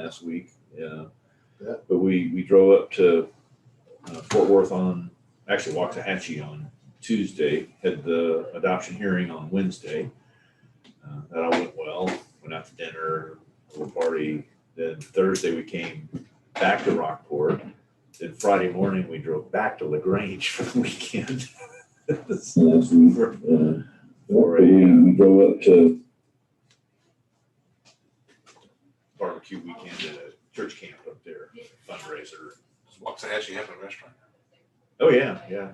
last week. Yeah. But we drove up to Fort Worth actually Waxahachie on Tuesday, had the adoption hearing on Wednesday. That all went well. Went out to dinner, a little party. Then Thursday we came back to Rockport. Then Friday morning we drove back to LaGrange for the weekend. We drove up to barbecue weekend at a church camp up there, fundraiser. Does Waxahachie have a restaurant? Oh yeah, yeah.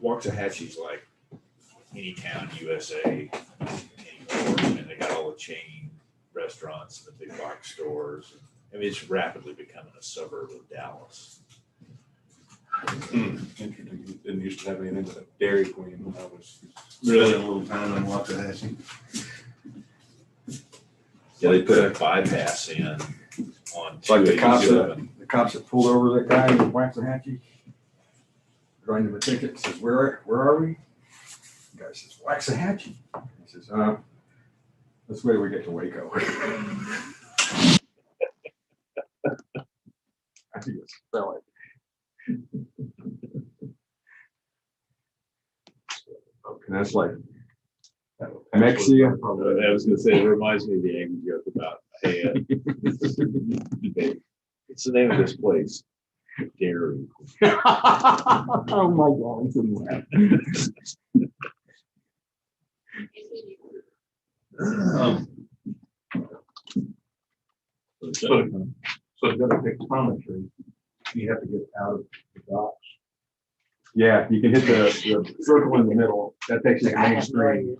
Waxahachie's like any town in USA anymore. I mean, they got all the chain restaurants and the big box stores. I mean, it's rapidly becoming a suburb of Dallas. Interesting. Didn't used to have anything but a Dairy Queen when I was Really? spending a little time in Waxahachie. Yeah, they put a bypass in on It's like the cops 287. that pulled over that guy in Waxahachie, writing him a ticket, says, where are we? The guy says, Waxahachie. He says, that's the way we get to Waco. I think it's spell it. And that's like Mexia. I was going to say, it reminds me of the angry joke about, hey, it's the name of this place, Dairy. Oh my God, it's in So to go to pictometry, you have to get out of the docks. Yeah, you can hit the circle in the middle. That takes you to Main Street.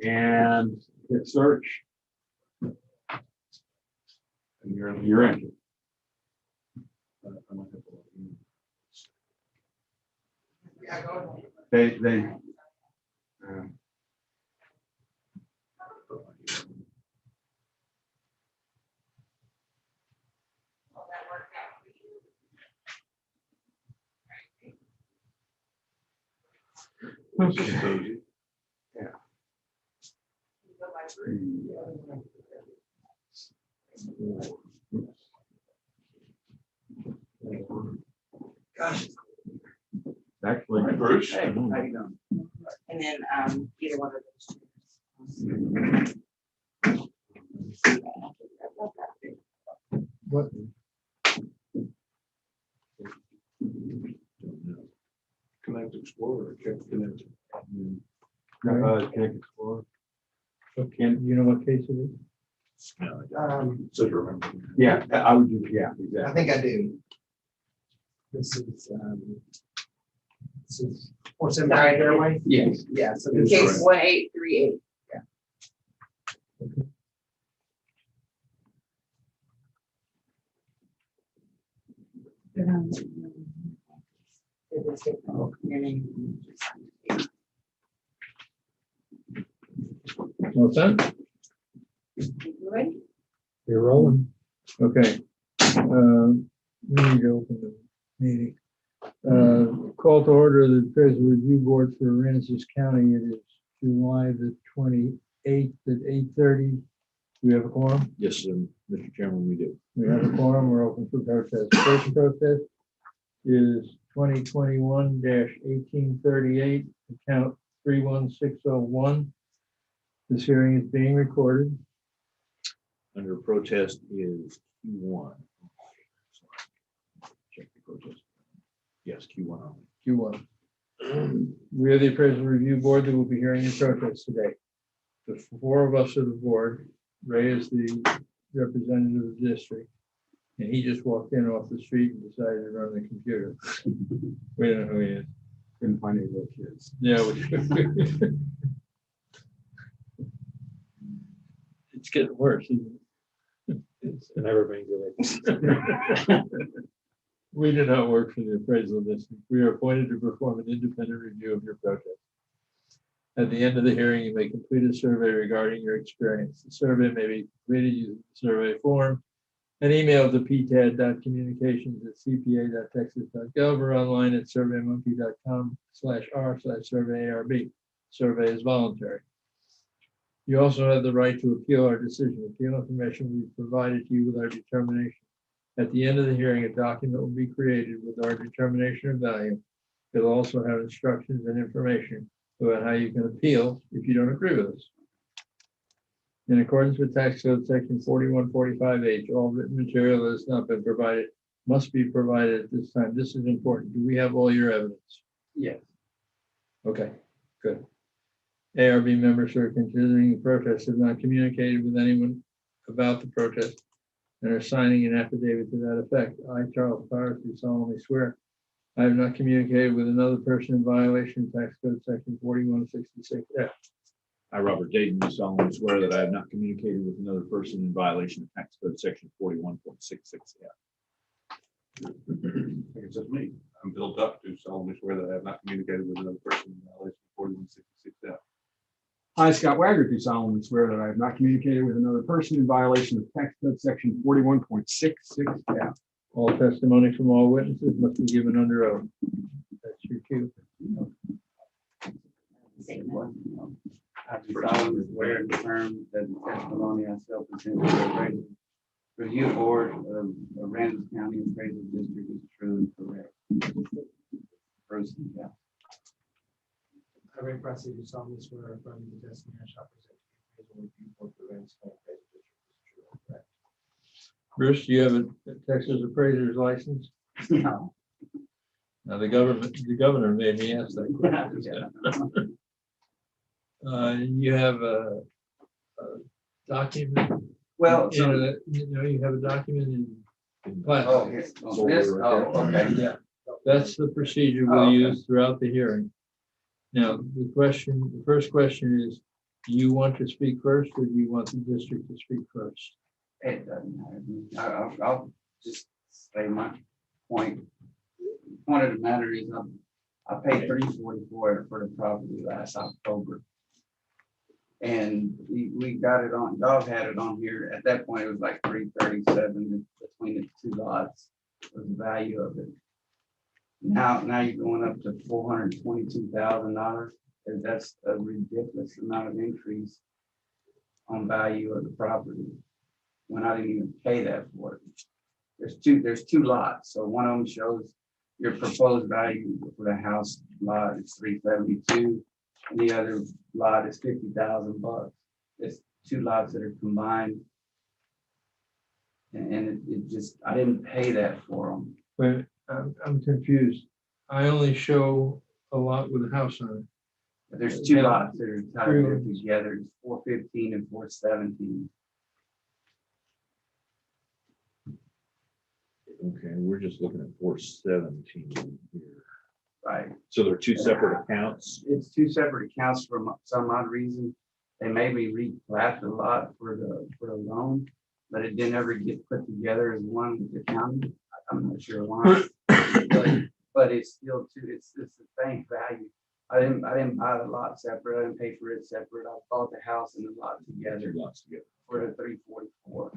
And hit search. And you're in. They okay. Yeah. Gosh. Actually, Hi, Bruce. Hey, how you doing? And then either one of those two. what? Connect Explorer, Connect. Connect Explorer. Okay, you know what case it is? So you remember. Yeah, I would do, yeah, I exactly. think I do. This is 479 Fairway? Yes. Yeah, so In this case is, 1838. What's that? You're rolling. Okay. We need to open the meeting. Call to order the Appraisal Review Board for Aransas County. It is July the 28th at 8:30. Do we have a quorum? Yes, sir, Mr. Chairman, we do. We have a quorum. We're open for protest. First protest is 2021-1838, account 31601. This hearing is being recorded. Under protest is Q1. Check the protest. Yes, Q1 only. Q1. We are the Appraisal Review Board that will be hearing the protest today. The four of us are the board. Ray is the representative of the district. And he just walked in off the street and decided to run the computer. We don't know who he is. Couldn't find any little kids. Yeah. It's getting worse, isn't it? It's never been good. We do not work for the appraisal district. We are appointed to perform an independent review of your project. At the end of the hearing, you may complete a survey regarding your experience. The survey may be completed using the survey form and emailed to ptad.communications@cpa.texas.gov or online at surveymonkey.com/r/survey ARB. Survey is voluntary. You also have the right to appeal our decision. Appeal information will be provided to you with our determination. At the end of the hearing, a document will be created with our determination of value. It'll also have instructions and information about how you can appeal if you don't agree with us. In accordance with tax code section 4145H, all written material that has not been provided must be provided at this time. This is important. Do we have all your evidence? Yes. Okay, good. ARB members who are considering the protest have not communicated with anyone about the protest and are signing an affidavit to that effect. I, Charles Powers, do solemnly swear I have not communicated with another person in violation of tax code section 4166F. I, Robert Dayton, do solemnly swear that I have not communicated with another person in violation of tax code section 41.66. I think it's just me. I'm Bill Duck, do solemnly swear that I have not communicated with another person in violation of 4166F. I, Scott Wagner, do solemnly swear that I have not communicated with another person in violation of tax code section 41.66F. All testimony from all witnesses must be given under oath. That's your cue. I do solemnly swear and affirm that the testimony I shall present to the appraisal review board of Aransas County Appraisal District is true and correct. Proceed, yeah. I, Ray Presley, do solemnly swear or affirm the testimony I shall present to the appraisal review board for Aransas County Appraisal District is true and correct. Bruce, do you have a Texas appraiser's license? No. Now, the governor made me ask that question. You have a document. Well, You have a document in class. oh, yes, oh, this, oh, okay. Yeah, that's the procedure Oh, we'll okay. use throughout the hearing. Now, the first question is, do you want to speak first or do you want the district to speak first? It doesn't matter to me. I'll just say my point. Point of the matter is I paid $344 for the property last October. And we got it on, Dog had it on here. At that point, it was like $337 between the two lots was the value of it. Now you're going up to $422,000. And that's a ridiculous amount of increase on value of the property when I didn't even pay that for it. There's two lots. So one of them shows your proposed value for the house lot is $372. And the other lot is $50,000. It's two lots that are combined. And it just, I didn't pay that for them. But I'm confused. I only show a lot with a house on it. But there's two lots that are tied Three there lots. together. It's 415 and 417. Okay, we're just looking at 417 here. Right. So they're two separate accounts. It's two separate accounts for some odd reason. They made me replat the lot for the loan, but it didn't ever get put together as one with the county. I'm not sure why. But it's still two, it's the same value. I didn't buy the lot separate. I didn't pay for it separate. I bought the house and the lot together Two lots together. for the 344.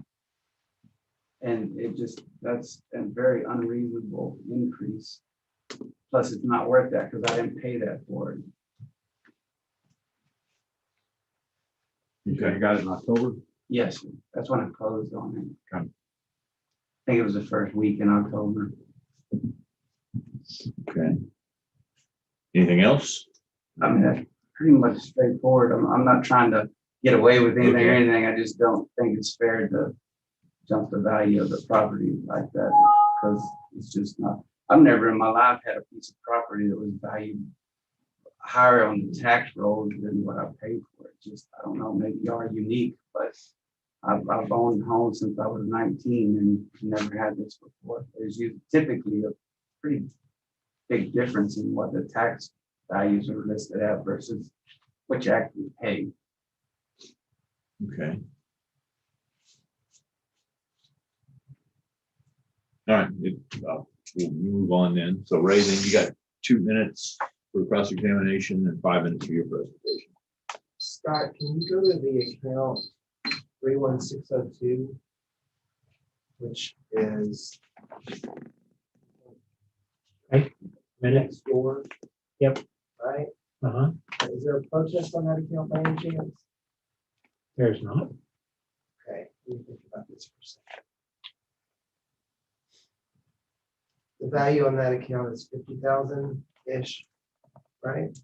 And it just, that's a very unreasonable increase. Plus, it's not worth that because I didn't pay that for it. Okay, you got it in October? Yes, that's when I closed on it. Okay. I think it was the first week in October. Okay. Anything else? I mean, that's pretty much straightforward. I'm not trying to get away with anything or Okay. anything. I just don't think it's fair to jump the value of the property like that because it's just not. I've never in my life had a piece of property that was valued higher on the tax rolls than what I paid for it. Just, I don't know, maybe you are unique, but I've owned homes since I was 19 and never had this before. There's typically a pretty big difference in what the tax values are listed at versus what you actually pay. Okay. All right, we'll move on then. So Ray, then you got 2 minutes for the cross-examination and 5 minutes for your presentation. Scott, can you go to the account 31602, which is right next door? Yep. Right? Is there a protest on that account by any chance? There's not. Okay, let me think about this for a second. The value on that account is 50,000-ish, right?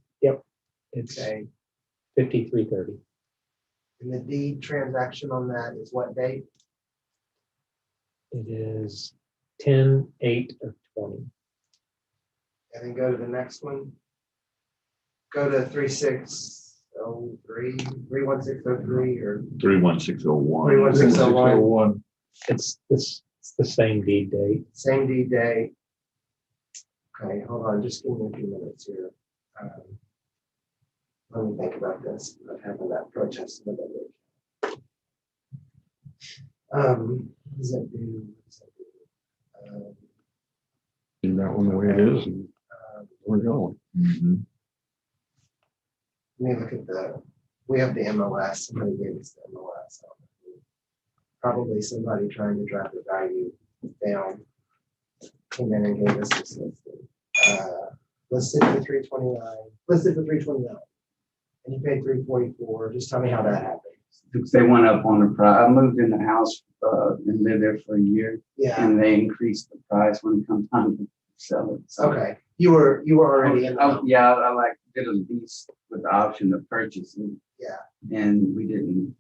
It's Okay, 5330. and the deed transaction on that is what date? It is 10/8/20. And then go to the next one. Go to 3603, 31603, or 31601. 31601, It's the same deed date. same deed day. Okay, hold on, just give me a few minutes here. Let me think about this, not having that protest. In the middle. What does that do? What does that do? Leave that one the way it is, and we're going. Mhm. Let me look at we have the MLS, somebody gave us the MLS. Probably somebody trying to drive the value down. Came in and gave us this listing. Listed for 329, listed for 329. And you paid 344, just tell me how that happened. They went up on the price. I moved in the house and lived there for a year, Yeah, and they increased the price when it comes time to sell it. So okay, you were already in the house. Yeah, I like did a lease with the option to purchase it. Yeah. And we didn't,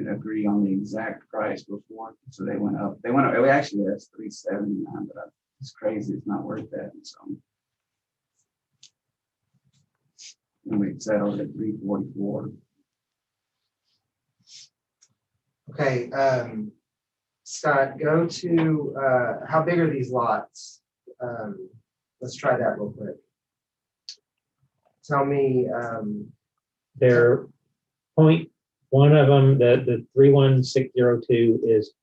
agree on the exact price before, so they went up. They went up. It actually that's 379, but it's crazy. It's not worth that. So. And we settled at 344. Okay, Scott, go to, how big are these lots? Let's try that real quick. Tell me, They're one of them, the 31602 is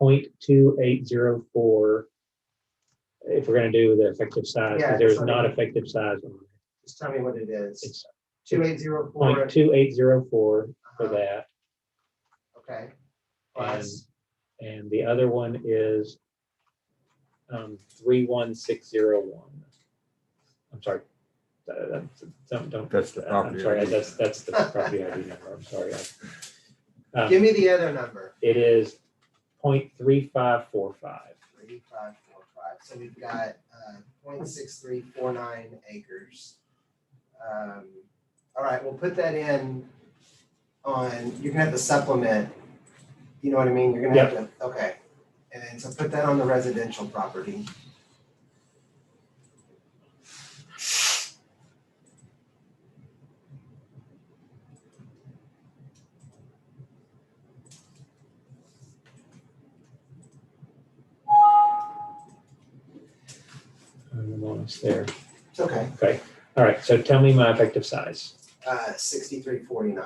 0.2804. If we're going to do the effective size, Yeah, because there's just not let me- effective size on it. just tell me what it is. It's 2804, 0.2804 for Uh-huh. that. okay. Plus, And the other one is 31601. I'm sorry. Don't. That's the property I'm sorry. ID. That's the property ID number. I'm sorry. give me the other number. It is 0.3545. 3545. So we've got 0.6349 acres. All right, we'll put that in on, you're gonna have to supplement, you know what I mean? You're gonna have to, okay. And then, so put that on the residential property. I'm almost there. It's okay. Okay. All right. So tell me my effective size. 6349.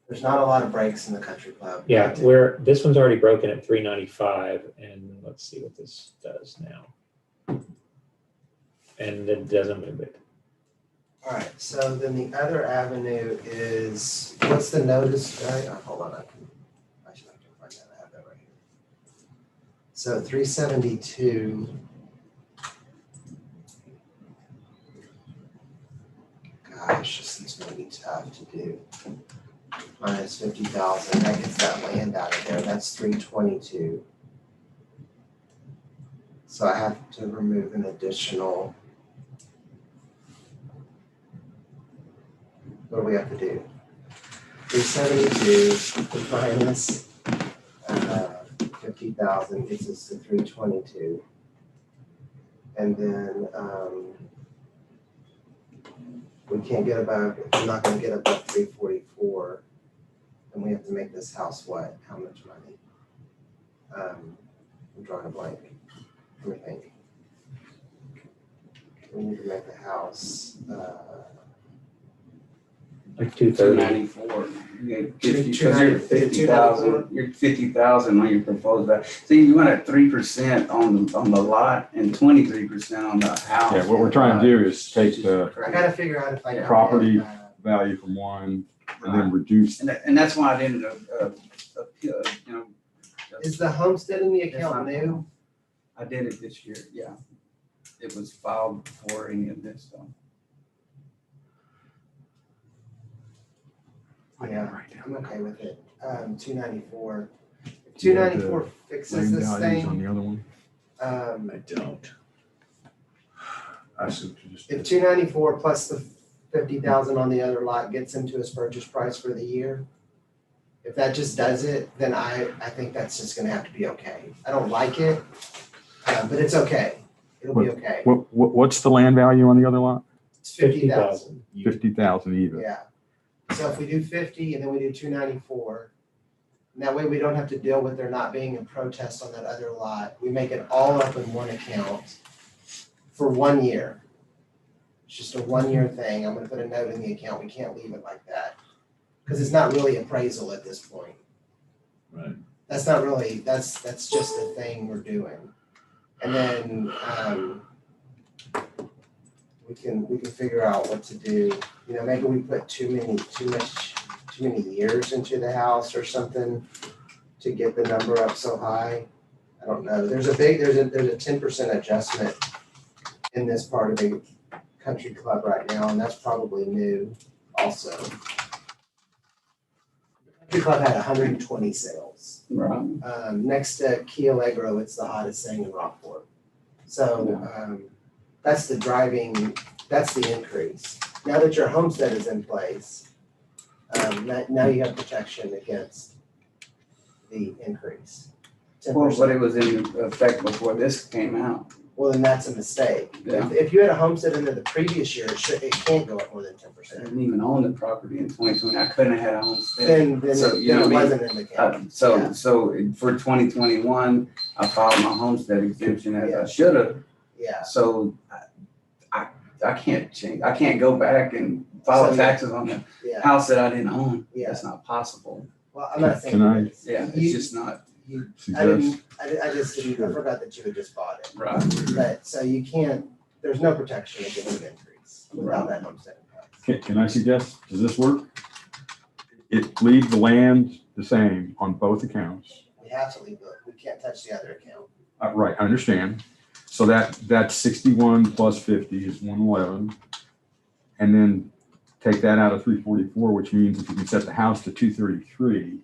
There's not a lot of breaks in the country club. Yeah, this one's already broken at 395, and let's see what this does now. And it doesn't move it. All right, so then the other avenue is, what's the notice, right? Oh, hold on, I should have to find that, I have that right here. So 372. Gosh, this is gonna be tough to do. Minus 50,000, that gets that land out of there, that's 322. So I have to remove an additional. What do we have to do? 372 minus 50,000 gets us to 322. And then we can't get above, we're not gonna get above 344. And we have to make this house what? How much money? I'm drawing a blank. Let me think. We need to make the house, Like 230. 294. You get Two- 50, because you're 50,000. You're 50,000 on your proposed value. See, you went at 3% on the lot and 23% on the house. Yeah, what we're trying to do is take the I gotta figure out if I can. property value from one and then reduce. And that's why I didn't appeal. Is the homestead in the It's account not- new? I did it this year. Yeah, it was filed before any of this. So Yeah, I'm okay with it. 294. If 294 fixes this On thing, the other one. I don't. I see what you just if did. 294 plus the 50,000 on the other lot gets him to his purchase price for the year, if that just does it, then I think that's just gonna have to be okay. I don't like it, but it's okay. It'll be okay. What's the land value on the other lot? It's 50,000. 50,000 even. Yeah. So if we do 50 and then we do 294, and that way we don't have to deal with there not being a protest on that other lot. We make it all up in one account for 1 year. It's just a 1 year thing. I'm gonna put a note in the account. We can't leave it like that. Because it's not really appraisal at this point. Right. That's not really, that's just a thing we're doing. And then, we can figure out what to do. You know, maybe we put too many years into the house or something to get the number up so high. I don't know. There's a 10% adjustment in this part of the country club right now, and that's probably new also. The country club had 120 sales. Right. Next to Key Allegro, it's the hottest thing in Rockport. So that's the increase. Now that your homestead is in place, now you have protection against the increase. Well, 10%. but it was in effect before this came out. Well, then that's a mistake. Yeah. If you had a homestead into the previous year, it can't go up more than I 10%. didn't even own the property in 2020. I couldn't have had a homestead. Then So, you know it what I mean? wasn't in the count. So for 2021, I filed my homestead exemption as Yeah. I should have. Yeah. So I can't change. I can't go back and file So, taxes on the Yeah. house that I didn't own. Yeah. That's not possible. Well, I'm not saying. Can I- it is. Yeah, it's You- just not you- I Suggest, just didn't, I forgot that you had just bought it. right. But, so you can't, there's no protection against an increase without that homestead in place. can I suggest, does this work? Leave the land the same on both accounts. We have to leave it, we can't touch the other account. Right, I understand. So that's 61 plus 50 is 111. And then take that out of 344, which means if you can set the house to 233,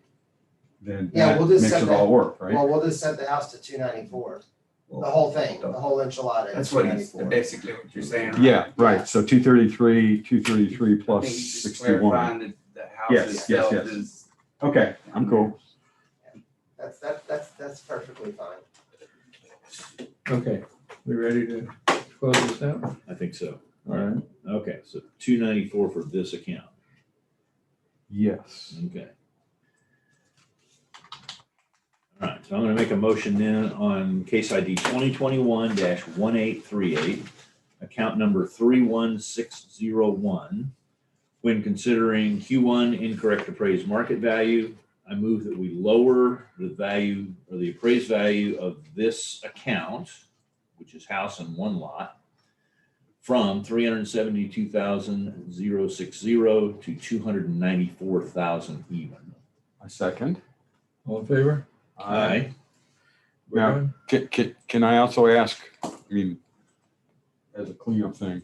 then Yeah, that we'll just makes set it that- all work, right? Well, we'll just set the house to 294, the whole thing, the whole enchilada That's is what he's 294. basically what you're saying. Right? Yeah, right. So 233 I plus think he's just 61. clarifying that the house Yes, itself yes. is. Okay, I'm cool. That's perfectly fine. Okay, we ready to close this out? I think so. All right. Okay, so 294 for this account. Yes. Okay. All right, so I'm gonna make a motion then on case ID 2021-1838, account number 31601. When considering Q1 incorrect appraised market value, I move that we lower the value or the appraised value of this account, which is house and one lot, from 372,060 to 294,000 even. A second. All in favor? Aye. We're Now, done? can I also ask, I mean, as a cleanup thing,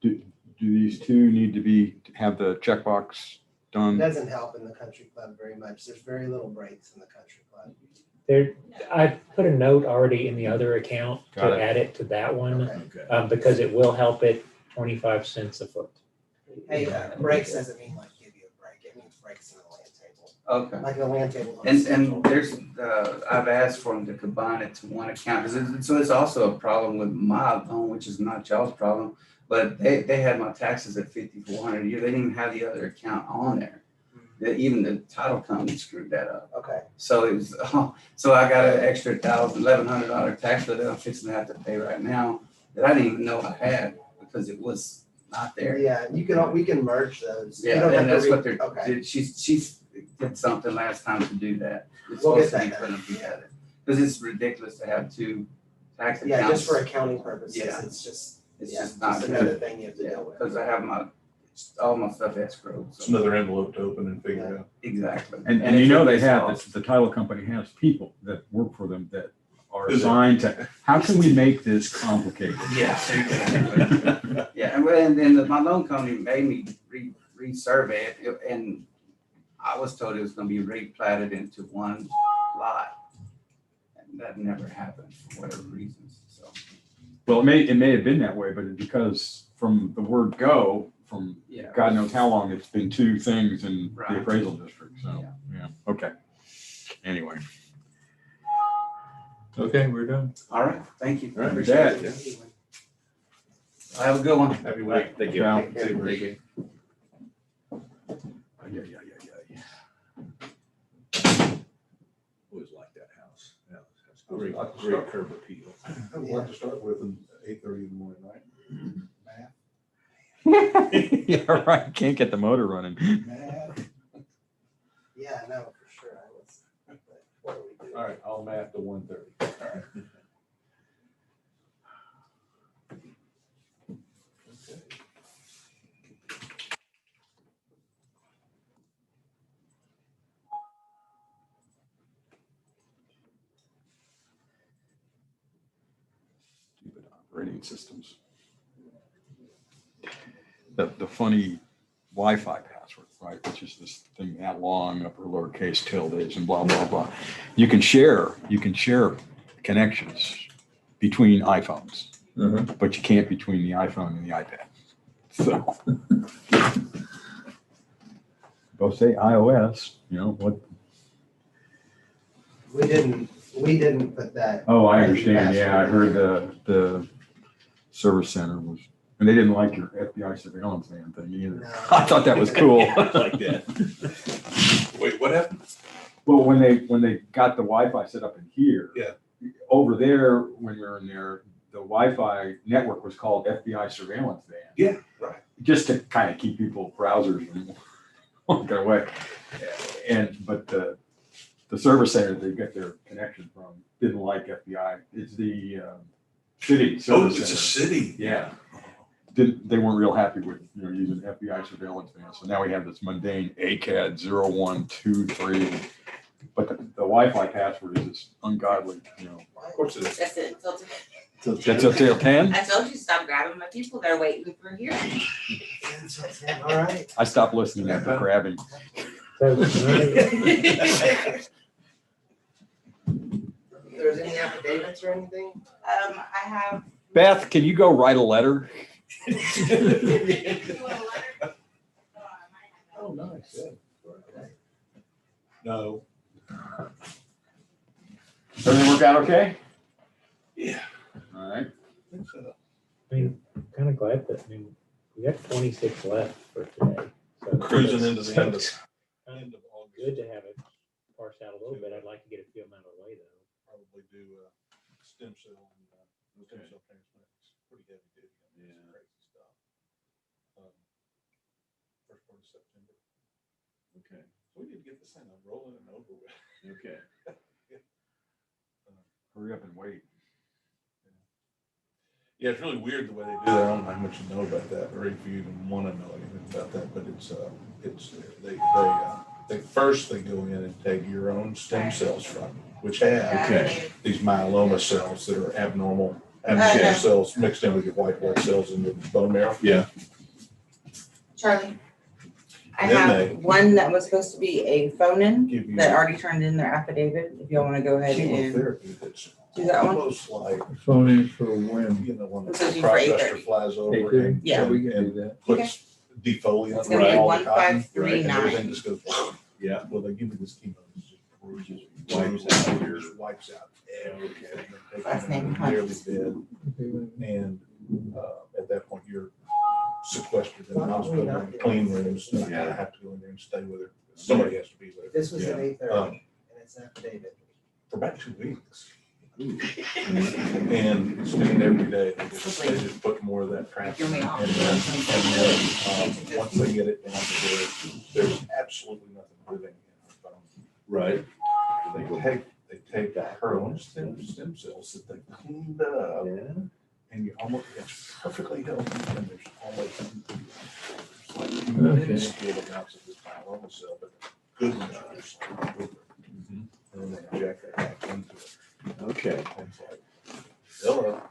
do these two need to have the checkbox It done? doesn't help in the country club very much. There's very little breaks in the country club. There, I put a note already in the other account to Got it. add it to that one, Okay. Okay. because it will help it 25 cents a foot. Hey, breaks doesn't mean like give you a break. It means breaks in the land table. Okay. Like the land table. on And Central. there's, I've asked for them to combine it to one account, because so it's also a problem with my loan, which is not y'all's problem. But they had my taxes at 5,400 a year. They didn't even have the other account on there. Even the title company screwed that up. Okay, So it was, so I got an extra $1,100 tax bill that I'm fixing to have to pay right now that I didn't even know I had because it was not there. yeah, we can merge those. You Yeah, don't have and to that's re- what they're, Okay, she's did something last time to do that. It's We'll get supposed to be that put done. together. Because it's ridiculous to have two tax accounts. yeah, just for accounting purposes, Yeah. it's just, It's yeah, just not another good. thing you have to Yeah, deal with. because I have all my stuff escrowed. It's So another envelope to open and figure out. exactly. And if you know it they gets have, lost- the title company has people that work for them that are Is it? assigned to, how can we make this complicated? Yeah, exactly. Yeah, and then my loan company made me resurvey it, and I was told it was gonna be replatted into one lot. And that never happened for whatever reasons, so. Well, it may have been that way, but because from the word go, from Yeah. God knows how long, it's been two things in the Right. appraisal district, so, Yeah. yeah, okay. Anyway. Okay, we're done. All right, thank you. All right. Appreciate That- it. Have a good one. Happy All right, week. thank you. Yeah. Take care. Thank you. Always like that house. Yeah, that's great, great curb appeal. I would like to start with an 8:30 in the morning, right? Math, Yeah, right, can't get the motor running. math. Yeah, no, for sure. I was. But what do we do? All right, I'll math to 1:30. All right. Stupid operating systems. The funny Wi-Fi password, right, which is this thing that long, upper lowercase tildes and blah, blah, blah. You can share connections between iPhones, but you can't between the iPhone and the iPad. So both say iOS, you know, what? We didn't put that. Oh, I understand. Yeah, I heard the service center was, and they didn't like your FBI surveillance van thing either. No. I thought that was cool. Like that. Wait, what happened? Well, when they got the Wi-Fi set up in here. Yeah. Over there, when we were in there, the Wi-Fi network was called FBI surveillance van. Yeah, right. Just to kind of keep people browsers from walking away. But the service center they get their connection from didn't like FBI. It's the city service center. city. Yeah. They weren't real happy with, using FBI surveillance van. So now we have this mundane ACAD 0123. But the Wi-Fi password is this ungodly, Of course it is. That's it. That's up till 10. I told you to stop grabbing my people. They're waiting for you. All right. I stopped listening after grabbing. There's any affidavits or anything? I have. Beth, can you go write a letter? Oh, nice. No. Everything work out okay? Yeah. All right. I mean, I'm kind of glad that, we got 26 left for today. So Cruising into the end of Kind of August. good to have it parsed out a little bit. I'd like to get a few of them out of the way though. Probably do stem cell and stem cell transplants. Pretty heavy duty. I mean, some crazy stuff. First part of September. Okay, So we need to get this thing rolling and over with. okay. Hurry up and wait. Yeah, it's really weird the way they do that. I don't know how much you know about that, or if you even want to know anything about that, but they first they go in and take your own stem cells from you, which have Okay. these myeloma cells that are abnormal, Okay. stem cells mixed in with your white blood cells in your bone marrow. Yeah. Charlie. I Then have they- one that was supposed to be a phone-in Give you that already turned in their affidavit. If y'all want to go ahead and chemotherapy that's do that one. almost like, Phone in for when? when the This is for crop 8:30. duster flies over 8:30? and Yeah. We can do and that. puts defoliant It's gonna be around all the cotton, 1539. and everything just goes, Yeah. well, they give me this chemo. It just Wipes out your- just wipes out everything. They Last take name you Hunt. nearly dead. And at that point, you're sequestered in the hospital, in clean rooms, and I have to go in there and stay with her. Somebody has to be with her This was at Yeah. 8:30 and it's an affidavit. for about 2 weeks. And spending every day, they just put more of that crap. You're in. me off. And then, once they get it down to where there's absolutely nothing living in her bone. Right. They take her own stem cells that they cleaned up, and you almost, it's perfectly healthy, and there's almost like minuscule amounts of this myeloma cell, but the good ones are just like over. And then they inject that back into it. Okay. And it's like, hello.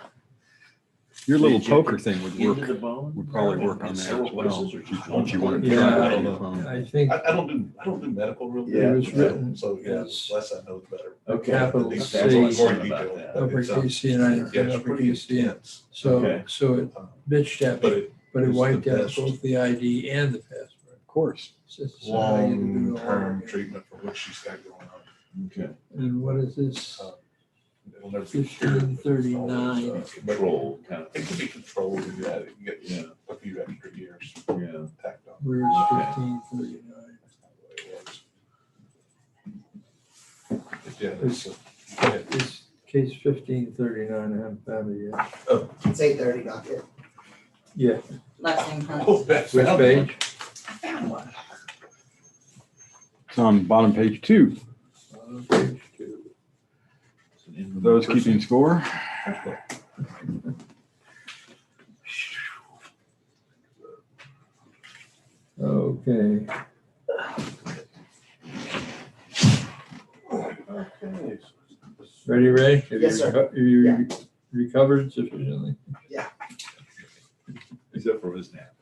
Your little Did you have poker to thing would into work, the bone? would probably work on In that several as well. places, or just Once you want to Yeah, try I it don't on your know. phone. I think I don't do medical real Yeah, good. it was written So, yeah, the as less I know, the better. Okay. capital That's C, a lot more Sorry about detailed, that. but it's, uppercase C, and I yeah, think it's pretty uppercase C. intense. So, Okay. so it bitched at But me, it but it is the wiped out best both the ID and the password. Of course. It's just how you do it all long-term again. treatment for what she's got going on. Okay. And what is this? It'll never be cured. 1539. But Control kind of. it can be controlled and you get Yeah. a few extra years Yeah. tacked on. Where's Okay. 1539? That's not the way it works. But yeah, it's, yeah. It's case 1539, I haven't found it yet. It's 8:30 docket. Yeah, Last name, huh? Oh, that's which found page? It's on bottom page 2. Page 2. For those keeping score. Okay, Okay. ready, Ray? Have you Yes, sir. reco- have you recovered sufficiently? Except for his nap.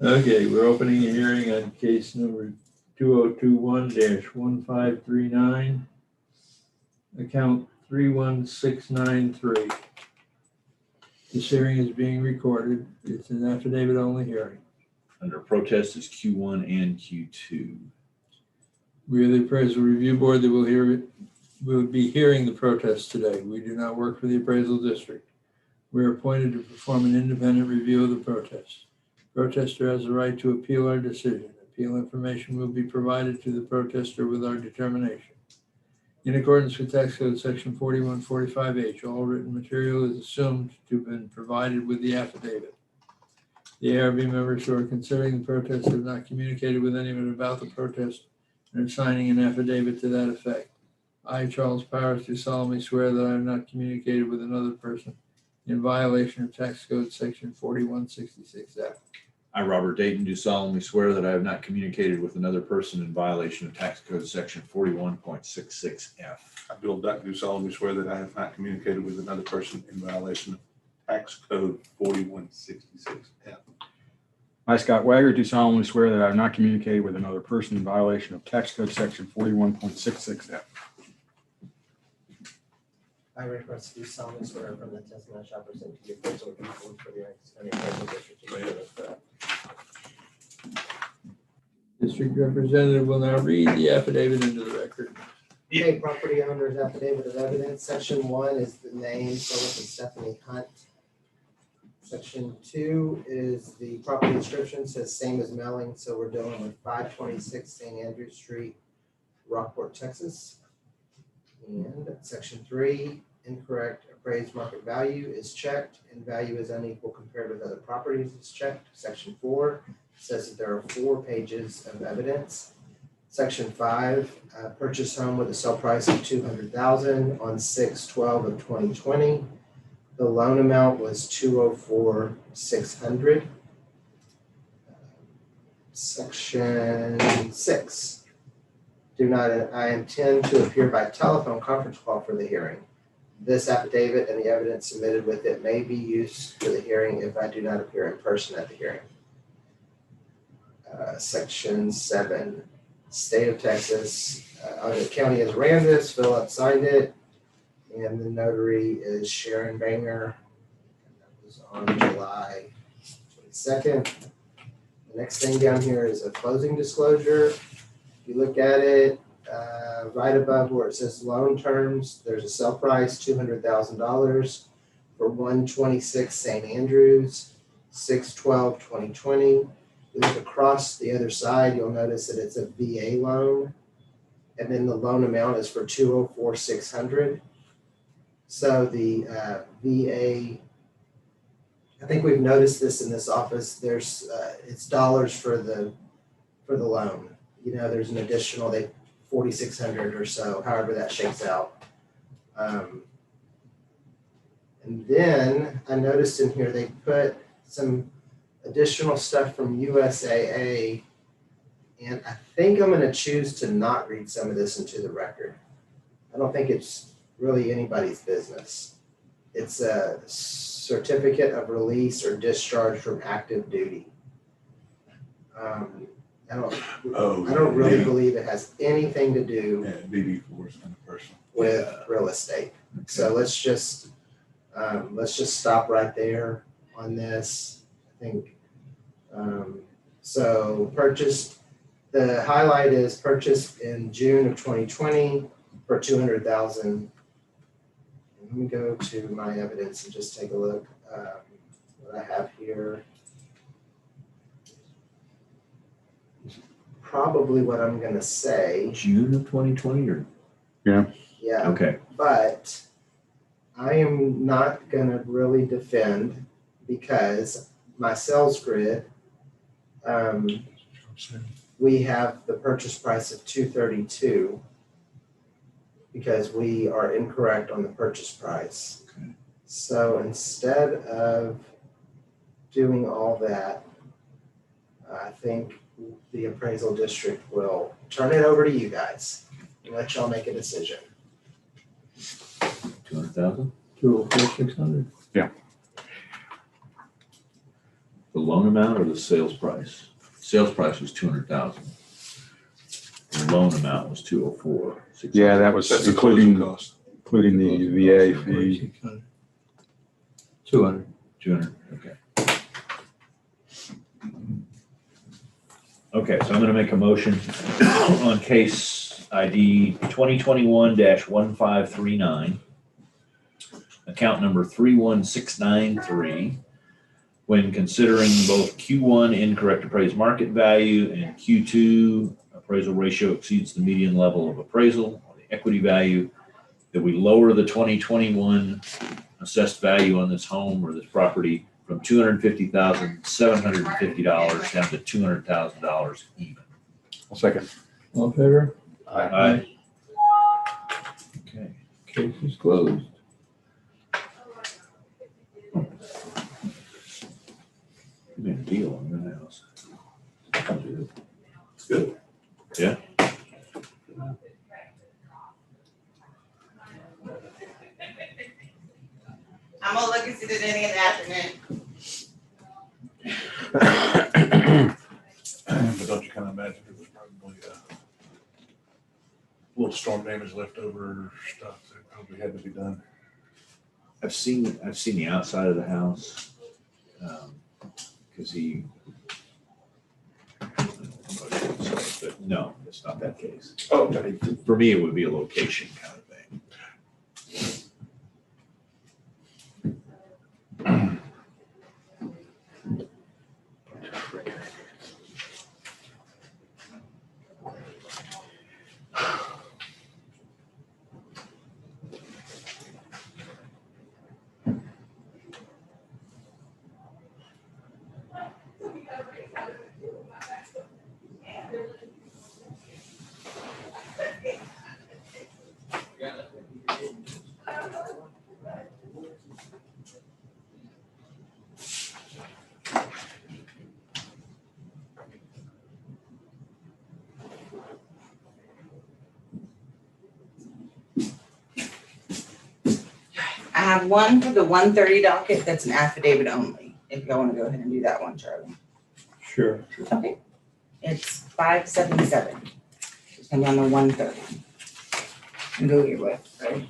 Okay, we're opening a hearing on case number 2021-1539, account 31693. This hearing is being recorded. It's an affidavit only hearing. Under protest is Q1 and Q2. We are the appraisal review board that will be hearing the protest today. We do not work for the appraisal district. We are appointed to perform an independent review of the protest. Protester has the right to appeal our decision. Appeal information will be provided to the protester with our determination. In accordance with Tax Code Section 4145H, all written material is assumed to have been provided with the affidavit. The ARB members who are considering the protest have not communicated with anyone about the protest and are signing an affidavit to that effect. I, Charles Powers, do solemnly swear that I have not communicated with another person in violation of Tax Code Section 4166F. I, Robert Dayton, do solemnly swear that I have not communicated with another person in violation of Tax Code Section 41.66F. I, Bill Duck, do solemnly swear that I have not communicated with another person in violation of Tax Code 4166F. I, Scott Wagger, do solemnly swear that I have not communicated with another person in violation of Tax Code Section 41.66F. I, Rick Russ, do solemnly swear from the testimony I shall present to the appraisal review board for the Aransas County Appraisal District. to bear with that. District representative will now read the affidavit into the record. Okay, property owner's affidavit of evidence. Section 1 is the name, Philip and Stephanie Hunt. Section 2 is the property description, says same as mailing, so we're dealing with 526 St. Andrew Street, Rockport, Texas. And section 3, incorrect appraised market value is checked and value is unequal compared with other properties is checked. Section 4 says that there are 4 pages of evidence. Section 5, purchase home with a sale price of $200,000 on 6/12 of 2020. The loan amount was $204,600. Section 6. I intend to appear by telephone conference call for the hearing. This affidavit and the evidence submitted with it may be used for the hearing if I do not appear in person at the hearing. Section 7, State of Texas, the county has Aransas, Philip signed it, and the notary is Sharon Banger. That was on July 22nd. The next thing down here is a closing disclosure. If you look at it, right above where it says loan terms, there's a sale price, $200,000 for 126 St. Andrews, 6/12/2020. You look across the other side, you'll notice that it's a VA loan, and then the loan amount is for $204,600. So the VA, I think we've noticed this in this office. There's it's dollars for the loan. You know, there's an additional $4,600 or so, however that shakes out. And then I noticed in here they put some additional stuff from USAA, and I think I'm going to choose to not read some of this into the record. I don't think it's really anybody's business. It's a certificate of release or discharge from active duty. I don't really believe it has anything to do Yeah, BB4 is kind of personal. with real estate. So let's just stop right there on this. I think, so purchased, the highlight is purchased in June of 2020 for 200,000. Let me go to my evidence and just take a look, what I have here. Probably what I'm gonna say, June of 2020 or? yeah. Okay. But I am not gonna really defend because my sales grid, we have the purchase price of 232 because we are incorrect on the purchase price. Okay. So instead of doing all that, I think the appraisal district will turn it over to you guys and let y'all make a decision. 200,000? 204,600. The loan amount or the sales price? Sales price was 200,000. The loan amount was 204. Yeah, that was That's the closing including, cost. including the VA fee. 200. 200, okay. Okay, so I'm gonna make a motion on case ID 2021-1539, account number 31693, when considering both Q1 incorrect appraised market value and Q2 appraisal ratio exceeds the median level of appraisal or the equity value, that we lower the 2021 assessed value on this home or this property from $250,750 down to $200,000 even. I'll second. All in favor? Aye. Okay. Case is closed. You made a deal on your house. It's good. Yeah. I'm gonna look and see if there's anything in the afternoon. But don't you kind of imagine it was probably a little storm damage left over stuff that probably had to be done. I've seen the outside of the house, because he. But no, it's not that case. Oh, okay. For me, it would be a location kind of thing. I have one for the 130 docket that's an affidavit only, if y'all wanna go ahead and do that one, Charlie. Sure. Okay. It's 577. It's gonna be on the 130. And go your way, right?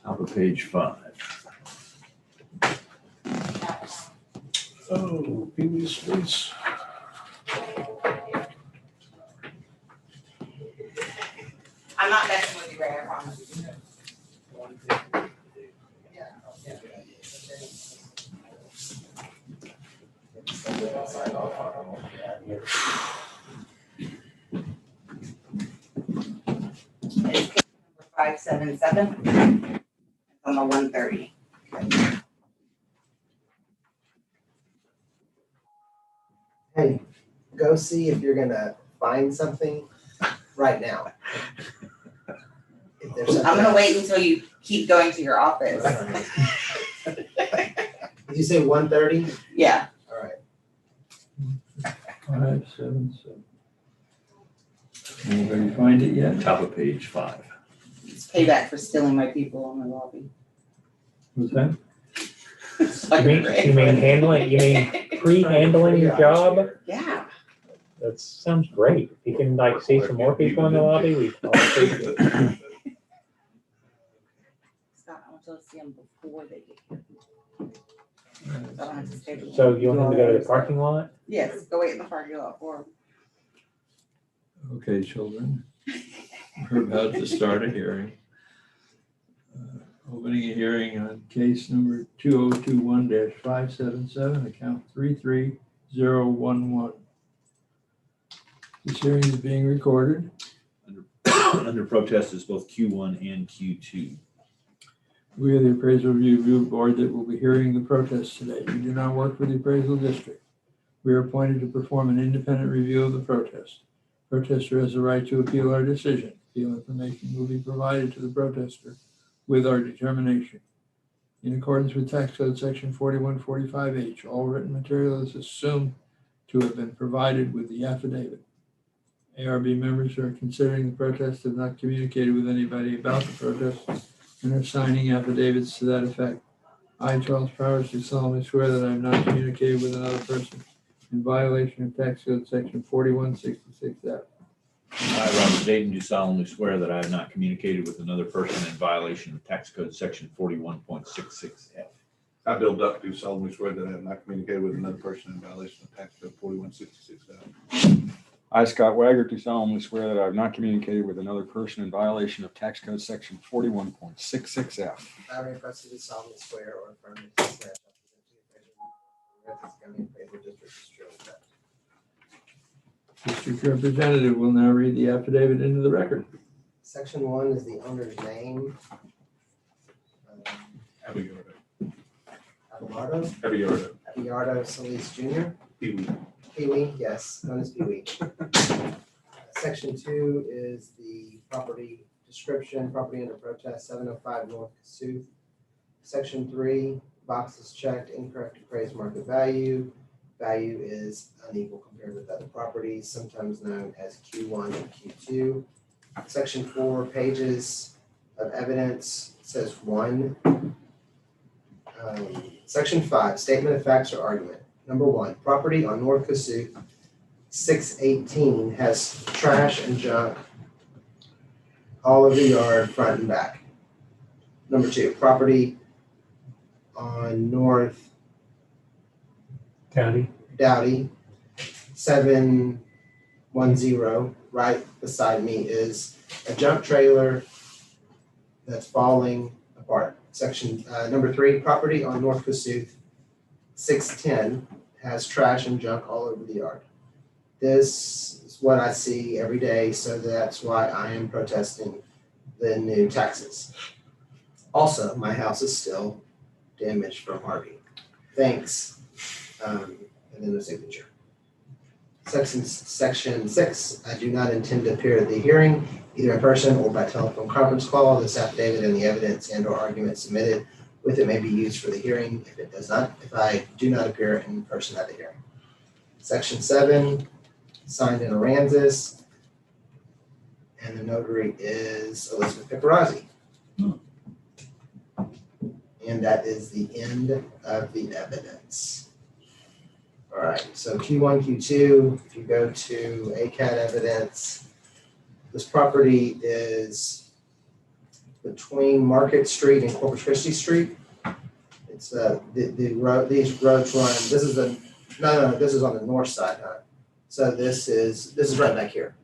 Top of page 5. Oh, Pee-wee's Place. I'm not messing with you, Ray, I promise. It's case number 577. It's on the 130. Hey, go see if you're gonna find something right now. If there's I'm something- gonna wait until you keep going to your office. Did you say 130? Yeah, All right. 577. Anybody find it yet? Top of page 5. it's payback for stealing my people in the lobby. Was that? You mean handling, you mean pre-handling your job? Yeah. That sounds great. If you can like see some more people in the lobby, we all appreciate it. Scott, I want you to see them before they get here. I don't have to schedule. So you want them to go to the parking lot? Yes, go wait in the parking lot or. Okay, children, we're about to start a hearing. Opening a hearing on case number 2021-577, account 33011. This hearing is being recorded. Under protest is both Q1 and Q2. We are the appraisal review board that will be hearing the protest today. We do not work for the appraisal district. We are appointed to perform an independent review of the protest. Protester has the right to appeal our decision. Appeal information will be provided to the protester with our determination. In accordance with tax code section 4145H, all written material is assumed to have been provided with the affidavit. ARB members who are considering the protest have not communicated with anybody about the protest and are signing affidavits to that effect. I, Charles Powers, do solemnly swear that I have not communicated with another person in violation of tax code section 4166F. I, Robert Dayton, do solemnly swear that I have not communicated with another person in violation of tax code section 41.66F. I, Bill Duck, do solemnly swear that I have not communicated with another person in violation of tax code 4166. I, Scott Wagner, do solemnly swear that I have not communicated with another person in violation of tax code section 41.66F. I requested to solemnly swear or affirm that the swear County Appraisal District is true and correct. District representative will now read the affidavit into the record. Section 1 is the owner's name. Abelardo, Abelardo Solis Jr. Pee-wee, yes, known as Pee-wee. Section 2 is the property description, property under protest, 705 North Cassuth. Section 3, boxes checked, incorrect appraised market value. Value is unequal compared with other properties, sometimes known as Q1 and Q2. Section 4, pages of evidence, says 1. Section 5, statement of facts or argument. Number 1, property on North Cassuth 618 has trash and junk all over the yard, front and back. Number 2, property on North Dowdy 710, right beside me is a junk trailer that's falling apart. Section number 3, property on North Cassuth 610 has trash and junk all over the yard. This is what I see every day, so that's why I am protesting the new taxes. Also, my house is still damaged from Harvey. Thanks. And then the signature. Section 6, I do not intend to appear at the hearing, either in person or by telephone conference call. This affidavit and the evidence and or argument submitted with it may be used for the hearing if I do not appear in person at the hearing. Section 7, signed in Aransas, and the notary is Elizabeth Picarazzi. And that is the end of the evidence. All right, so Q1, Q2, if you go to ACAD evidence, this property is between Market Street and Corpus Christi Street. It's the road, these roads run, this is the, no, this is on the north side, huh? So this is right back here,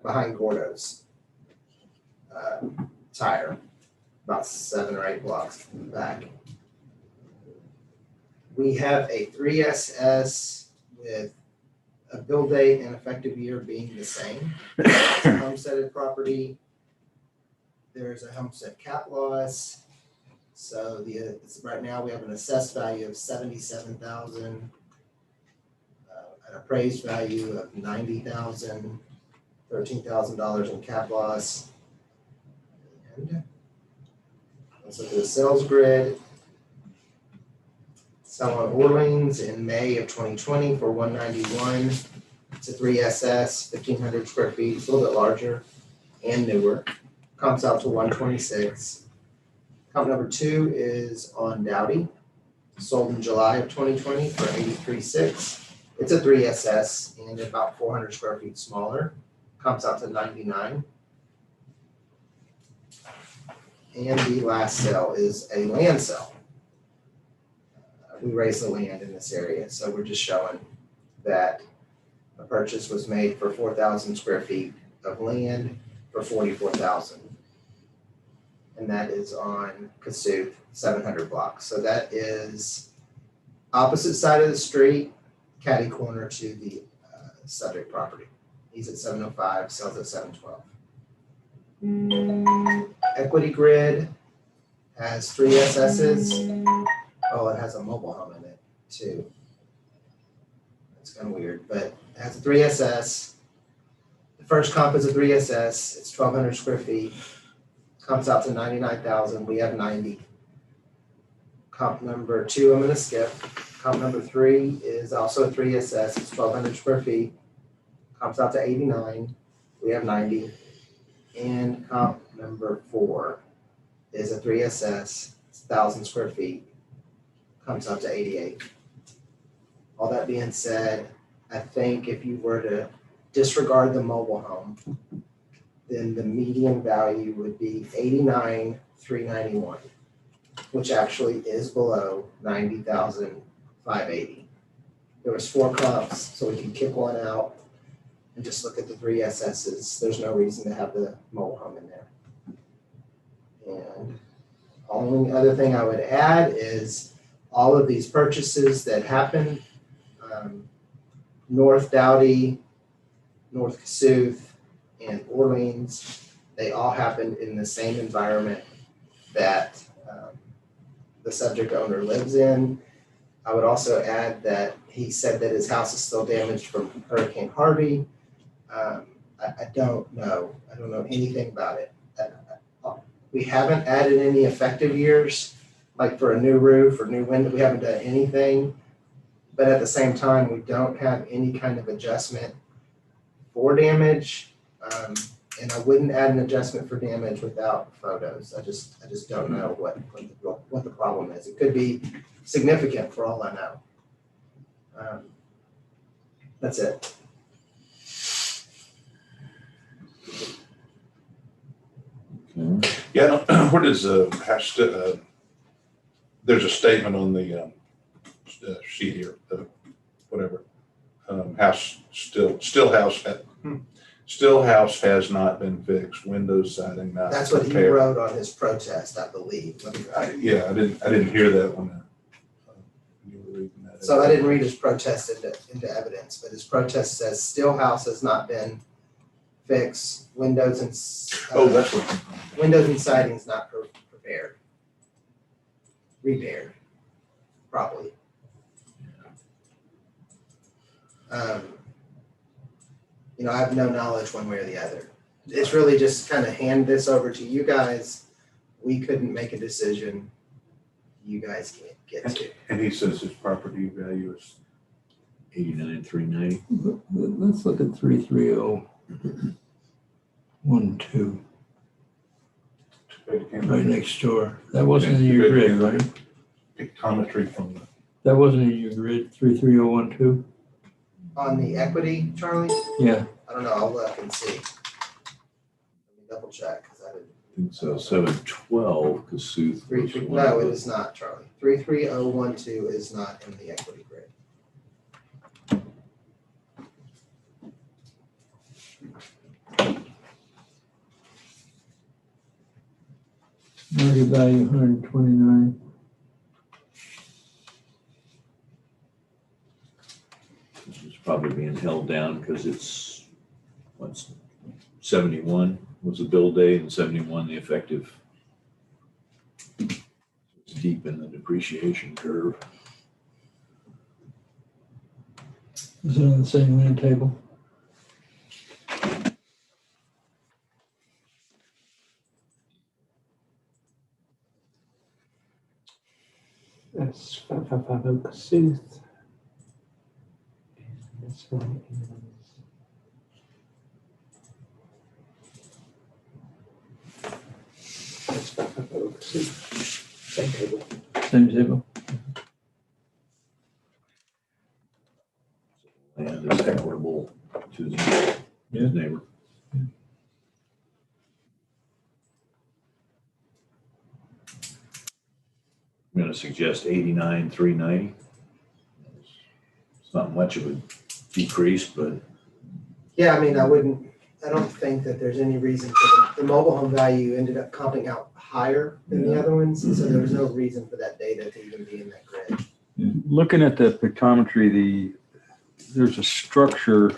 behind Gordo's tire, about 7 or 8 blocks back. We have a 3SS with a bill date and effective year being the same. It's a homesteaded property. There's a homestead cap loss. So right now we have an assessed value of $77,000, an appraised value of $90,000, $13,000 in cap loss. And let's look at the sales grid. Sell on Orleans in May of 2020 for $191. It's a 3SS, 1,500 square feet. It's a little bit larger and newer. Comps out to $126. Comp number 2 is on Dowdy, sold in July of 2020 for 83.6. It's a 3SS and about 400 square feet smaller. Comps out to 99. And the last sale is a land sale. We raised the land in this area, so we're just showing that a purchase was made for 4,000 square feet of land for 44,000. And that is on Cassuth 700 blocks. So that is opposite side of the street, catty corner to the subject property. He's at 705, sells at 712. Equity Grid has 3 SSs. Oh, it has a mobile home in it too. That's kind of weird, but it has a 3SS. The first comp is a 3SS. It's 1,200 square feet. Comps out to 99,000. We have 90. Comp number 2, I'm going to skip. Comp number 3 is also a 3SS. It's 1,200 square feet. Comps out to 89. We have 90. And comp number 4 is a 3SS. It's 1,000 square feet. Comes out to 88. All that being said, I think if you were to disregard the mobile home, then the median value would be 89,391, which actually is below 90,580. There was 4 comps, so we can kick one out and just look at the 3 SSs. There's no reason to have the mobile home in there. And only other thing I would add is all of these purchases that happened, North Dowdy, North Cassuth, and Orleans, they all happened in the same environment that the subject owner lives in. I would also add that he said that his house is still damaged from Hurricane Harvey. I don't know. I don't know anything about it. We haven't added any effective years, like for a new roof or new window. We haven't done anything. But at the same time, we don't have any kind of adjustment for damage. And I wouldn't add an adjustment for damage without photos. I just don't know what the problem is. It could be significant for all I know. That's it. Yeah, where does there's a statement on the sheet here, whatever. House still house has not been fixed. Windows siding not. That's what he repaired. wrote on his protest, I believe. I didn't hear that when you were reading that. So I didn't read his protest into evidence, but his protest says still house has not been fixed. Windows and That's what. windows and sidings not repaired properly. I have no knowledge one way or the other. It's really just kind of hand this over to you guys. We couldn't make a decision. You guys can't get to. And he says his property value is 89,390. Let's look at 33012, right next door. That wasn't in your grid, right? Pictometry from the. That wasn't in your grid, 33012? On the equity, Charlie? Yeah. I don't know. I'll look and see. Let me double check because I didn't. I think so. 712 Cassuth. No, it is not, Charlie. 33012 is not in the equity grid. Market value 129. This is probably being held down because it's, 71 was the bill date and 71 the effective. It's deep in the depreciation curve. Is it on the same land table? That's 550 Cassuth. This one is. That's Same table. Same table. And it's equitable to his neighbor. I'm gonna suggest 89,390. It's not much of a decrease, but Yeah, I mean, I don't think that there's any reason for the mobile home value ended up comping out higher than the other ones, so there was no reason for that data to even be in that grid. Looking at the pictometry, there's a structure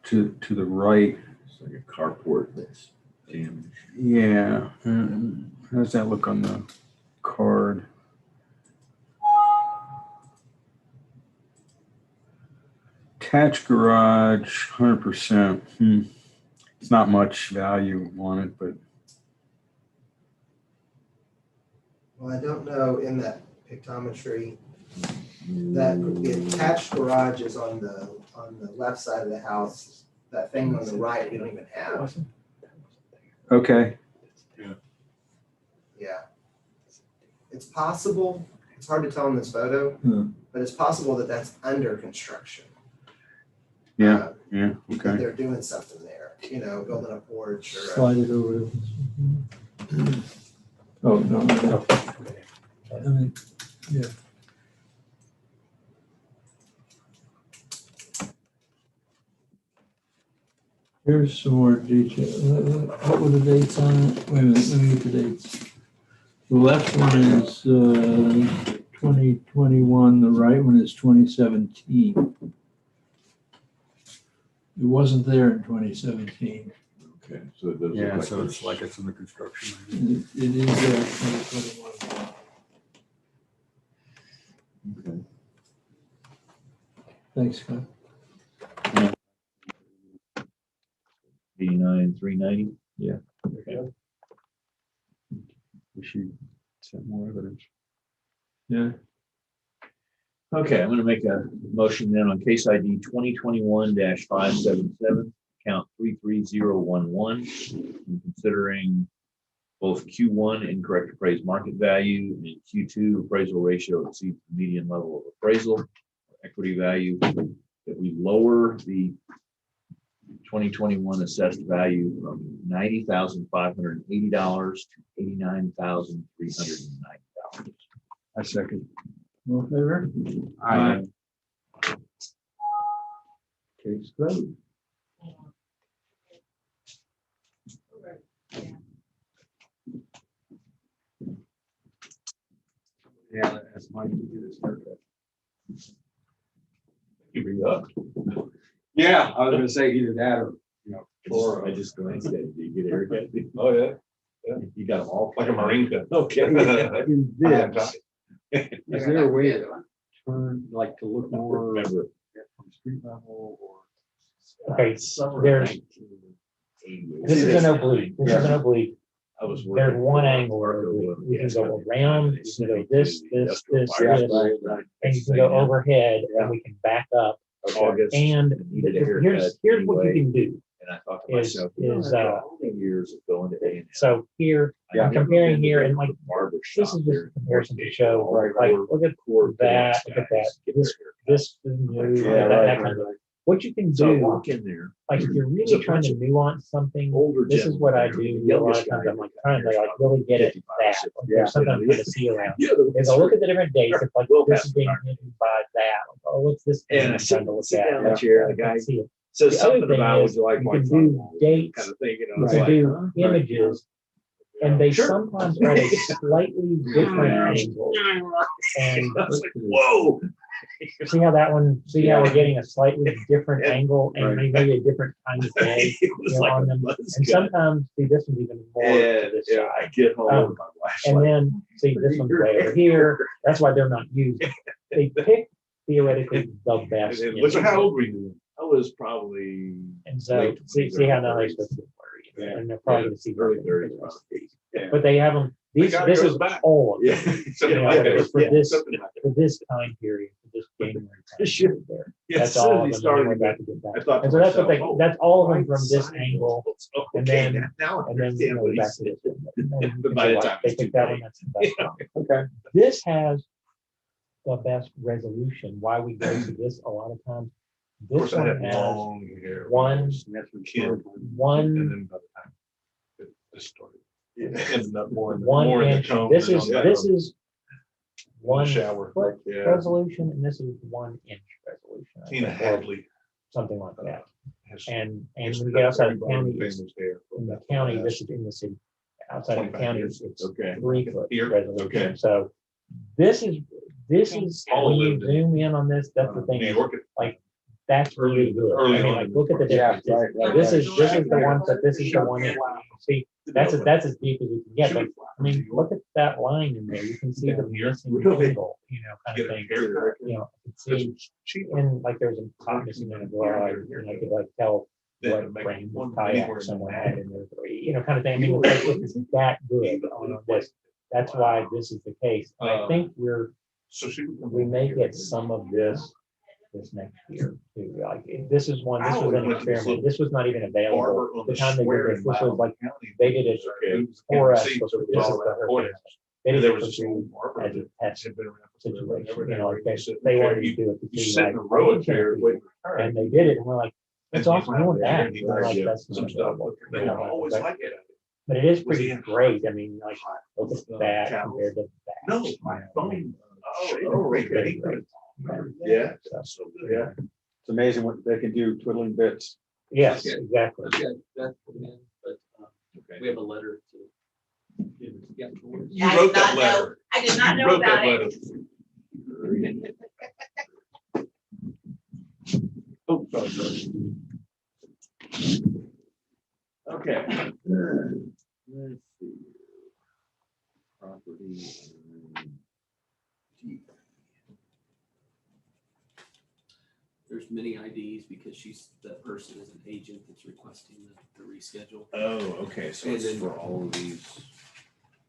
to the right. it's like a carport that's damaged. Yeah. How does that look on the card? Attached garage, 100%. It's not much value on it, but Well, I don't know in that pictometry, that the attached garage is on the left side of the house. That thing on the right, we don't even have. okay. Yeah. It's possible, it's hard to tell in this photo, but it's possible that that's under construction. Yeah, yeah, That okay. they're doing something there, building a porch or. Slide it over. Oh, no, no. I mean, yeah. Here's some more detail. What were the dates on it? Wait a minute, let me get the dates. The left one is 2021, the right one is 2017. It wasn't there in 2017. Okay, so it does Yeah, look so like it's like it's under construction. It is there in 2021. Okay. Thanks, Scott. 89,390. Okay. We should set more evidence. Yeah. Okay, I'm gonna make a motion then on case ID 2021-577, count 33011. I'm considering both Q1 incorrect appraised market value and Q2 appraisal ratio exceeds the median level of appraisal, equity value, that we lower the 2021 assessed value from $90,580 to $89,390. I second. All in favor? Aye. Case closed. Yeah, that's Mike to get his haircut. You bring it up. Yeah, I was gonna say either that or, Laura. I just glanced at it. Do you get a haircut? Oh, yeah. You got them all. Like a Marine cut. Okay. In this, is there a way to turn, like to look more Remember, from street level or? Okay, summer there's, 1988. this is an oblique, this is an oblique. I was There's working one for angle where Marco we can Gas go Company, around, and we they can sent go me to this, the this, industrial this, fire this, station. and you can go overhead and we can back up. August, And needed a here's haircut what you anyway. can do. And I thought to is- myself, is, after all the years of going to A&M, So here, Yeah. I'm comparing here and like, barber this shop is there just a in comparison to Northgate, show, all the like, core- look at core that, FedEx look at guys that. get their This- haircut. this is new, Yeah, that kind of. What you can So I do, walk in there, like if you're There's a really trying bunch to of nuance something, older this is what I gentlemen do there. a lot of times. I'm like trying to like really get it that. Like, there's something I'm trying to see around. Is I look at the different dates, it's like, Well, this is being hidden by that. Like, oh, what's this? thing And I I'm sit trying to look sit at? down in the chair, and the I guy can see it. says The other something thing about, is would you like you white can do firewall? dates, Kind of thing, you know. You it's can like, do huh? images, and they Sure. sometimes are at a slightly different angle. And I was like, whoa. see how that one, see how we're getting a slightly different angle and maybe a different kind of day It was like on a them. buzz And cut. sometimes, see, this one's even more to And this yeah, side. I get home Um, with my wife. And then, see, this one's way over here. That's why they're not used. They pick theoretically the best. Which, how old were you? I was probably. And so, late see how now they're 30s. supposed to be blurry. Yeah. And they're probably gonna see Early nothing 30s, for the rest of probably. these. But they have them, these, guy this goes is back. all of them. Yeah. You know, whatever, for Yeah, this, something like that. for this time period, for just January. Should- there. Yeah, That's as soon all as of he them, and then started we're to about to get back. I thought And to so that's what myself, they, that's all of them right from this side. angle, and Okay, then- now I and then, understand what back he's to this saying. one. And then you But can by say, the like, time they it's picked too that late. one, that's the best one. Okay, this has the best resolution, why we go to this a lot of times. Of This course, I had one has long hair. one- Kid. And one, then by the time it just started. It ended up more in the one in the inch, cone this than is, on this the- is in the one shower. foot Yeah. resolution, and this is 1 inch resolution. I Tina think, or Hadley. something like that. has- And has when you get outside the everybody county, in the it's, family's hair for in the about county, last this is in the city. Outside of the 25 county, years. it's Okay. 3 foot Here? resolution. Okay. So this is, All when you lived in- zoom in on this, that's the thing, New is York. that's really good. I early mean, on like, in look at the the- Yeah, differences. right. This is the one, but this is the one that, see, that's as deep as we can get, but I mean, look at that line in there, you can see the missing Really? angle, you know, kind Get of a thing. haircut. You know, you can see, Cheaper. and like there's a top missing in a garage, and I could like tell than to what make frame one the anywhere kayak in someone the had in there, you know, kind of thing. I mean, it's like, it's that good on this. That's why this is the case. And I think So she. we may get some of this next year too. Like, this is one, this was an experiment. This was not even available. Barber on The the time they did square. this, this was like, County. they did it Okay. for us, See, but so this it's is all the around hurricane. corners. They did There it was for this old free barber as a that test had been around for situation, forever. you know, like They sit they there, wanted to you- do it to You see sit like. in a row what chair you waiting. can do. And they did it, and we're like, it's And awesome, he's doing out there, that. and he We're like, does that's some not stuff, available. They You know, don't always but- like it. But it is Was he pretty in great. I mean, like, look at that Cows? compared to that. No, my phone. Okay. Very great. Yeah. So, So good. Yeah. It's amazing what they can do twiddling bits. yes, Okay. exactly. Okay, that's put in, but Okay. we have a letter to. Yeah. You wrote that letter. I did not You know wrote that about it. letter. Oh, sorry. Okay. Let's see. Property. and There's many IDs because that person is an agent that's requesting the reschedule. Oh, okay, so And it's then- for all of these.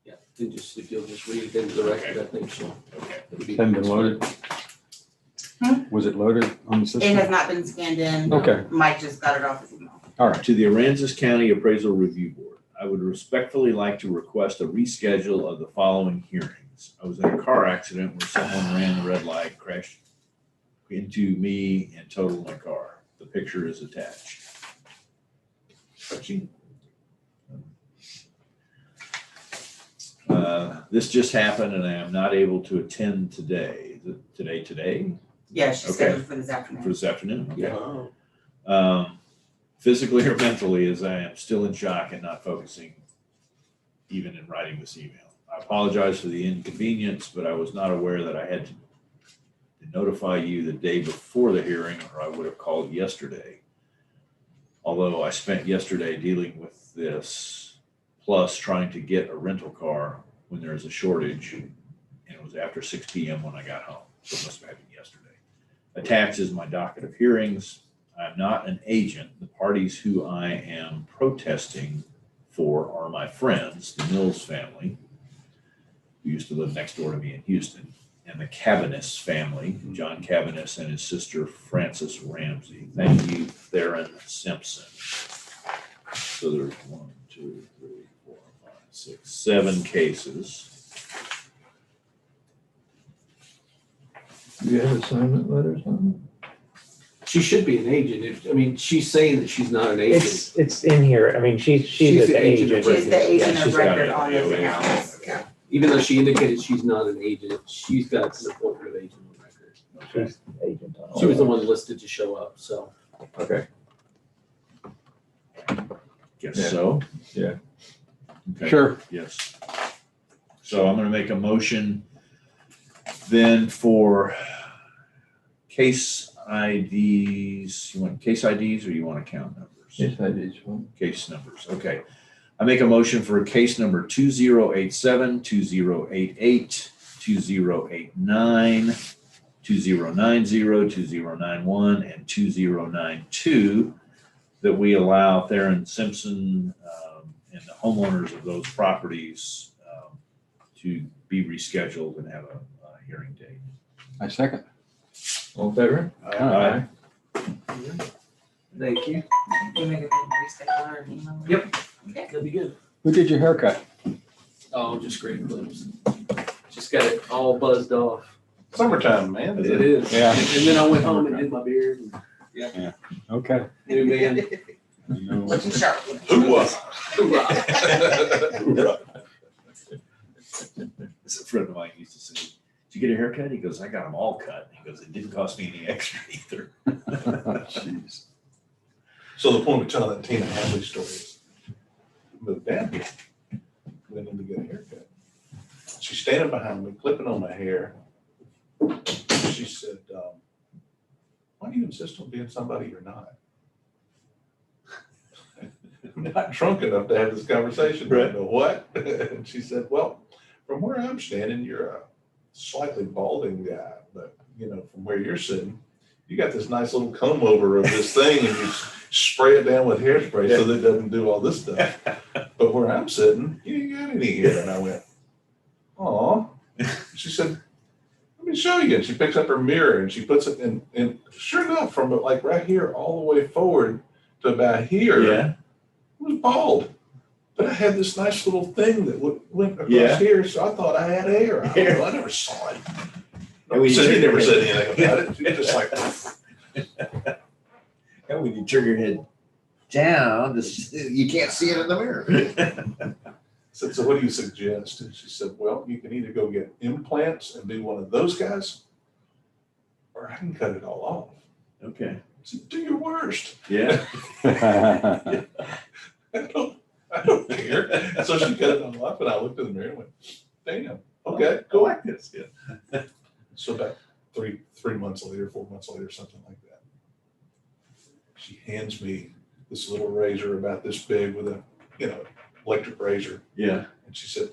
Yeah, then just, if you'll just read it into the record, I think so. Okay. It'll be- Hadn't been loaded? Was it loaded on the It system? has not been scanned in. Okay, Mike just got it off his email. all right. To the Aransas County Appraisal Review Board, I would respectfully like to request a reschedule of the following hearings. I was in a car accident where someone ran the red light, crashed into me and totaled my car. The picture is attached. Touching. This just happened and I am not able to attend today. Is it today? Yeah, she's Okay. scheduled for this For afternoon. this afternoon? Okay. Physically or mentally, as I am still in shock and not focusing even in writing this email. I apologize for the inconvenience, but I was not aware that I had to notify you the day before the hearing, or I would have called yesterday. Although I spent yesterday dealing with this, plus trying to get a rental car when there is a shortage, and it was after 6 p.m. when I got home, so it must have happened yesterday. Attached is my docket of hearings. I'm not an agent. The parties who I am protesting for are my friends, the Mills family, who used to live next door to me in Houston, and the Cabanis family, John Cabanis and his sister Frances Ramsey. Thank you, Theron Simpson. So there's 1, 2, 3, 4, 5, 6, 7 cases. Do you have assignment letters on She should be an agent. I mean, she's saying that she's not an agent. It's in here. I mean, she's She's the the agent agent. of She's the agent she's of got record it. on this Yeah, house. Yeah. Even though she indicated she's not an agent, she's got an appointment of agent on record. Okay. She's the agent on all She was the that. one listed to show up, so. Okay. Guess Yeah. so. Yeah. Okay. Sure. Yes. So I'm gonna make a motion then for case IDs. You want case IDs or you want account numbers? Yes, I did. One. Case numbers, okay. I make a motion for case number 2087, 2088, 2089, 2090, 2091, and 2092 that we allow Theron Simpson and the homeowners of those properties to be rescheduled and have a hearing date. I second. All in favor? Aye. Thank you. You make a reschedule or email? Yep. Okay. That'd be good. Who did your haircut? Oh, just great clips. Just got it all buzzed off. Summertime, man. It is. Yeah. And then I went home and did my beard. Okay. New man. I know. Looking sharp. Hoorah. Hoorah. It's a friend of mine used to say, "Did you get a haircut?" He goes, "I got them all cut." He goes, "It didn't cost me any extra either." Jeez. So the point of telling that Tina Hadley story is, moved down here, went in to get a haircut. She's standing behind me, clipping on my hair. She said, why do you insist on being somebody you're not? I'm not drunk enough to have this conversation. Right. I know what? And she said, well, from where I'm standing, you're a slightly balding guy, but from where you're sitting, you got this nice little comb over of this thing and you spray it down with hairspray so that it doesn't do all this stuff. But where I'm sitting, you ain't got any hair. And I went, aw. She said, let me show you. And she picks up her mirror and she puts it in, and sure enough, from like right here all the way forward to about here, it was bald. But I had this nice little thing that went across here, so I thought I had hair. I never saw it. And when you He turn never your said head- anything about it. She was just like, And when you turn your head down, you can't see it in the mirror. I said, so what do you suggest? And she said, well, you can either go get implants and be one of those guys, or I can cut it all off. Okay. I said, do your worst. Yeah. I don't care. So she cut it all off, and I looked in the mirror and went, damn, okay, I cool. like this. Yeah. So about 3 months later, 4 months later, something like that, she hands me this little razor about this big with a, electric razor. Yeah. And she said,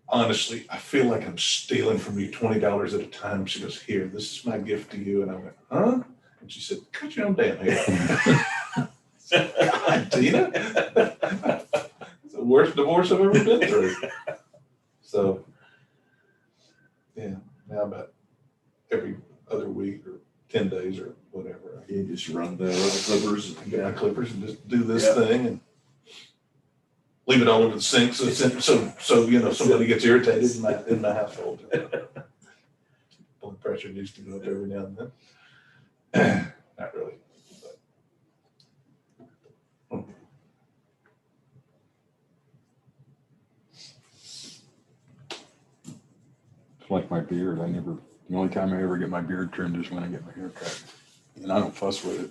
honestly, I feel like I'm stealing from you $20 at a time. She goes, here, this is my gift to you. And I went, huh? And she said, cut your own damn hair. God, Tina. It's the worst divorce I've ever been through. So, yeah, now about every other week or 10 days or whatever, You just run the clippers. I get my clippers and just do this Yeah. thing and leave it all over the sink. So somebody gets irritated in my household. Blood pressure needs to go up every now and then. Not really. But. It's like my beard. The only time I ever get my beard trimmed is when I get my hair cut. And I don't fuss with it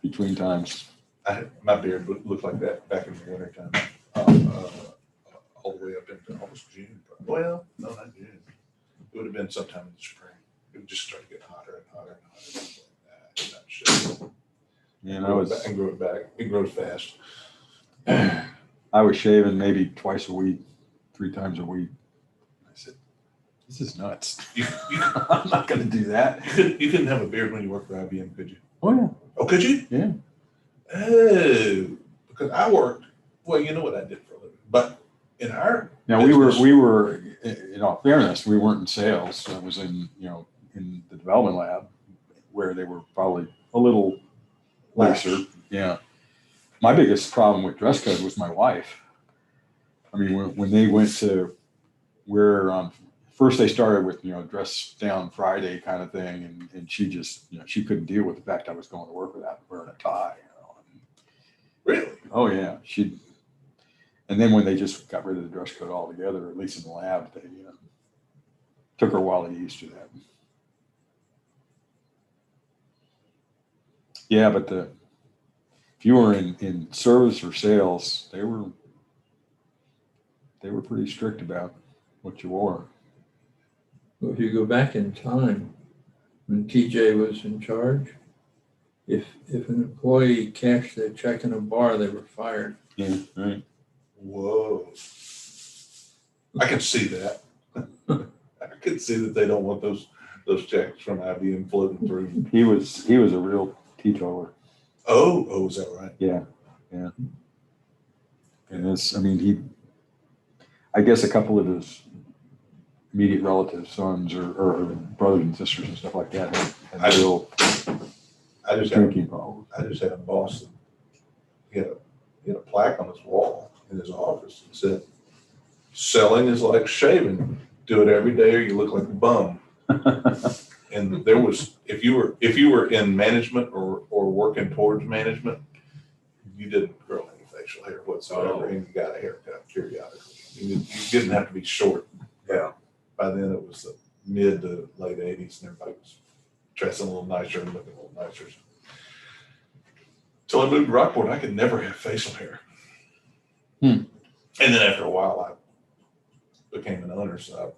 between times. My beard looked like that back in the wintertime. All the way up into almost June. Well, no, not June. It would have been sometime in the spring. It would just start to get hotter and hotter and hotter. Not sure. And And grow it back. It grows fast. I was shaving maybe twice a week, 3 times a week. I said, this is nuts. I'm not going to do that. You couldn't have a beard when you worked for IBM, could you? Oh, yeah. Oh, could you? Yeah. Oh, because I worked, well, you know what I did for a living, but in our. Now, we were, in all fairness, we weren't in sales. I was in the development lab where they were probably a little looser. Yeah. My biggest problem with dress code was my wife. I mean, when they went to where, first they started with, dress down Friday kind of thing. And she just, she couldn't deal with the fact I was going to work without wearing a tie. Really? Oh yeah. And then when they just got rid of the dress code altogether, at least in the lab, they took her a while to get used to that. Yeah, but if you were in service or sales, they were pretty strict about what you wore. Well, if you go back in time, when TJ was in charge, if an employee cashed their check in a bar, they were fired. Yeah, right. Whoa. I can see that. I can see that they don't want those checks from IBM floating through. He was a real teetotaler. Oh, is that right? Yeah. And I guess a couple of his immediate relatives, sons or brothers and sisters and stuff like that I had real I just had, drinking problems. I just had a boss that he had a plaque on his wall in his office that said, "Selling is like shaving. Do it every day or you look like a bum." And there was, if you were in management or working towards management, you didn't grow any facial hair whatsoever, and you got a haircut periodically. You didn't have to be short. Yeah. By then it was the mid to late '80s, and everybody was dressing a little nicer and looking a little nicer. Till I moved to Rockport, I could never have facial hair. Hmm. And then after a while, I became an owner, so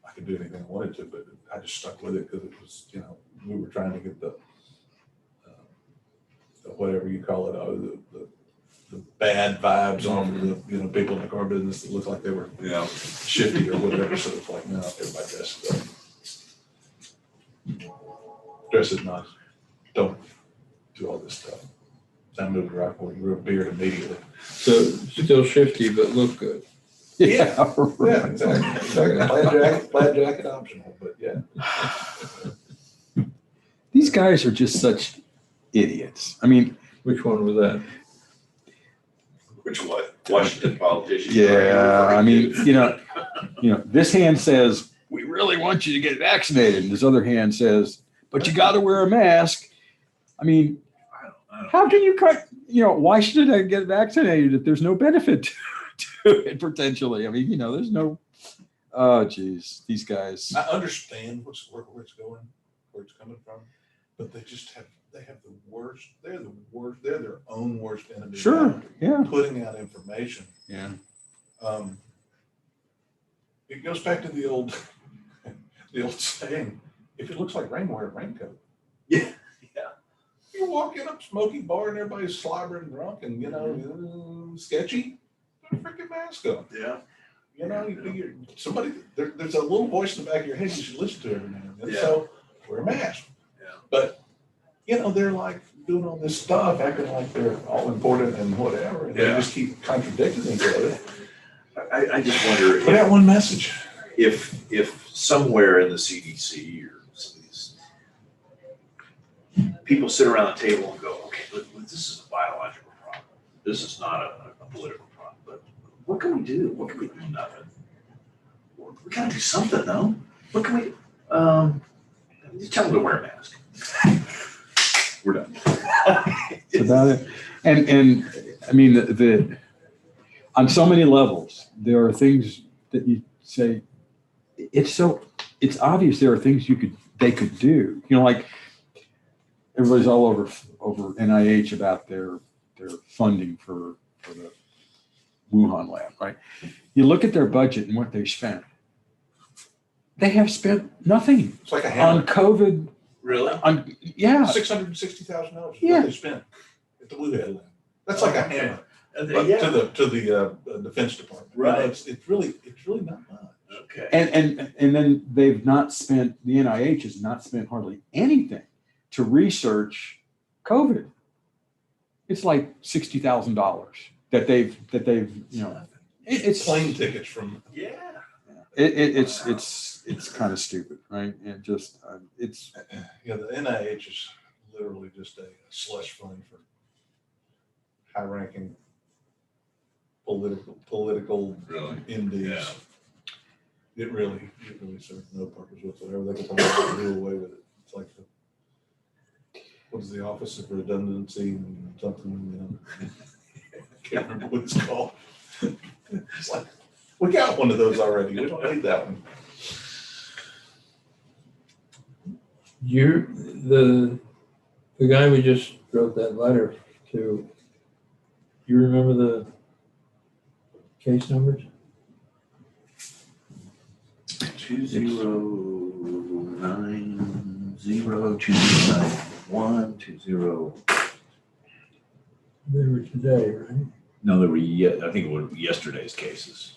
I could do anything I wanted to, but I just stuck with it because it was, we were trying to get the whatever you call it, the bad vibes off of the, people in the car business that looked like they were, shifty or whatever. So it's like, no, everybody dresses up. Dress is nice. Don't do all this stuff. I moved to Rockport, grew a beard immediately. So still shifty, but look good. Yeah, yeah, exactly. Plaid jacket optional, but yeah. These guys are just such idiots. I mean, Which one was that? Which one? Washington politician. yeah, I mean, this hand says, we really want you to get vaccinated. And this other hand says, but you got to wear a mask. I mean, how can you cut, why should I get vaccinated if there's no benefit to it potentially? I mean, there's no, oh geez, these guys. I understand where it's going, where it's coming from, but they have the worst, they're their own worst enemy. Sure, yeah. Putting out information. Yeah. It goes back to the old saying, if it looks like rain, wear a raincoat. Yeah. You walk in a smoky bar and everybody's slobbering drunk and, sketchy, put a freaking mask on. Yeah. There's a little voice in the back of your head you should listen to every now and then. Yeah. So wear a mask. Yeah. But, they're like doing all this stuff, acting like they're all important and whatever. And they just keep contradicting each other. I just wonder Put out one message. if somewhere in the CDC or some of these people sit around the table and go, okay, look, this is a biological problem. This is not a political problem. But what can we do? What can we do? Nothing. We gotta do something though. What can we do? Just tell them to wear a mask. We're done. That's about it. And I mean, the on so many levels, there are things that you say, it's obvious there are things they could do. Like everybody's all over NIH about their funding for the Wuhan lab, right? You look at their budget and what they spent. They have spent nothing It's like a hammer. on COVID. Really? Yeah. $660,000 is Yeah. what they spent at the Blue Head lab. That's like a hammer. But Yeah. to the Defense Department. Right. It's really not much. Okay. And then the NIH has not spent hardly anything to research COVID. It's like $60,000 that they've it's Plane tickets from. Yeah. it's kind of stupid, right? And just it's The NIH is literally just a slush fund for high-ranking political Really? MDs. Yeah. It really serves no purpose whatsoever. They can probably do away with it. It's like what is the Office of Redundancy and something, I can't remember what it's called. It's like, we got one of those already. We don't need that one. The guy we just wrote that letter to, you remember the case numbers? 2090-291, 20. They were today, right? No, they were I think it was yesterday's cases.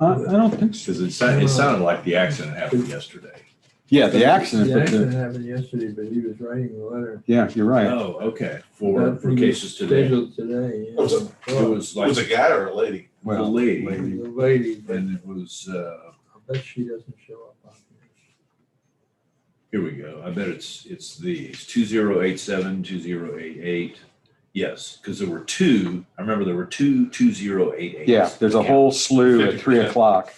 I don't think so. Because it sounded like the accident happened yesterday. Yeah, the accident. The but accident happened yesterday, but he was writing the letter. yeah, you're right. Oh, okay. For He was cases today. Scheduled today. It was a- It was It was like a guy or a lady? the lady. The lady, but And it was bet she doesn't show up on Here here. we go. I bet it's these 2087, 2088. Yes, because there were two. I remember there were two 2088s. Yeah, there's a whole slew at 3 50%. o'clock.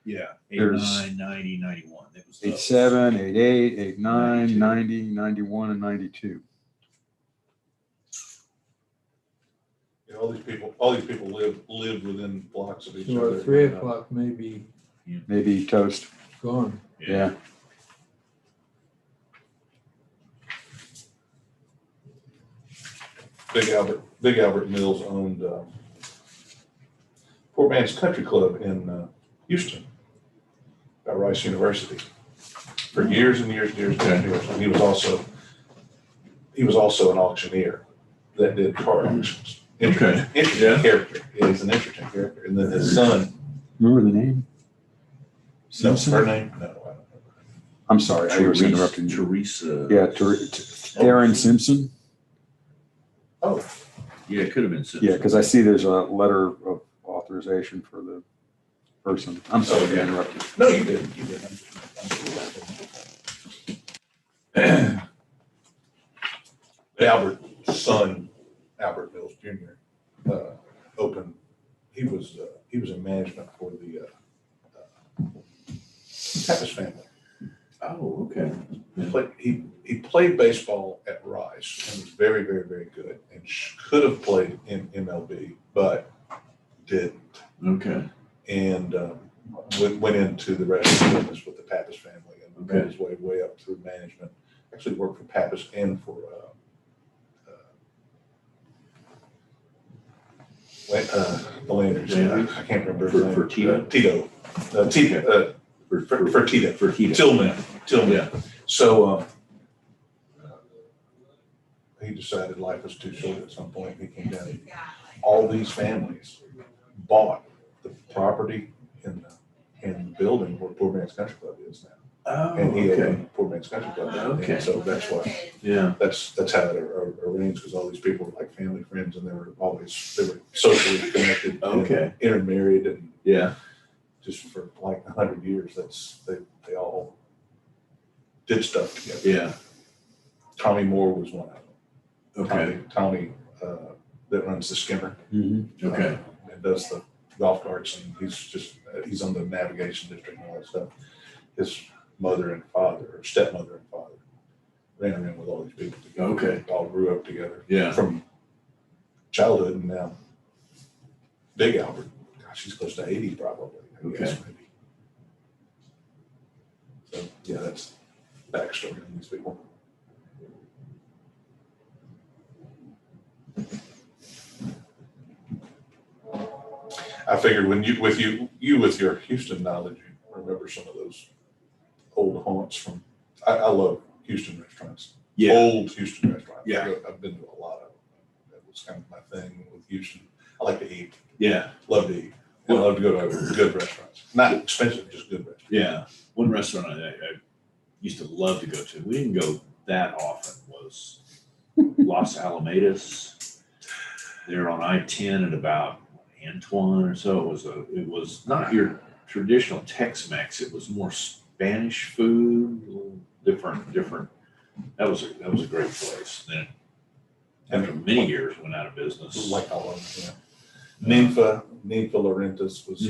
Yeah, There's 89, 90, 91. It was 87, 88, 89, 92. 90, 91, and 92. Yeah, all these people live within blocks of each So other. our 3 o'clock may be Maybe toast. gone. Yeah. Big Albert Mills owned Poor Man's Country Club in Houston, at Rice University, for years and years and years and years. And he was also an auctioneer that did car auctions. Okay. Interesting Yeah. character. Yeah, he's an interesting character. And then his son. Remember the name? No, Simpson? her name? No, I don't know. I'm sorry, I was interrupting you. Teresa. Yeah, Aaron Simpson. Oh, Yeah, it could have been Simpson. Yeah, because I see there's a letter of authorization for the person. I'm sorry to interrupt you. no, you didn't. You didn't. Albert's son, Albert Mills Jr., opened. He was in management for the Pappas family. Oh, okay. He played baseball at Rice and was very, very, very good, and could have played in MLB, but didn't. Okay. And went into the restaurant business with the Pappas family and made Okay. his way up through management. Actually worked for Pappas and for the Landry's. I can't remember his name. For Tito? Tito. For Tito. For Tito. Tillman. Yeah. So he decided life was too short at some point. He came down. All these families bought the property in the building where Poor Man's Country Club is now. Oh, And he okay. opened Poor Man's Country Club. Okay. And so that's why, Yeah. that's how it arranged, because all these people were like family friends, and they were socially connected. and Okay. Intermarried, and Yeah. just for like 100 years, they all did stuff together. Yeah. Tommy Moore was one of them. Okay. Tommy, that runs the skimmer. Okay. And does the golf carts, and he's on the navigation district and all that stuff. His mother and father, or stepmother and father, ran around with all these people together. Okay. All grew up together. Yeah. From childhood, and now Big Albert, gosh, he's close to 80 probably. I guess, Okay. maybe. So yeah, that's backstory on these people. I figured when you with your Houston knowledge, you remember some of those old haunts from. I love Houston restaurants. Yeah. Old Houston restaurants. Yeah. I've been to a lot of them. That was kind of my thing with Houston. I like to eat. Yeah. Love to eat. And I love to go to good restaurants. Not expensive, just good restaurants. Yeah. One restaurant I used to love to go to, we didn't go that often, was Los Alamedas. They're on I-10 at about Antoine or so. It was not your traditional Tex-Mex. It was more Spanish food, a little different. That was a great place. Then after many years went out of business. Like all of them, yeah. Ninfa Laurentis was,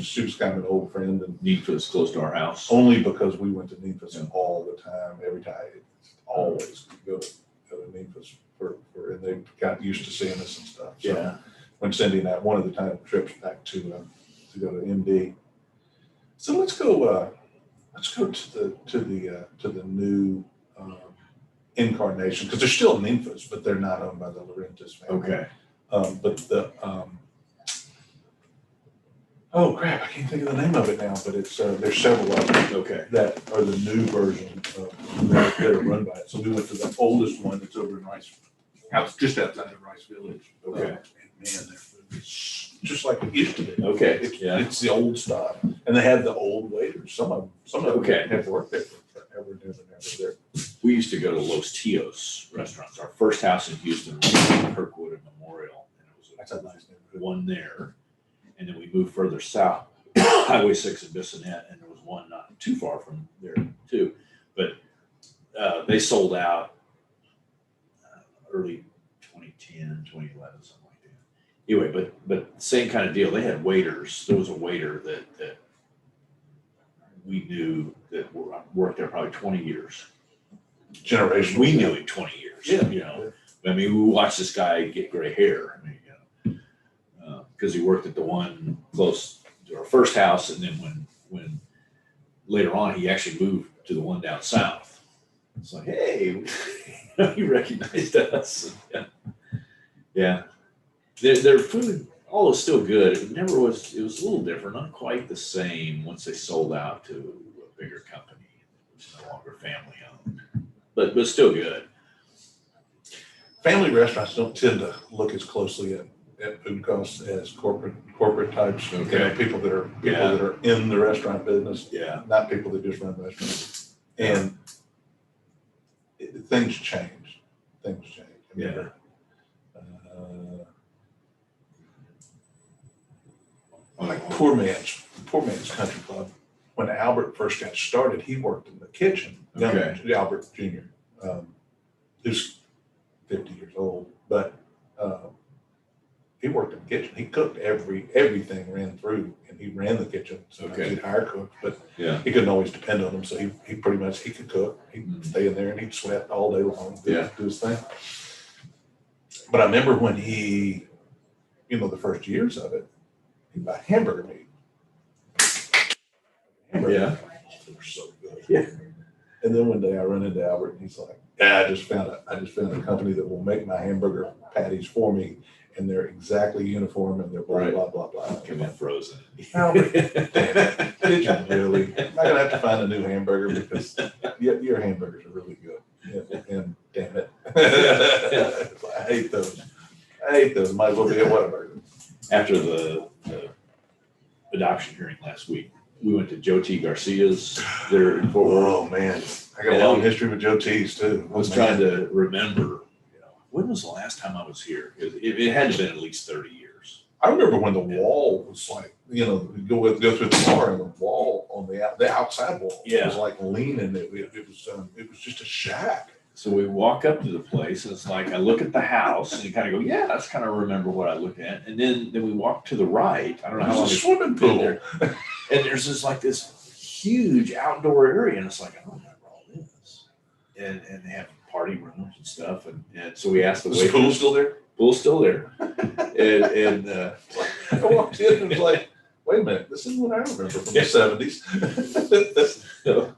she was kind of an old friend, and Ninfa's close to our house. only because we went to Ninfa's all the time, every time, always go to Ninfa's and they got used to seeing us and stuff. So Yeah. when Cindy and I, one of the time trips back to go to MD. So let's go to the new incarnation, because they're still Ninfa's, but they're not owned by the Laurentis family. Okay. But the oh crap, I can't think of the name of it now, but it's there's several of them Okay. that are the new version that are run by it. So we went to the oldest one that's over in Rice, just outside of Rice Village. Okay. And man, their food is just like it used to be. Okay. It's, it's the old stuff, and they have the old waiters. Some of them Okay. have worked there for forever and ever and ever. We used to go to Los Tios restaurants. Our first house in Houston was in Kirkwood and Memorial, and it was That's a nice neighborhood. one there. And then we moved further south Highway 6 in Bissonnette, and there was one not too far from there too. But they sold out early 2010, 2011, something like that. Anyway, but same kind of deal. They had waiters. There was a waiter that we knew that worked there probably 20 years. Generation. We knew him 20 years. Yeah. You know, I mean, we watched this guy get gray hair. I mean, you know, because he worked at the one close to our first house, and then when later on he actually moved to the one down south. It's like, hey, he recognized us. Yeah, yeah. Their food, all is still good. It never was. It was a little different, not quite the same once they sold out to a bigger company, which is no longer family owned, but still good. Family restaurants don't tend to look as closely at food costs as corporate types. You know, Okay. people that are in the restaurant business, Yeah. not people that just run restaurants. And things change. Things change. I mean, Yeah. Like poor man's country club. When Albert first got started, he worked in the kitchen. Okay. Albert Jr., who's 50 years old, but he worked in the kitchen. He cooked everything ran through, and he ran the kitchen. So Okay. he'd hire cooks, but Yeah. he couldn't always depend on them. So he pretty much he could cook. He'd stay in there and he'd sweat all day long, do his thing. But I remember when he, the first years of it, he'd buy hamburger meat. Yeah. They were so good. Yeah. And then one day I run into Albert and he's like, "Yeah, I just found a company that will make my hamburger patties for me, and they're exactly uniform and they're blah, Right. blah, blah, blah." Come in frozen. Albert, damn, did you really? I'm not gonna have to find a new hamburger because your hamburgers are really good. And damn it. I hate those. Might as well be a Whataburger. After the adoption hearing last week, we went to Joe T. Garcia's there in Fort Worth. Oh man, I got a long history with Joe T's too. I was trying to remember, when was the last time I was here? It had to have been at least 30 years. I remember when the wall was like, you go through the bar and the wall on the outside wall was like leaning. It was just a shack. So we walk up to the place, and it's like I look at the house, and you kind of go, "Yeah, that's kind of remember what I looked at." And then we walk to the right. I don't know how long There's a it's swimming been pool there, and there's this huge outdoor area, and it's like I don't remember all this. And they have party rooms and stuff, and so we asked the Is the waiter. pool still there? Pool's still there, and I walked in and was like, "Wait a minute, this is what I remember from the '70s." so,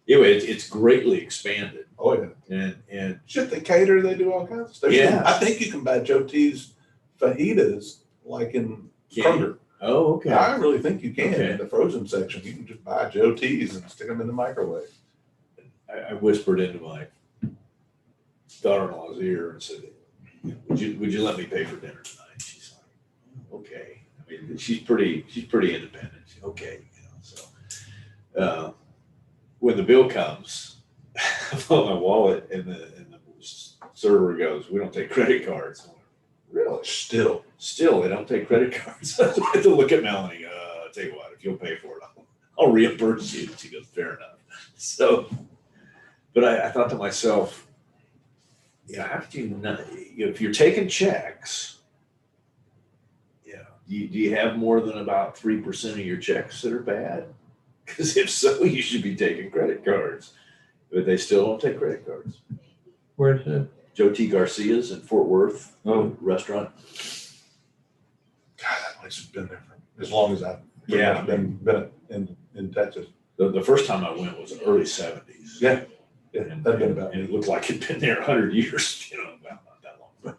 anyway, it's greatly expanded. Oh yeah. And Shit, they cater, they do all kinds of stuff. Yeah. I think you can buy Joe T's fajitas like in Kroger. Oh, okay. I really think you can Okay. in the frozen section. You can just buy Joe T's and stick them in the microwave. I whispered into my daughter-in-law's ear and said, would you let me pay for dinner tonight? She's like, okay. I mean, she's pretty independent. Okay, so when the bill comes, I pull out my wallet, and the server goes, "We don't take credit cards." I'm like, really? Still, they don't take credit cards. I have to look at Melanie. I'll tell you what, if you'll pay for it, I'll reimburse you. She goes, fair enough. So, but I thought to myself, how could you not, if you're taking checks, do you have more than about 3% of your checks that are bad? Because if so, you should be taking credit cards. But they still don't take credit cards. Where's it? Joe T. Garcia's in Fort Worth restaurant. God, that place has been there for as long as I've been in Texas. The first time I went was early 70s. Yeah, And, that'd been about and it looked like it'd been there 100 years, well, not that long,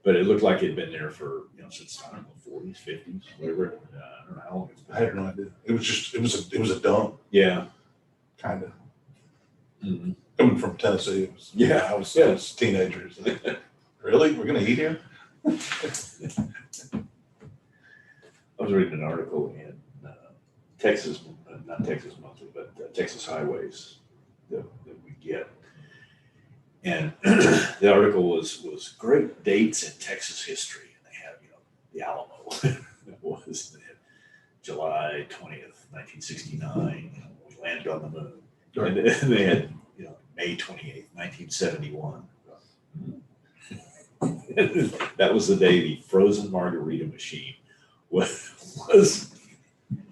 but it looked like it'd been there for, since, I don't know, 40s, 50s, whatever. I don't know how long it's been. I had no idea. It was a dump, Yeah. kind of. Mm-hmm. Coming from Tennessee, it was, I was teenagers. Like, really? We're gonna eat here? I was reading an article in Texas, not Texas Monthly, but Texas Highways that we get. And the article was great dates in Texas history. And they have, the Alamo. It was July 20th, 1969, we landed on the moon. And then they had, May 28th, 1971. That was the day the frozen margarita machine was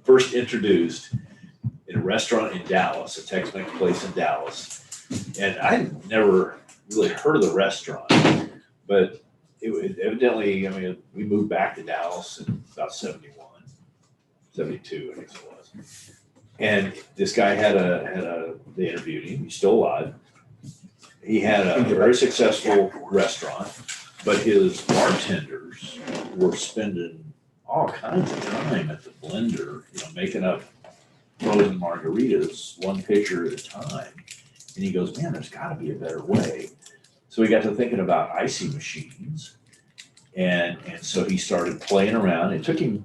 first introduced in a restaurant in Dallas, a Tex-Mex place in Dallas. And I never really heard of the restaurant, but it was evidently, we moved back to Dallas in about 71, 72, I guess it was. And this guy they interviewed him, he's still alive. He had a very successful restaurant, but his bartenders were spending all kinds of time at the blender, making up frozen margaritas, one pitcher at a time. And he goes, man, there's gotta be a better way. So we got to thinking about icy machines. And so he started playing around. It took him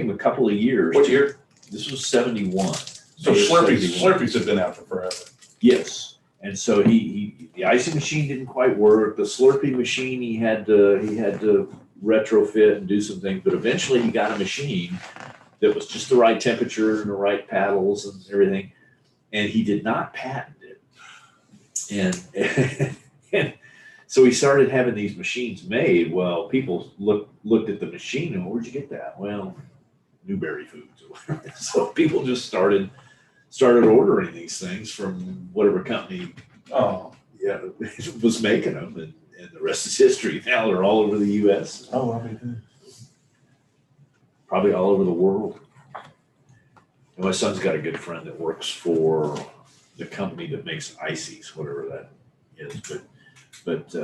a couple of years. What year? This was 71. So Slurpees have been out for forever. Yes. And so the icy machine didn't quite work. The Slurpee machine, he had to retrofit and do some things, but eventually he got a machine that was just the right temperature and the right paddles and everything. And he did not patent it. And so he started having these machines made. Well, people looked at the machine and, where'd you get that? Well, Newberry Foods. So people just started ordering these things from whatever company was making them, and the rest is history. Now they're all over the U.S. Oh, I mean, probably all over the world. And my son's got a good friend that works for the company that makes ices, whatever that is. But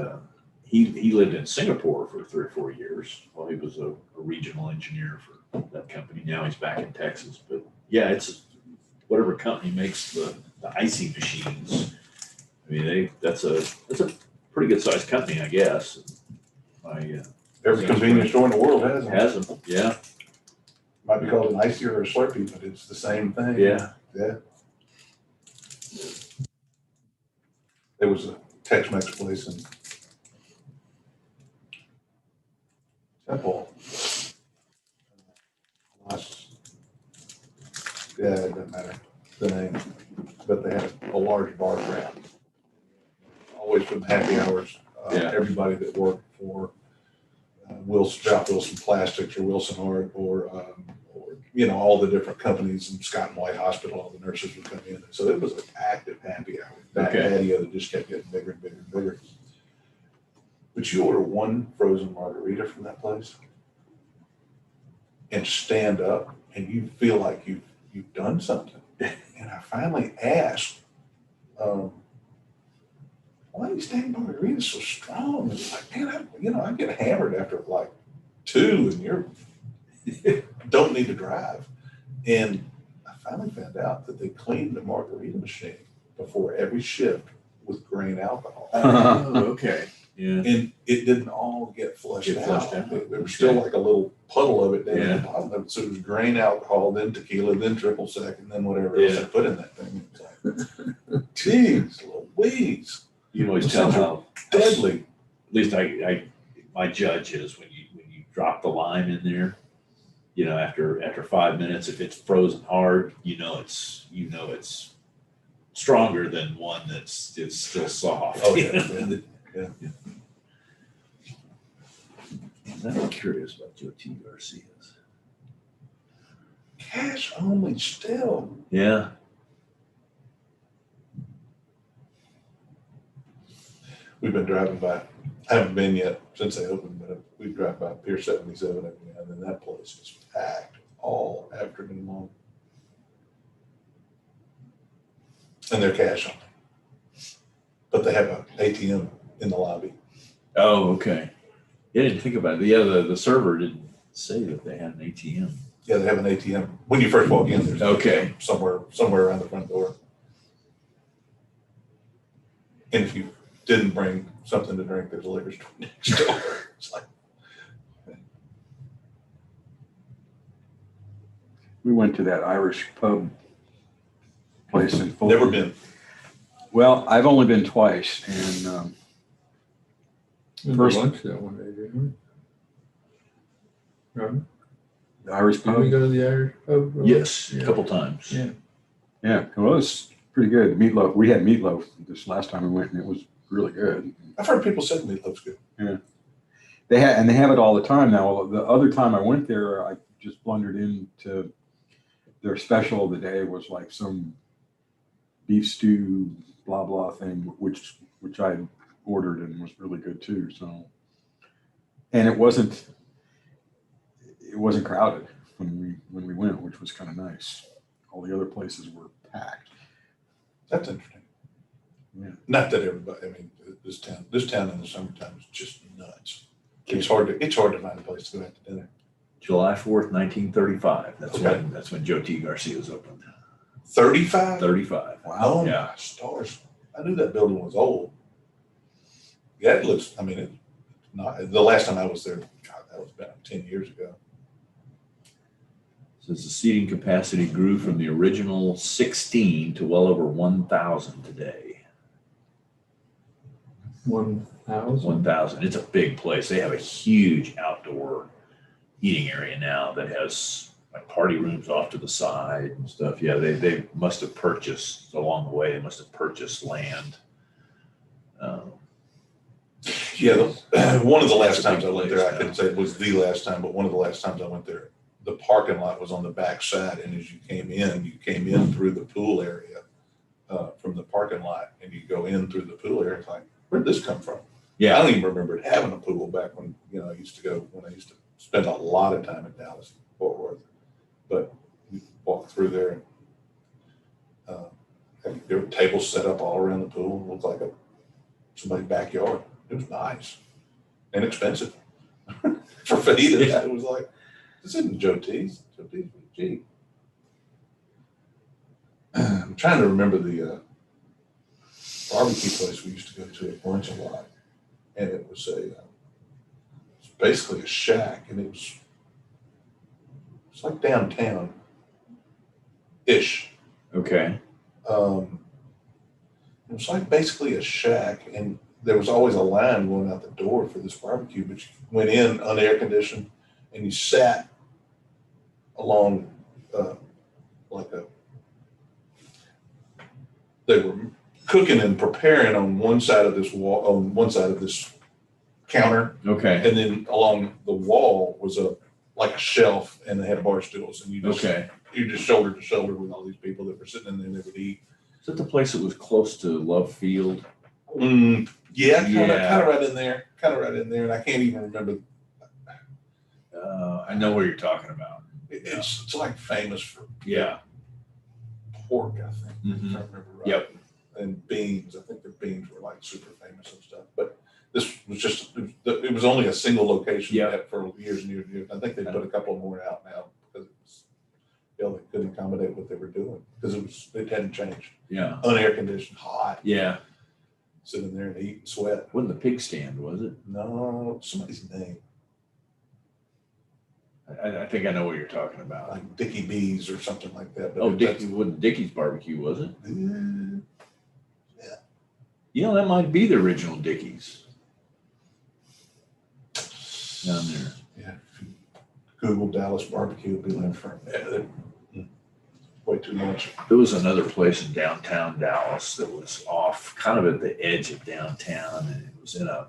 he lived in Singapore for 3 or 4 years while he was a regional engineer for that company. Now he's back in Texas. But yeah, it's whatever company makes the icy machines. I mean, that's a pretty good sized company, I guess. every convenience store in the world has them. Has them, yeah. Might be called an icy or a Slurpee, but it's the same thing. Yeah. Yeah. There was a Tex-Mex place in Temple. Yeah, it doesn't matter the name, but they had a large bar grab. Always from happy hours, Yeah. everybody that worked for Wilson Plastics or Wilson Art or all the different companies in Scott and White Hospital, all the nurses would come in. So it was an active happy hour. That Okay. patio that just kept getting bigger and bigger and bigger. But you order one frozen margarita from that place and stand up and you feel like you've done something. And I finally asked, why are these dang margaritas so strong? It's like, man, I get hammered after like 2 and you're don't need to drive. And I finally found out that they cleaned the margarita machine before every shift with grain alcohol. Oh, okay. Yeah. And it didn't all get flushed out. out. There was still like a little puddle of it down Yeah. at the bottom of it. So it was grain alcohol, then tequila, then triple sec, and then whatever else Yeah. I put in that thing. It's like, geez, Louise, You can always tell how deadly. At least my judge is when you drop the lime in there, after 5 minutes, if it's frozen hard, it's stronger than one it's still soft. Oh, yeah. Yeah. I'm curious about Joe T. Garcia's. Cash only still. Yeah. We've been driving by. I haven't been yet since they opened, but we drive by Pier 77 every now and then. That place is packed all afternoon long. And they're cash only. But they have an ATM in the lobby. Oh, okay. Yeah, I didn't think about it. Yeah, the server didn't say that they had an ATM. Yeah, they have an ATM. When you first walk in, there's an Okay. ATM somewhere around the front door. And if you didn't bring something to drink, there's a liquor store next door. It's like, We went to that Irish pub place in Fulton. never been. Well, I've only been twice, and We First- lunch that one day, didn't we? Robin? The Irish Did we pub. go to the Irish pub? Yes, a Yeah. couple times. Yeah. Yeah, well, it was pretty good. Meatloaf. We had meatloaf this last time we went, and it was really good. I've heard people say meatloaf's good. They have it all the time now. The other time I went there, I just blundered into their special of the day was like some beef stew, blah blah thing, which I ordered and was really good too. So, and it wasn't crowded when we went, which was kind of nice. All the other places were packed. That's interesting. Yeah. Not that everybody, I mean, this town in the summertime is just nuts. It's hard to find a place to go out to dinner. July 4th, 1935. Okay. That's when Joe T. Garcia's opened. 35? 35. Oh Yeah. my stars. I knew that building was old. Yeah, it looks, I mean, it's not, the last time I was there, God, that was about 10 years ago. Says the seating capacity grew from the original 16 to well over 1,000 today. 1,000. 1,000. It's a big place. They have a huge outdoor eating area now that has like party rooms off to the side and stuff. Yeah, they must have purchased along the way. They must have purchased land. Yeah, one of the last It's a big times I went place there, I now. couldn't say it was the last time, but one of the last times I went there, the parking lot was on the back side, and as you came in through the pool area from the parking lot, and you go in through the pool area. It's like, where'd this come from? I Yeah. don't even remember it having a pool back when I used to spend a lot of time in Dallas, Fort Worth. But you walk through there, and there were tables set up all around the pool. It looked like somebody's backyard. It was nice and expensive for fajitas. Yeah. It was like, this isn't Joe T's. Joe T's was cheap. I'm trying to remember the barbecue place we used to go to at lunch a lot, and it was it's basically a shack, and it's like downtown ish. Okay. It was like basically a shack, and there was always a line going out the door for this barbecue, but you went in unair conditioned, and you sat along they were cooking and preparing on one side of this wall, on one side of this counter, Okay. and then along the wall was like a shelf, and they had bar stools, and you're just shoulder to shoulder with all these people that were sitting in there and they would eat. Is that the place that was close to Love Field? Yeah, kind of Yeah. right in there, and I can't even remember. I know where you're talking about. It's like famous for Yeah. pork, I think, Mhm. if I remember right. Yep. And beans. I think the beans were like super famous and stuff. But this was it was only a single location Yeah. for years and years and years. I think they put a couple more out now because they couldn't accommodate what they were doing because it hadn't changed. Yeah. Unair conditioned, hot, Yeah. sitting there and eat and sweat. Wasn't the pig stand, was it? No, somebody's name, I think I know what you're talking about. like Dickie B's or something like that. But Oh, that's- wasn't Dickie's barbecue, was it? Yeah. You know, that might be the original Dickie's down there. Yeah. If you Google Dallas barbecue, it'd be like way too much. There was another place in downtown Dallas that was off, kind of at the edge of downtown, and it was in a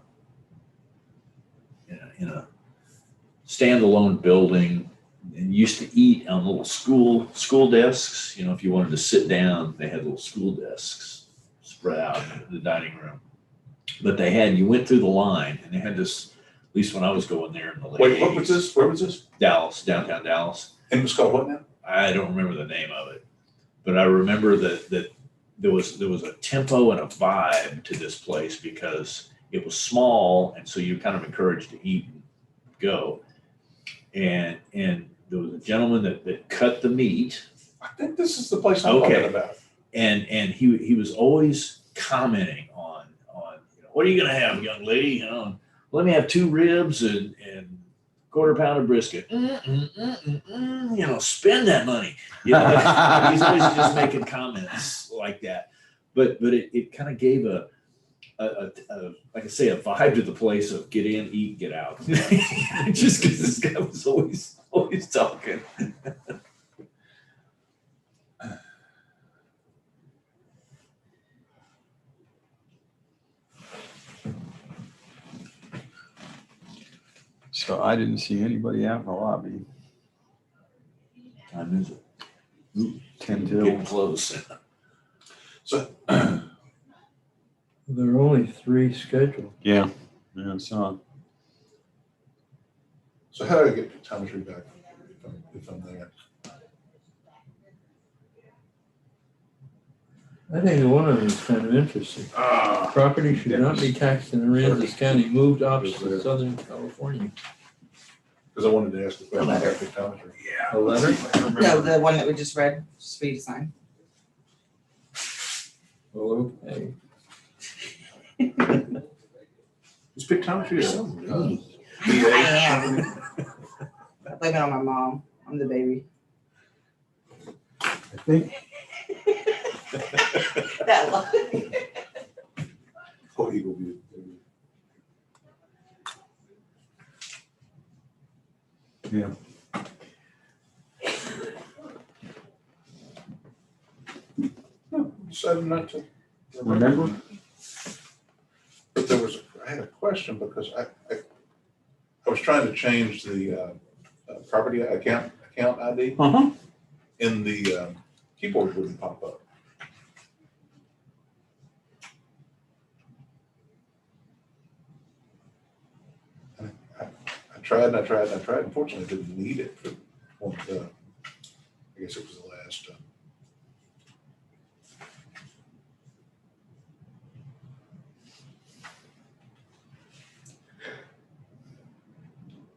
standalone building, and used to eat on little school desks. You know, if you wanted to sit down, they had little school desks spread out in the dining room. But you went through the line, and they had this. At least when I was going there in the late Wait, what was 80s. this? Where was this? Dallas, downtown Dallas. And it was called what now? I don't remember the name of it, but I remember that there was a tempo and a vibe to this place because it was small, and so you're kind of encouraged to eat and go. And there was a gentleman that cut the meat, I think this is the place I'm Okay. talking about. and he was always commenting on what are you gonna have, young lady? Let me have 2 ribs and quarter pound of brisket. Spend that money. He's always just making comments like that. But it kind of gave a like I say, a vibe to the place of get in, eat, get out. Just because this guy was always Oh, he's talking. So I didn't see anybody out in the lobby. Time is it? 10 Getting till. close. So, There are only 3 scheduled. Yeah. Yeah, so so how do I get pictometry back if I'm there? I think one of them is kind of interesting. Property should not be taxed in Aransas County, moved office to Southern California. Because I wanted to ask the question about pictometry. A letter? No, the one that we just read, just for you to sign. Well, okay. Is pictometry so mean? I am. I blame it on my mom. I'm the baby. I think That look. Oh, he will be. yeah. Decided not to Remember? But I had a question because I was trying to change the property account ID Uh-huh. and the keyboard wouldn't pop up. And I tried and I tried and I tried. Unfortunately, I didn't need it for one of the, I guess it was the last.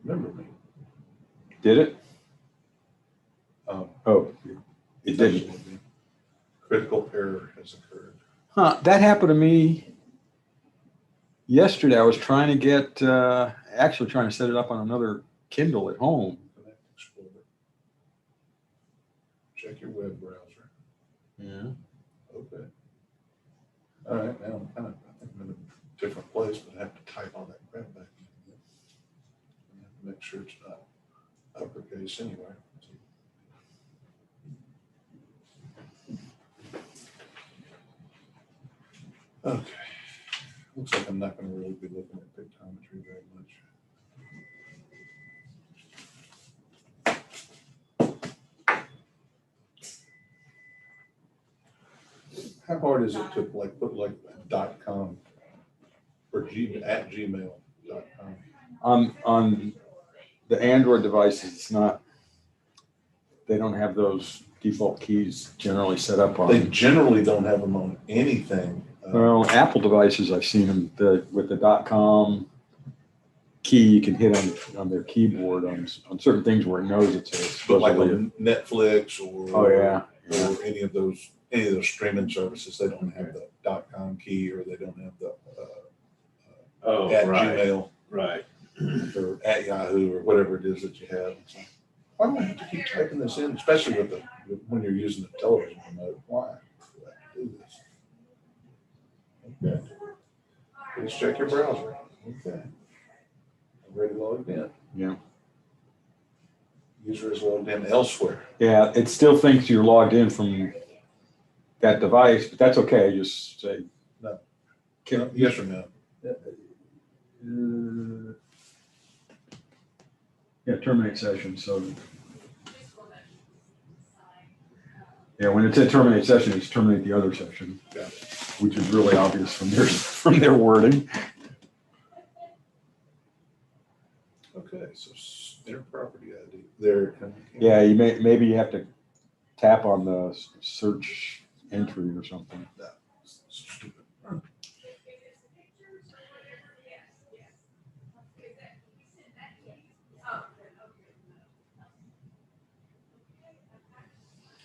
Remember me. Did it? Um, Oh, it didn't. Critical error has occurred. Huh, that happened to me yesterday. I was trying to get, actually trying to set it up on another Kindle at home. Connect Explorer. Check your web browser. Yeah. Okay. All right, now I think I'm in a different place, but I have to type all that crap back in again. I have to make sure it's not uppercase anywhere. Okay. Looks like I'm not going to really be looking at pictometry very much. How hard is it to put .com or gmail.com? On the Android devices, it's not, they don't have those default keys generally set up They on. generally don't have them on anything. Well, Apple devices, I've seen them with the .com key you can hit on their keyboard on certain things where it knows it's But like supposedly. on Netflix or Oh, yeah. or any of those streaming services, they don't have the .com key or they don't have the Oh, at right, Gmail right. or at Yahoo or whatever it is that you have. So, why do I have to keep typing this in, especially when you're using the television remote? Why do I have to do this? Okay. Please check your browser. Okay. Already logged in. Yeah. User is logged in elsewhere. Yeah, it still thinks you're logged in from that device, but that's okay. Just say. No. Can, Yes or no? Yeah, terminate session, so. Yeah, when it said terminate session, it's terminate the other session, Yeah. which is really obvious from their wording. Okay, so enter property ID. There. Yeah, maybe you have to tap on the search entry or something. Stupid.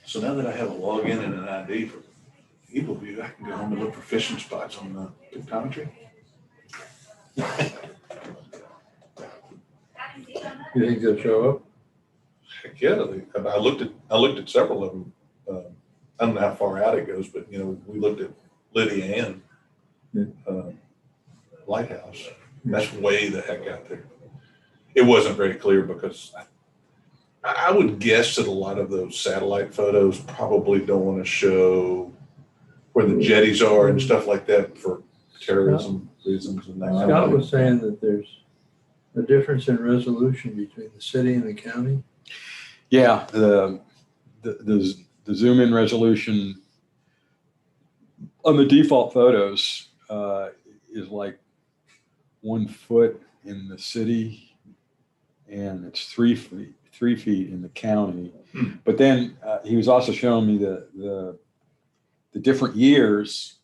So now that I have a login and an ID for EagleView, I can go home and look for fishing spots on pictometry. You think they'll show up? Heck yeah, I looked at several of them. I don't know how far out it goes, but we looked at Lydia Ann Lighthouse. That's way the heck out there. It wasn't very clear because I would guess that a lot of those satellite photos probably don't want to show where the jetties are and stuff like that for terrorism reasons and that kind of Scott thing. was saying that there's a difference in resolution between the city and the county. Yeah, the zoom in resolution on the default photos is like 1 foot in the city, and it's 3 feet in the county. But then he was also showing me the different years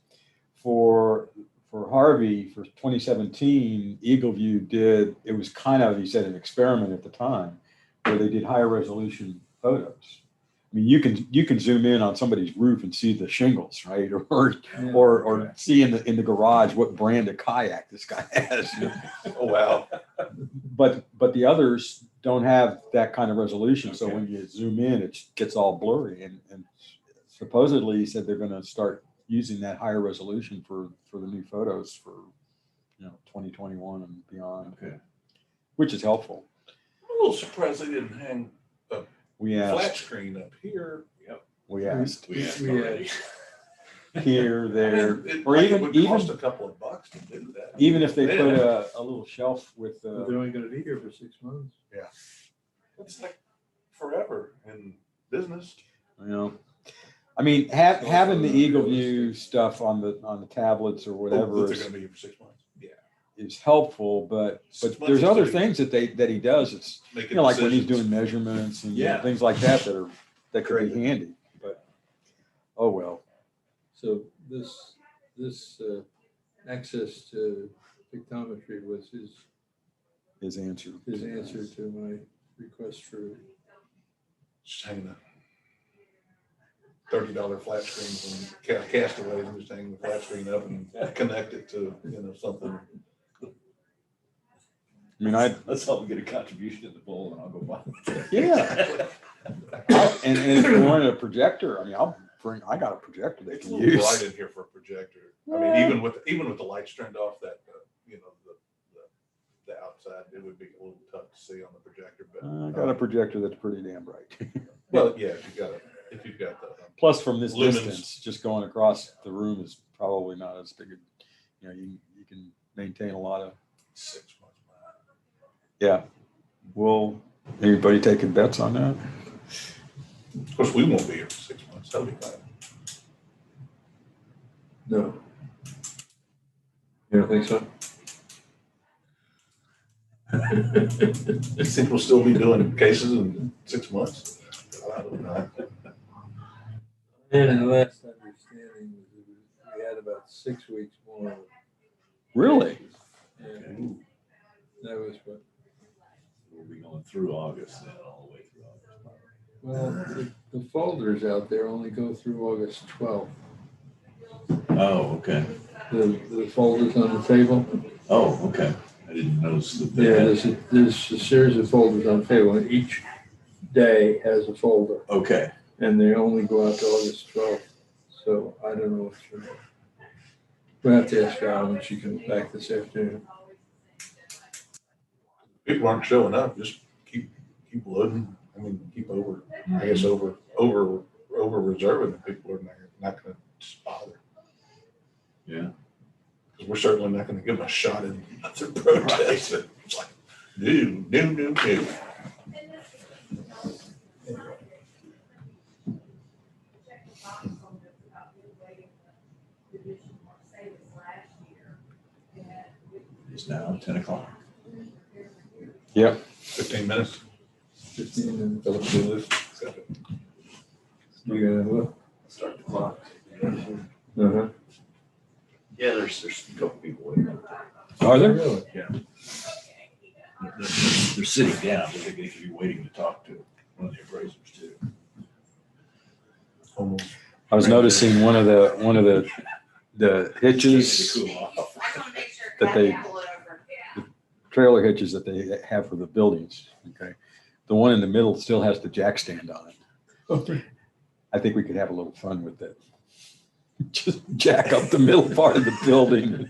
for Harvey for 2017. Eagle View did, it was kind of, he said, an experiment at the time where they did higher resolution photos. I mean, you can zoom in on somebody's roof and see the shingles, right? Or see in the garage what brand of kayak this guy has. Oh, wow. But the others don't have that kind of resolution. So when you zoom in, it gets all blurry. And supposedly he said they're going to start using that higher resolution for the new photos for 2021 and beyond. Okay. Which is helpful. I'm a little surprised they didn't hang We flat asked. screen up here. We asked. We asked We, already. Here, there, It or like, even it would cost a couple of bucks to do that. even if they Yeah. put a little shelf with They're only gonna be here for 6 months. It's like forever in business. I mean, having the Eagle View stuff on the tablets or whatever They're is, going to be here for 6 months. Yeah. is helpful, but 6 months there's is other pretty- things that he does. It's Making like when he's decisions. doing measurements and Yeah. things like that that could be Great. handy. But oh well. So this access to pictometry was His answer. his answer to my request for. Just hanging a $30 flat screen from Castaways and just hang the flat screen up and connect it to something. I mean, Let's help them get a contribution in the bowl and I'll go buy it. yeah. And if you want a projector, I mean, I got a projector they It's a can little use. bright in here for a projector. I mean, even with the lights turned off, that the outside, it would be a little tough to see on the projector. But I got a projector that's pretty damn bright. well, yeah, if you've got the Plus, from this Lumens. distance, just going across the room is probably not as big. You can maintain a lot of. 6 months. Yeah. Will anybody taking bets on that? Of course, we won't be here for 6 months. That'll be fine. No. You don't think so? You think we'll still be doing cases in 6 months? I don't know. And the last understanding was we had about 6 weeks more. Really? And that was what, We'll be going through August then, all the way through August. well, the folders out there only go through August 12th. Oh, okay. The folders on the table. Oh, okay. I didn't notice that. they Yeah, had- there's a series of folders on the table, and each day has a folder, Okay. and they only go out to August 12th. So I don't know what you're. We'll have to ask Al when she comes back this afternoon. People aren't showing up. Just keep loading. I mean, keep over. I guess over reserving. And people are not going to bother. Yeah. Because we're certainly not going to give them a shot in another protest. It's like, no. It's now 10 o'clock. Yep. 15 minutes. 15 minutes. Philip, do this. Got it. You gonna look? Start the clock. Uh-huh. Yeah, there's a couple people waiting. Are there? Really? They're sitting down, but they could be waiting to talk to one of the appraisers too. Almost. I was noticing one of the hitches, Cool off. that they- trailer hitches that they have for the buildings. Okay. The one in the middle still has the jack stand on it. Okay. I think we could have a little fun with that. Just jack up the middle part of the building.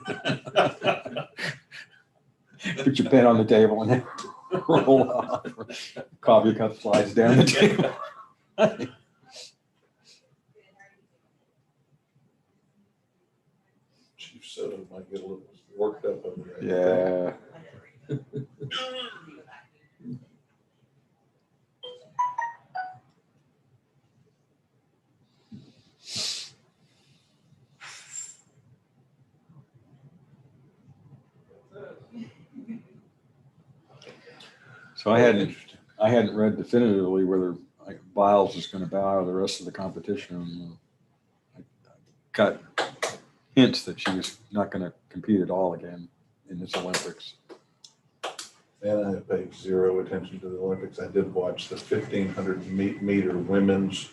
Put your pen on the table and roll off. Coffee cup slides down the table. Chief Soto might get a little worked up over there. Yeah. So I hadn't read definitively whether Biles is going to bow out of the rest of the competition. I got hints that she was not going to compete at all again in this Olympics. And I paid zero attention to the Olympics. I did watch the 1,500 meter women's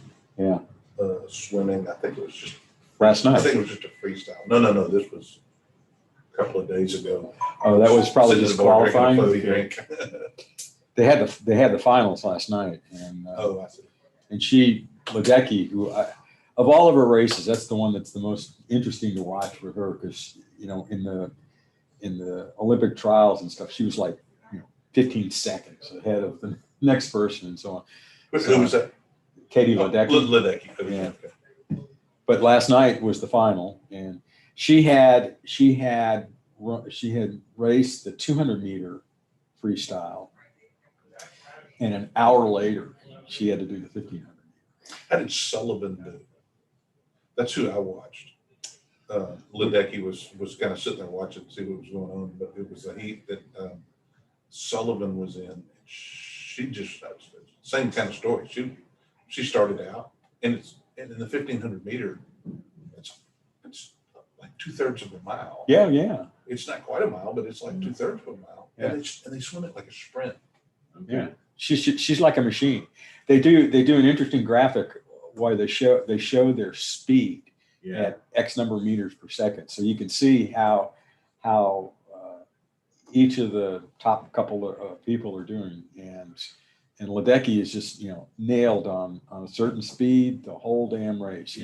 swimming. I think it was just Last night. I think it was just a freestyle. No. This was a couple of days ago. Oh, that was probably Sitting at the bar disqualifying. drinking a fuzzy drink. They had the finals last night, and I see. and Ledecky, who of all of her races, that's the one that's the most interesting to watch for her, because in the Olympic trials and stuff, she was like 15 seconds ahead of the next person and so on. Who was that? Katie Ledecky. Ledecky. Yeah. Okay. But last night was the final, and she had raced the 200 meter freestyle, and an hour later she had to do the 1500. How did Sullivan do? That's who I watched. Ledecky was kind of sitting there watching to see what was going on, but it was a heat that Sullivan was in. She just same kind of story. She started out, and in the 1500 meter, it's like 2/3 of a mile. Yeah. It's not quite a mile, but it's like 2/3 of a mile. Yeah. And they swim it like a sprint. Yeah, she's like a machine. They do an interesting graphic where they show their speed at X number of meters per second, so you can see how each of the top couple of people are doing, and Ledecky is just nailed on a certain speed the whole damn race.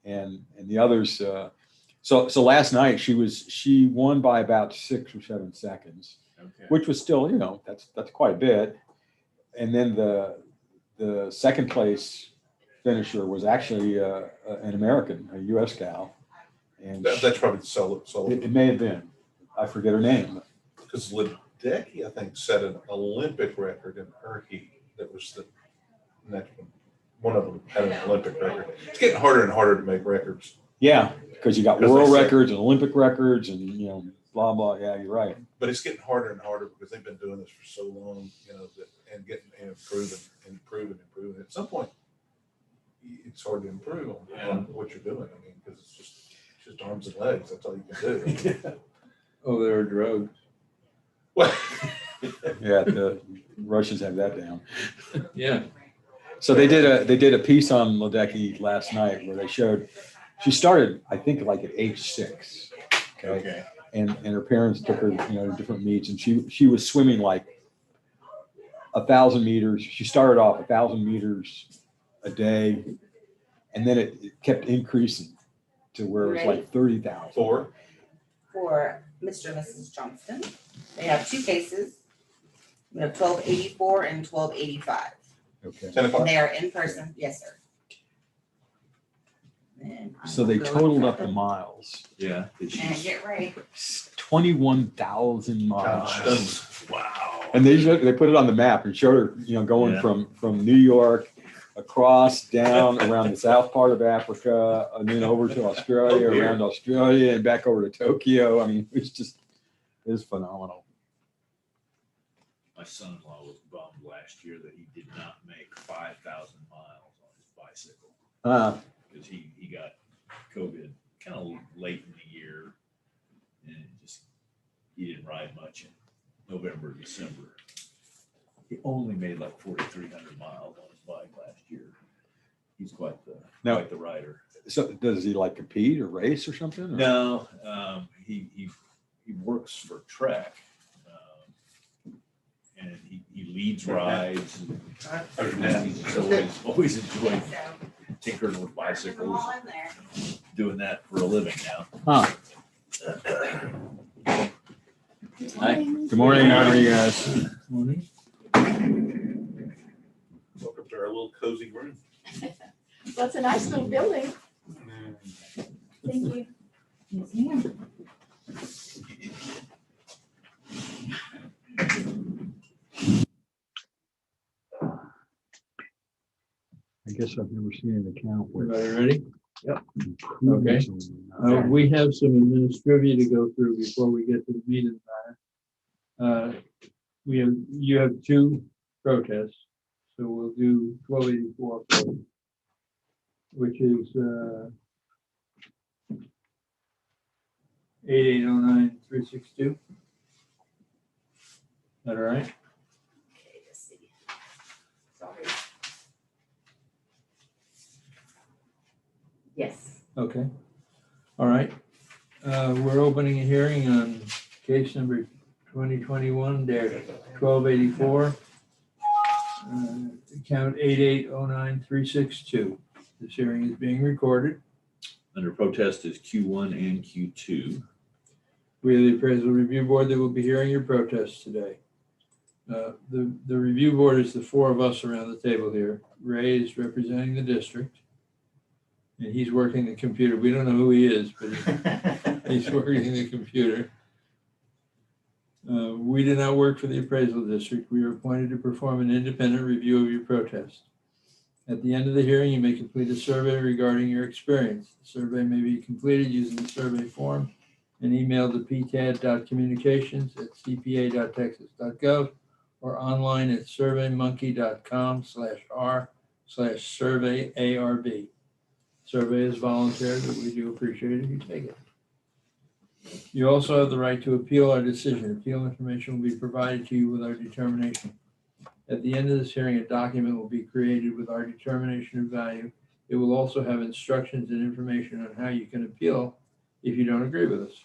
And the others. So last night she won by about 6 or 7 seconds. Okay. Which was still, that's quite a bit. And then the second place finisher was actually an American, a U.S. gal. And That's probably the Sullivan. it may have been. I forget her name. Because Ledecky, I think, set an Olympic record in her heat. That was the next one. One of them had an Olympic record. It's getting harder and harder to make records. Yeah, because you got Because world they said- records and Olympic records and blah, blah. Yeah, you're right. But it's getting harder and harder because they've been doing this for so long, and getting and improving. At some point, it's hard to improve on what you're doing. I mean, because it's just arms and legs. That's all you can do. Oh, there are drugs. Well, Yeah, the Russians have that down. Yeah. So they did a piece on Ledecky last night where they showed she started, I think, like at age 6. Okay. And her parents took her, to different meets, and she was swimming like 1,000 meters. She started off 1,000 meters a day, and then it kept increasing to where it was like 30,000. for Mr. and Mrs. Johnston, they have 2 cases. We have 1284 and 1285. Okay. 10 o'clock. And they are in person, yes, sir. And I So will they go totaled and up the miles. Yeah. And get ready. 21,000 miles. Gosh. Wow. And they put it on the map and showed her, going Yeah. from New York across down around the south part of Africa, and then over to Australia, around Australia, and back over to Tokyo. I mean, it's phenomenal. My son-in-law was bummed last year that he did not make 5,000 miles on his bicycle because he got COVID kind of late in the year, and he didn't ride much in November, December. He only made like 4,300 miles on his bike last year. He's quite the rider. So does he like compete or race or something? Or? No, he works for Trek, and he leads rides. And he's just always enjoyed tinkering with bicycles, doing that for a living now. Huh. Hi. Good morning. How are you guys? Morning. Welcome to our little cozy room. Well, it's a nice little building. Thank you. Yes, ma'am. I guess I've never seen an account with. Everybody ready? improvements on- We have some administrivia to go through before we get to the meat of the matter. You have two protests, so we'll do 1284 first, which is 8809362. Is that all right? Okay, let's see. Sorry. Yes. Okay. All right. We're opening a hearing on case number 2021-1284. Account 8809362. This hearing is being recorded. Under protest is Q1 and Q2. We are the appraisal review board that will be hearing your protests today. The review board is the four of us around the table here. Ray is representing the district. And he's working the computer. We don't know who he is, but he's working the computer. We do not work for the appraisal district. We are appointed to perform an independent review of your protest. At the end of the hearing, you may complete a survey regarding your experience. The survey may be completed using the survey form and emailed to pcad.communications@cpa.texas.gov or online at surveymonkey.com/r/survey-ARB. Survey is voluntary, but we do appreciate if you take it. You also have the right to appeal our decision. Appeal information will be provided to you with our determination. At the end of this hearing, a document will be created with our determination of value. It will also have instructions and information on how you can appeal if you don't agree with us.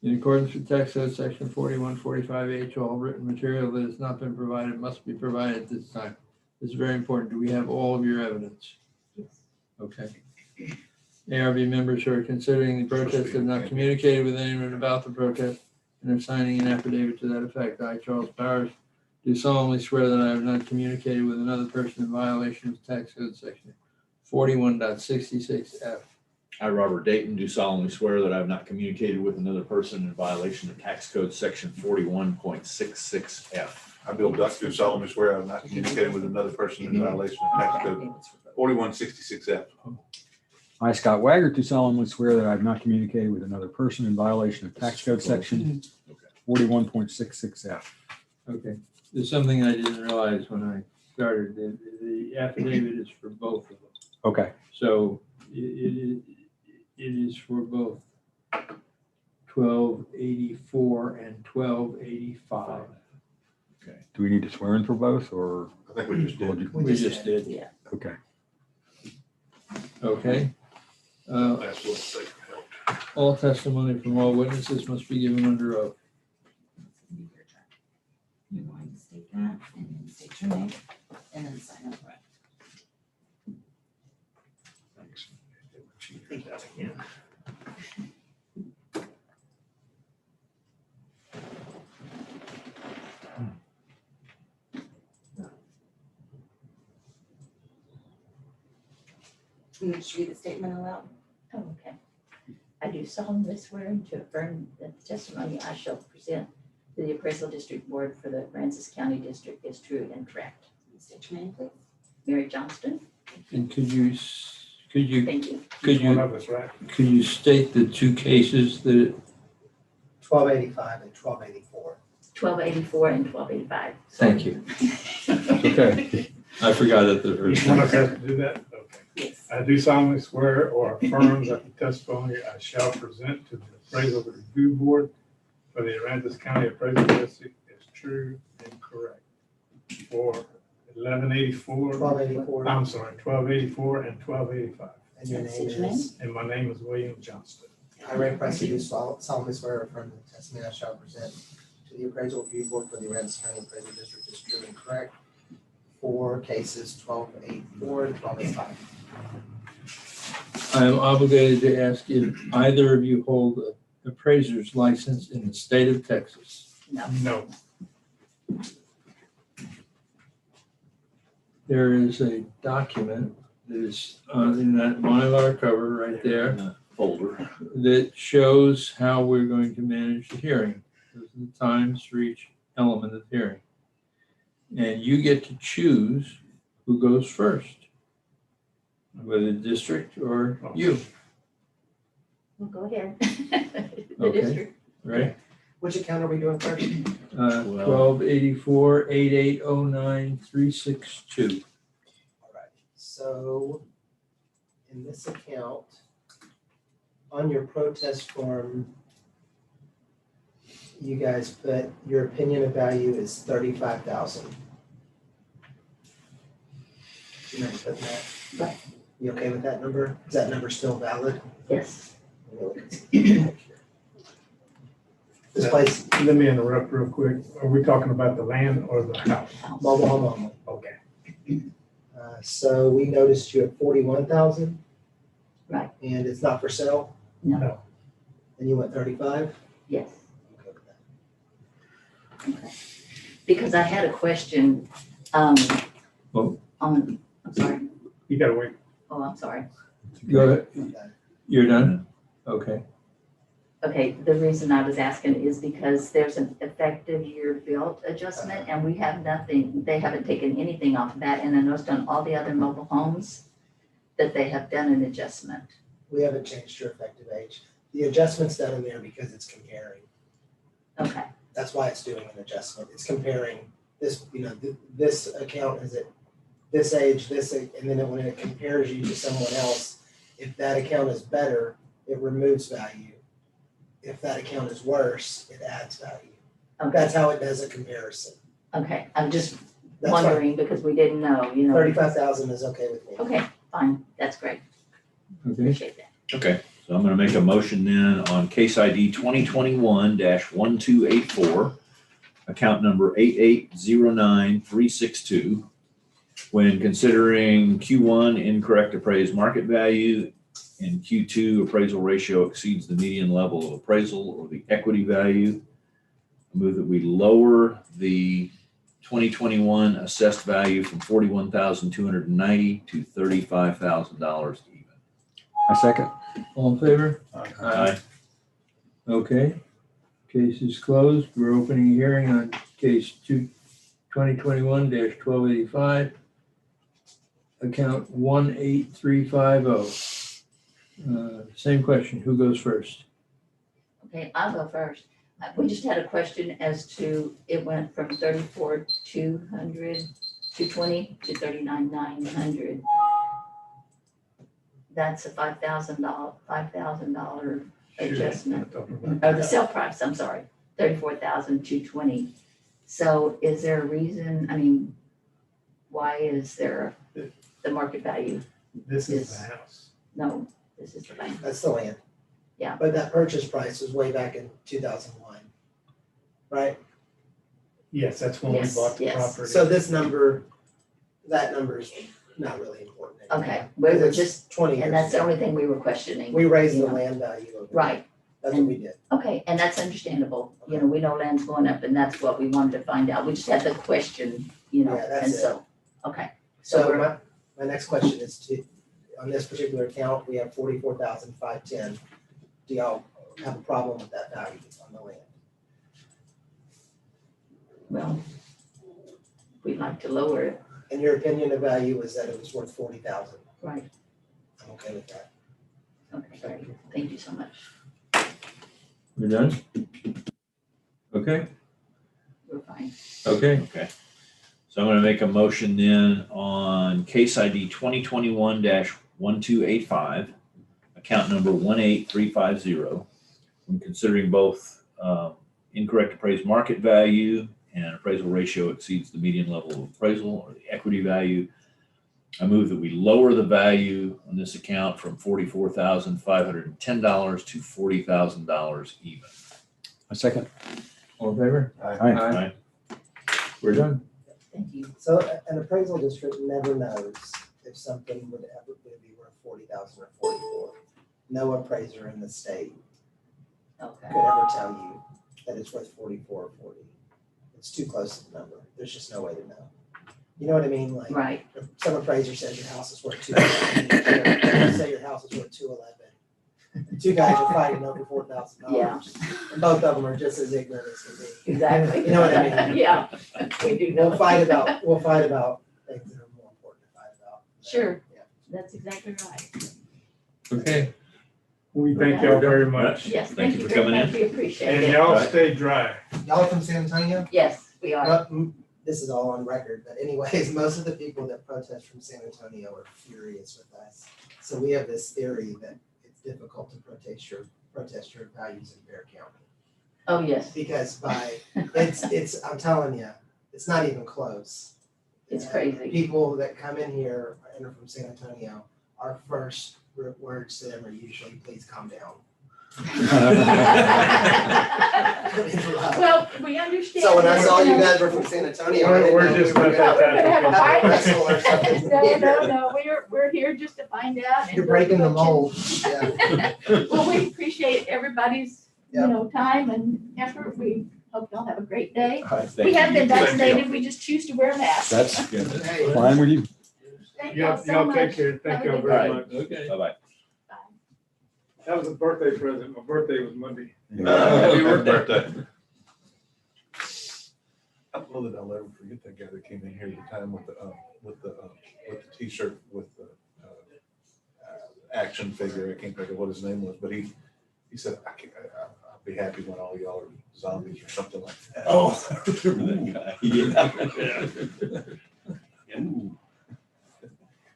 In accordance with Tax Code Section 4145H, all written material that has not been provided must be provided at this time. This is very important. Do we have all of your evidence? Yes. Okay. ARB members who are considering the protest have not communicated with anyone about the protest and are signing an affidavit to that effect. I, Charles Powers, do solemnly swear that I have not communicated with another person in violation of Tax Code Section 41.66F. I, Robert Dayton, do solemnly swear that I have not communicated with another person in violation of Tax Code Section 41.66F. I, Bill Duck, do solemnly swear I have not communicated with another person in violation of Tax Code 4166F. I, Scott Wagner, do solemnly swear that I have not communicated with another person in violation of Tax Code Section 41.66F. Okay, there's something I didn't realize when I started. The affidavit is for both of them. Okay. So it is for both 1284 and 1285. Okay. Do we need to swear in for both or? I think we just did. We just did. Yeah. Okay. Okay. That's what they helped. All testimony from all witnesses must be given under oath. You're going to state that and then state your name and then sign up for it. You just read the statement aloud. Oh, okay. I do solemnly swear to affirm that the testimony I shall present to the appraisal district board for the Aransas County District is true and correct. State your name, please. Mary Johnston, And could you thank you. could you state the two cases that 1285 and 1284. 1284 and 1285. Thank you. Okay. I forgot that the first You want time. us to do that? Okay. Yes. I do solemnly swear or affirm that the testimony I shall present to the appraisal review board for the Aransas County Appraisal District is true and correct. For 1184, 1284. I'm sorry, 1284 and 1285. And your State your name is? And my name is William Johnston. I, Ray Presley, do solemnly swear or affirm the testimony I shall present to the appraisal review board for the Aransas County Appraisal District is true and correct for cases 1284 and 1285. I am obligated to ask if either of you hold an appraiser's license in the state of Texas. No. No, there is a document that is in that Mylar cover right there In the folder. that shows how we're going to manage the hearing. Those are the times for each element of the hearing. And you get to choose who goes first, whether the district or you, Well, go ahead. The Okay. district. right? Which account are we doing first? 1284 8809 362. All right, so in this account, on your protest form, you guys put your opinion of value is 35,000. You mind putting that? Right. You okay with that number? Is that number still valid? Yes. This place, Let me interrupt real quick. Are we talking about the land or the house? mobile home only. Okay. So we noticed you at 41,000. Right. And it's not for sale, No. and you went 35? Yes. Okay with that. Okay. Because I had a question, Oh. I'm sorry. You gotta wait. Oh, I'm sorry. Go ahead. Okay. You're done? Okay. Okay, the reason I was asking is because there's an effective year built adjustment and we have nothing, they haven't taken anything off of that. And I noticed on all the other mobile homes that they have done an adjustment. We haven't changed your effective age. The adjustment's done in there because it's comparing. Okay, That's why it's doing an adjustment. It's comparing this, this account is at this age, and then when it compares you to someone else, if that account is better, it removes value. If that account is worse, it adds value. okay, That's how it does a comparison. okay. I'm just That's why wondering because we didn't know, 35,000 is okay with me. Okay, fine, that's great. Okay. Appreciate that. Okay, so I'm gonna make a motion then on case ID 2021-1284, account number 8809362. When considering Q1 incorrect appraised market value and Q2 appraisal ratio exceeds the median level of appraisal or the equity value, I move that we lower the 2021 assessed value from $41,290 to $35,000 even. I second. All in favor? Aye. Okay. Case is closed. We're opening a hearing on case 2021-1285, account 18350. Same question. Who goes first? Okay, I'll go first. We just had a question as to, it went from 34,200, 220 to 39,900. That's a $5,000 adjustment. Or the sale price, I'm sorry, 34,220. So is there a reason, why is there the market value? This is the house. No, this is the bank. That's the land. Yeah. But that purchase price was way back in 2001, right? Yes, that's when we Yes, bought the yes. property. So that number's not really important anymore. Okay, we were It's just, 20 years and that's the ago. only thing we were questioning. We raised the Yeah. land value of it. Right, That's what we did. okay, and that's understandable. We know land's going up and that's what we wanted to find out. We just had the question, Yeah, that's and it. so, okay. So So we're, my next question is on this particular account, we have 44,510. Do y'all have a problem with that value on the land? well, we'd like to lower it, And your opinion of value was that it was worth 40,000. right? I'm okay with that. Okay, great. Thank you so much. We're done? Okay, We're fine. okay. Okay. So I'm gonna make a motion then on case ID 2021-1285, account number 18350. When considering both incorrect appraised market value and appraisal ratio exceeds the median level of appraisal or the equity value, I move that we lower the value on this account from $44,510 to $40,000 even. I second. All in favor? Aye. We're done. Thank you. So an appraisal district never knows if something would ever be worth 40,000 or 44. No appraiser in the state Okay, could ever tell you that it's worth 44 or 40. it's too close to the number. There's just no way to know. You know what I mean? Like, Right, if some appraiser says your house is worth 211, say your house is worth 211. Two guys are fighting over $4,000. Yeah. And both of them are just as ignorant as can be. exactly. You know what I mean? Yeah, we do know. We'll fight about things that are more important to fight about. Sure. Yeah. That's exactly right. Okay, We thank y'all very much. Yes, Thank thank you you for very coming much. in. We appreciate And it. y'all Right. stay dry. Y'all from San Antonio? Yes, we are. This is all on record, but anyways, most of the people that protest from San Antonio are furious with us. So we have this theory that it's difficult to protest your values in Bear County. Oh, yes, Because I'm telling you, it's not even close. it's crazy. People that come in here and are from San Antonio, our first words to them are usually, please calm down. Well, we understand. So when I that, saw you know, guys were from San Antonio, I We're didn't know just we were not gonna We're gonna have a fight. wrestle or something. No, we're here just to find out. and You're breaking the we'll- mold. Yeah. Well, we appreciate everybody's, Yep. time and effort. We hope y'all have a great day. Thank We have you. been Thank you. vaccinated, we just choose to wear masks. That's Hey. fine with you. Thank y'all Y'all, so y'all much. take care. Thank Have a y'all good very day. much. okay. Bye-bye. That was a birthday present. My birthday was Monday. Happy birthday. I don't know that I'll ever forget that guy that came in here at the time with the T-shirt with the action figure. I can't think of what his name was, but he said, I'll be happy when all y'all are zombies or something like that. Oh, I remember that guy. Yeah. Then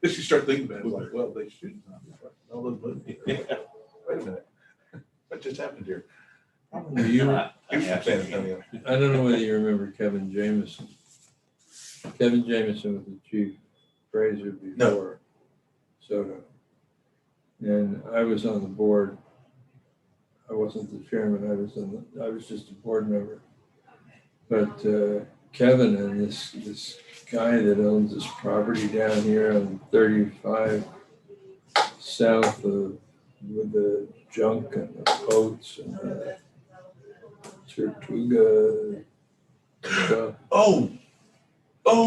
you start thinking about it, like, well, they shoot zombies, right? No, wait a minute. What just happened here? You, He's from San Antonio. I don't know whether you remember Kevin Jameson. Kevin Jameson was the chief appraiser before Soto. And I was on the board. I wasn't the chairman, I was just a board member. But Kevin and this guy that owns this property down here on 35 south of, with the junk and the boats and the Tortuga stuff. Oh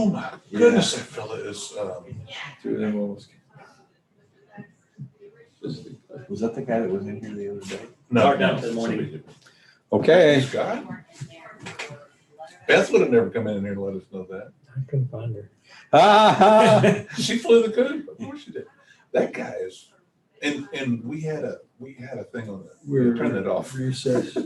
my goodness, that fella is, Two of them almost. Just Was that the guy that was in here the other day? no. Down to the morning. Okay. This guy? Beth would have never come in here and let us know that. I couldn't find her. She flew the coop, of course she did. That guy is, and we had a thing on that. We're Turn it off. recessed.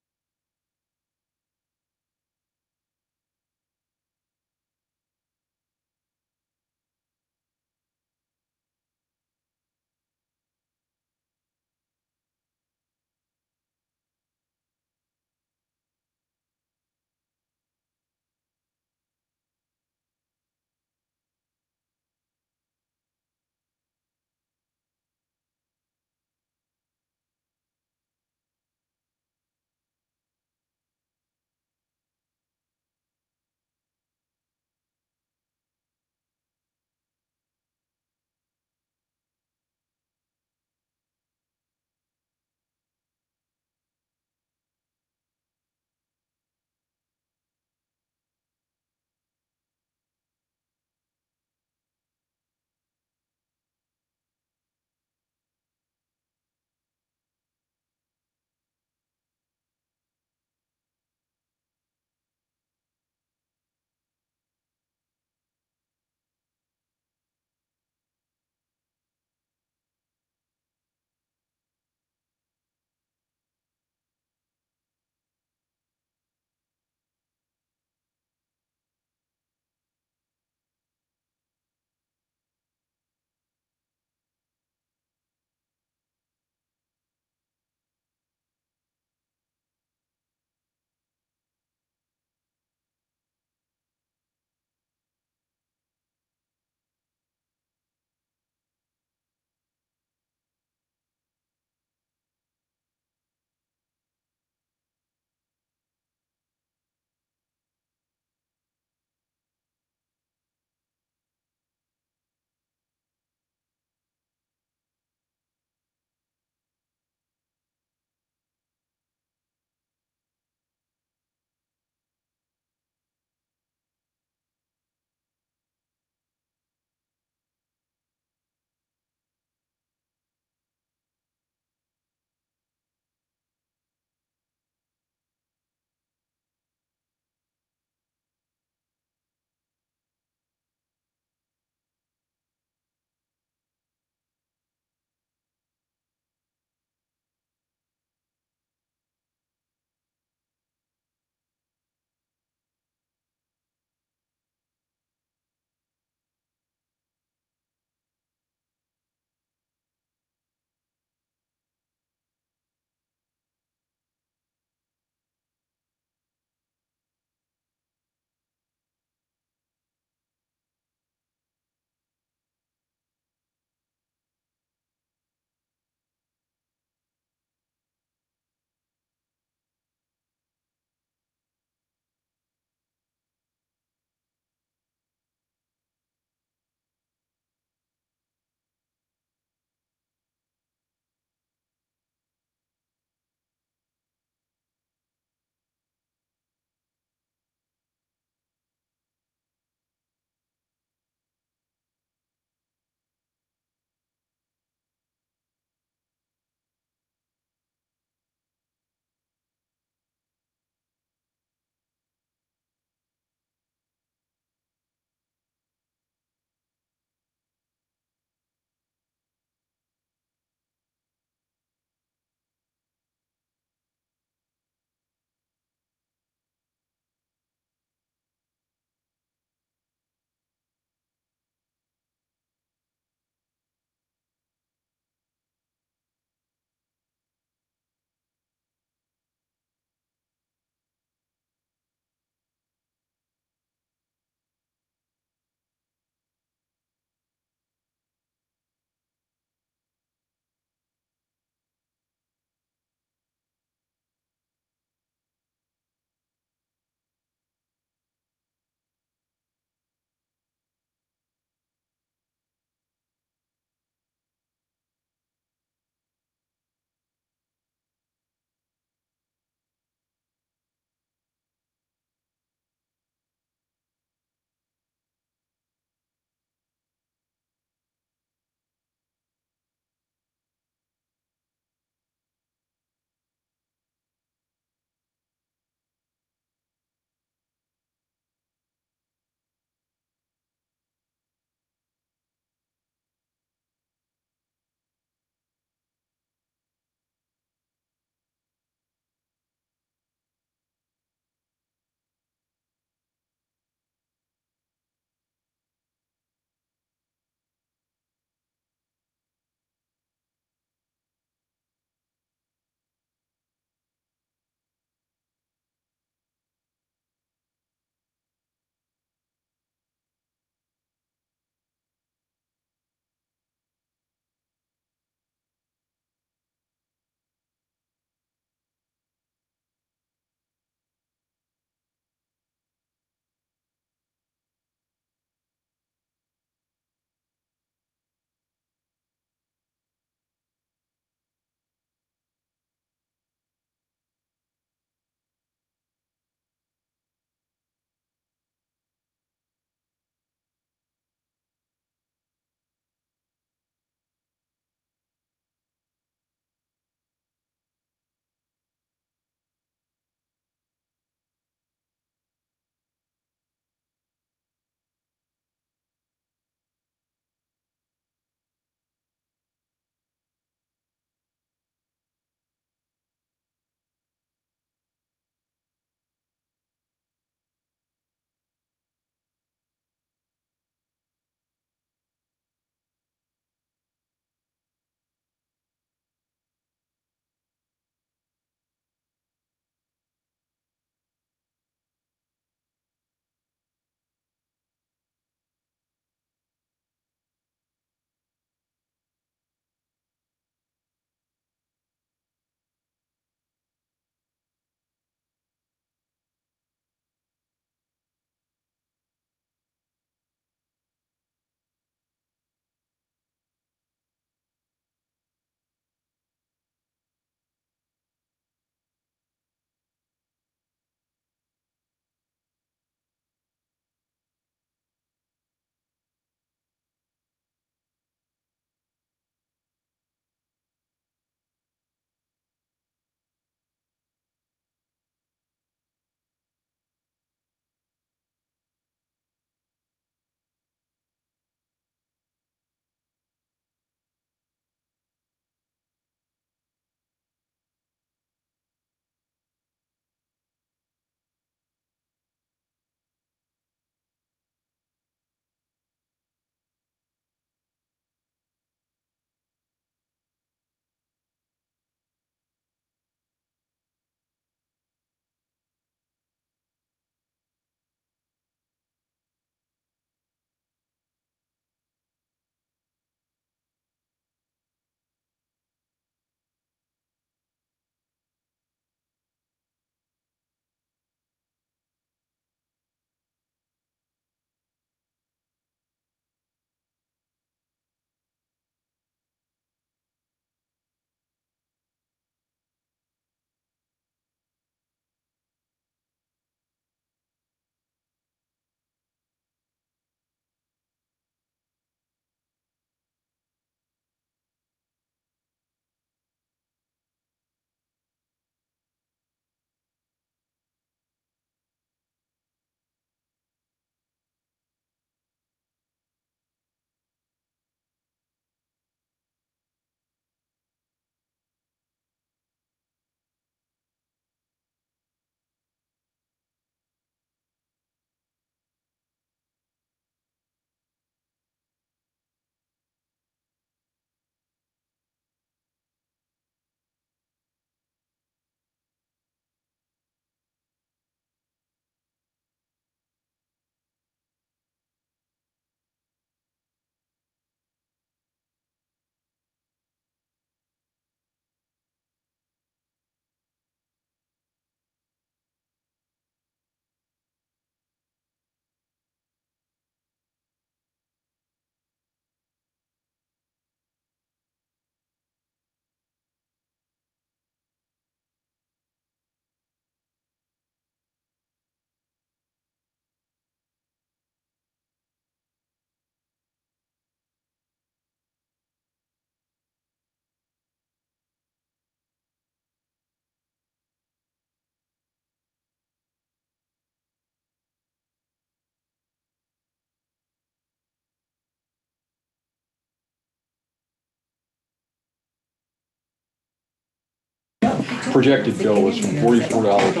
projected bill was from $44 to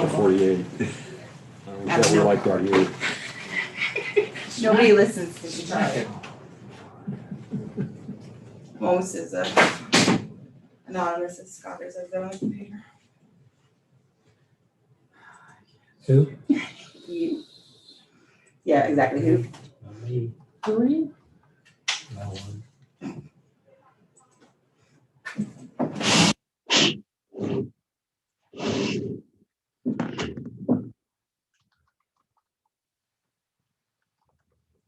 $48. So we're like that here. Nobody listens to each other. Most is anonymous as scoffers as their own computer. Who? You. Yeah, exactly. Who? Me. Who are you? No one.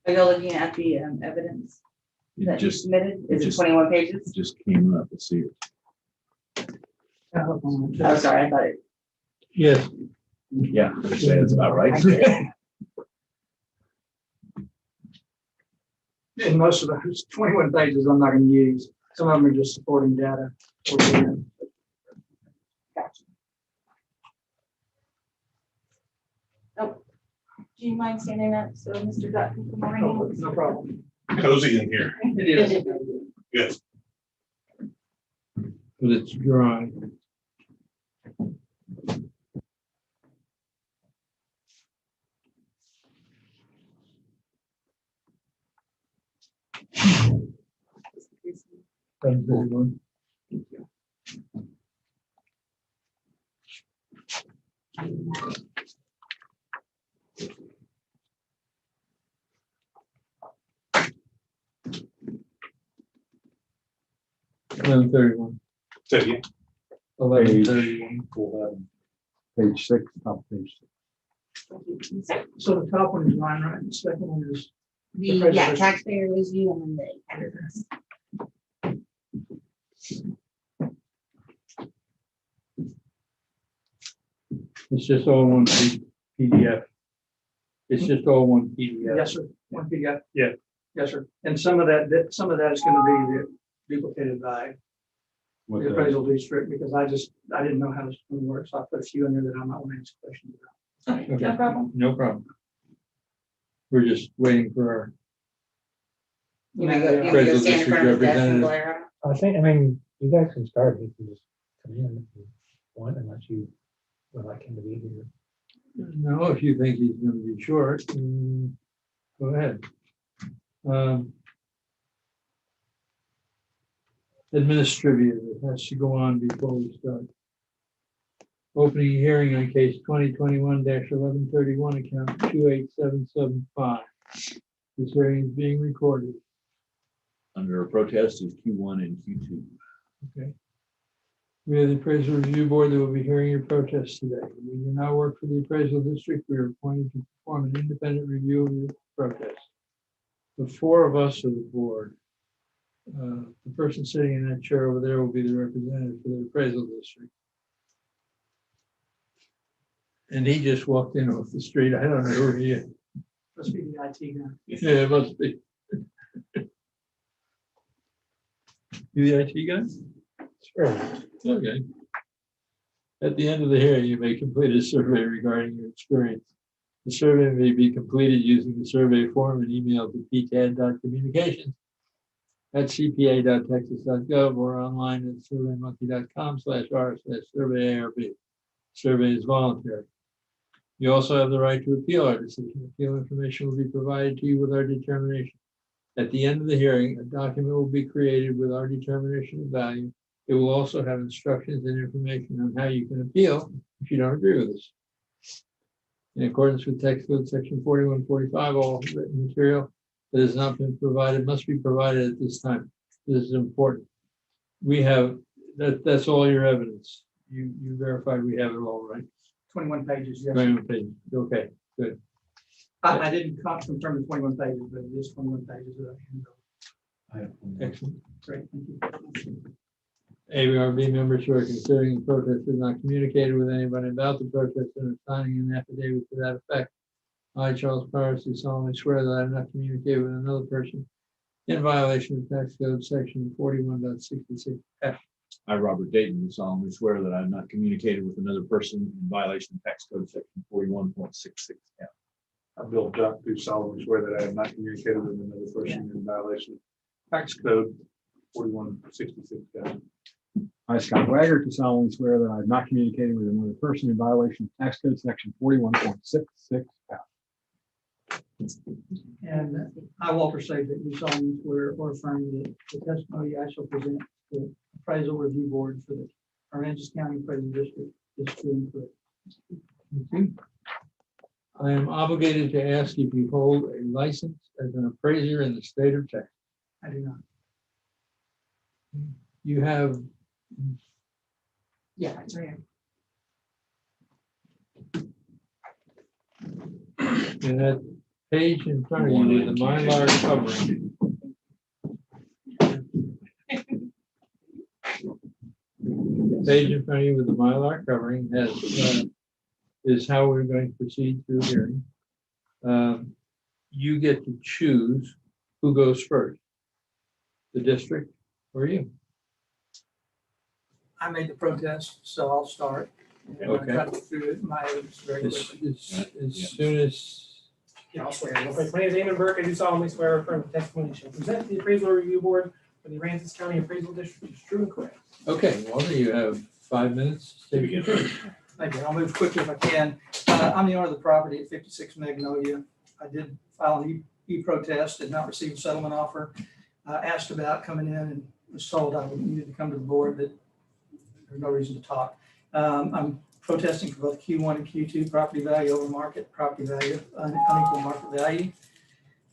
Are you looking at the evidence It that you just, submitted? Is it just- 21 pages? it just came up. Let's see. Oh, sorry, I thought it. Yes, Yeah, I'd say that's about right. And most of those 21 pages I'm not going to use. Some of them are just supporting data. Do you mind standing up so Mr. Duck can come No, no problem. Cozy in here. It is. Yes. but it's dry. Thanks, everyone. Eleven 31. Say it again. 11:31. Page 6, top of page 6. So the top one is mine, right? The second one is. Yeah, taxpayer was you and then the editors. It's just all one PDF. It's just all one PDF. Yes, sir. One PDF. Yeah. Yes, sir. And some of that is going to be duplicated by the appraisal district because I didn't know how this was going to work. So I put a few in there that I might want to ask questions about. Okay, Okay. no problem. No problem. We're just waiting for our, You want to go Appraisal stand in front of the desk and district glare out? I mean, you guys can start. You can just come in if you want, unless you would like him to be here. no, if you think he's gonna be short, go ahead. Administrative, it has to go on before we start. Opening hearing on case 2021-1131, account 28775. This hearing is being recorded. Under a protest is Q1 and Q2. Okay. We have the appraisal review board that will be hearing your protest today. We do not work for the appraisal district. We are appointed to perform an independent review of your protest. The four of us are the board. The person sitting in that chair over there will be the representative for the appraisal district. And he just walked in off the street. I don't know who he is. Must be the IT guy. Yeah, it must be. You the IT guy? Sure. Okay. At the end of the hearing, you may complete a survey regarding your experience. The survey may be completed using the survey form and emailed to pcad.communications@cpa.texas.gov or online at surveymonkey.com/r/survey-ARB. Survey is voluntary. You also have the right to appeal our decision. Appeal information will be provided to you with our determination. At the end of the hearing, a document will be created with our determination of value. It will also have instructions and information on how you can appeal if you don't agree with us. In accordance with text code section 4145, all written material that has not been provided must be provided at this time. This is important. We have, that's all your evidence. You verified we have it all, right? 21 pages, yes. 21 pages. Okay, good. I didn't confirm the 21 pages, but it is 21 pages that I handled. Excellent. Great, thank you. ARB members who are considering the protest have not communicated with anybody about the protest and are signing an affidavit to that effect. I, Charles Paris, do solemnly swear that I have not communicated with another person in violation of tax code section 41.66F. I, Robert Dayton, do solemnly swear that I have not communicated with another person in violation of tax code section 41.66F. I, Bill Duck, do solemnly swear that I have not communicated with another person in violation of tax code 41.66. I, Scott Wagger, do solemnly swear that I have not communicated with another person in violation of tax code section 41.66. And I, Walter Sager, do solemnly swear or affirm that the testimony I shall present to the appraisal review board for the Aransas County Appraisal District is true and correct. Okay. I am obligated to ask if you hold a license as an appraiser in the state of Texas. I do not. You have, Yeah, I am. in that page in front of you with the Mylar covering. The page in front of you with the Mylar covering has, is how we're going to proceed through hearing. You get to choose who goes first, the district or you. I made the protest, so I'll start. And I'll Okay. try to go through it, my evidence very As quickly. soon as, Yeah, I'll swear. My name is Eamon Burke. I do solemnly swear or affirm the testimony shall present to the appraisal review board for the Aransas County Appraisal District is true and correct. okay, Walter, you have 5 minutes to take your turn. Thank you. I'll move quickly if I can. I'm the owner of the property at 56 Magnolia. I did file an e-protest, did not receive a settlement offer. Asked about coming in and was told I needed to come to the board, that there's no reason to talk. I'm protesting for both Q1 and Q2 property value over market, property value, unequal market value.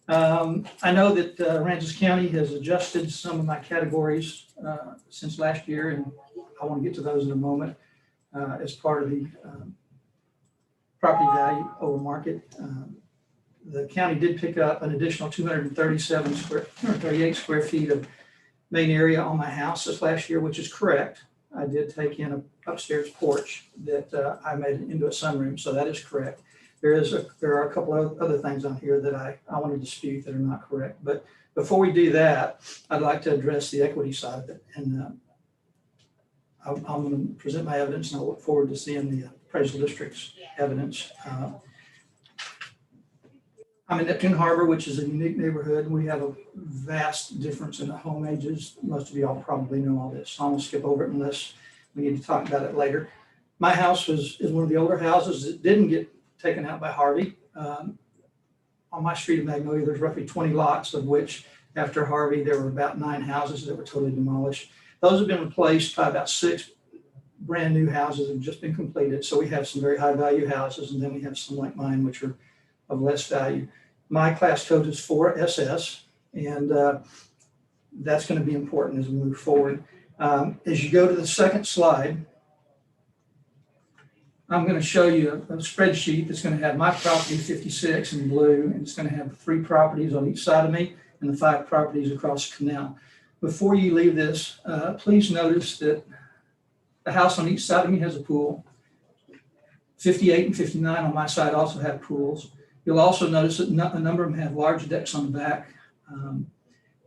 I know that Aransas County has adjusted some of my categories since last year, and I want to get to those in a moment as part of the property value over market. The county did pick up an additional 238 square feet of main area on my house this last year, which is correct. I did take in an upstairs porch that I made into a sunroom, so that is correct. There are a couple of other things on here that I want to dispute that are not correct. But before we do that, I'd like to address the equity side of it. And I'm going to present my evidence, and I look forward to seeing the appraisal district's evidence. I'm in Neptune Harbor, which is a unique neighborhood. We have a vast difference in the home ages. Most of y'all probably know all this. So I'm gonna skip over it unless we need to talk about it later. My house is one of the older houses that didn't get taken out by Harvey. On my street of Magnolia, there's roughly 20 lots, of which after Harvey, there were about 9 houses that were totally demolished. Those have been replaced by about 6 brand new houses that have just been completed. So we have some very high value houses, and then we have some like mine, which are of less value. My class code is 4SS, and that's going to be important as we move forward. As you go to the second slide, I'm going to show you a spreadsheet that's going to have my property 56 in blue, and it's going to have 3 properties on each side of me and the 5 properties across the canal. Before you leave this, please notice that the house on each side of me has a pool. 58 and 59 on my side also have pools. You'll also notice that a number of them have large decks on the back.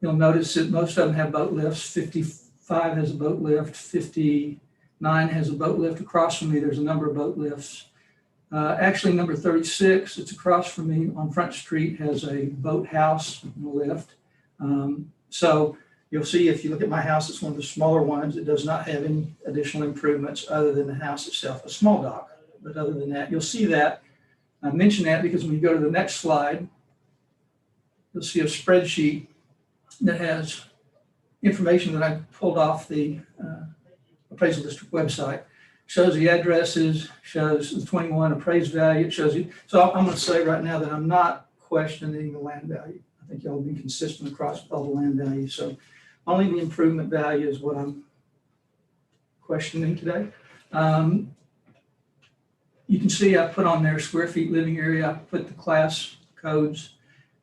You'll notice that most of them have boat lifts. 55 has a boat lift. 59 has a boat lift. Across from me, there's a number of boat lifts. Actually, number 36, it's across from me on Front Street, has a boat house and a lift. So you'll see if you look at my house, it's one of the smaller ones. It does not have any additional improvements other than the house itself, a small dock. But other than that, you'll see that. I mention that because when you go to the next slide, you'll see a spreadsheet that has information that I pulled off the appraisal district website. Shows the addresses, shows the 21 appraised value, it shows you. So I'm going to say right now that I'm not questioning the land value. I think y'all have been consistent across all the land values. So only the improvement value is what I'm questioning today. You can see I put on there square feet living area. I put the class codes.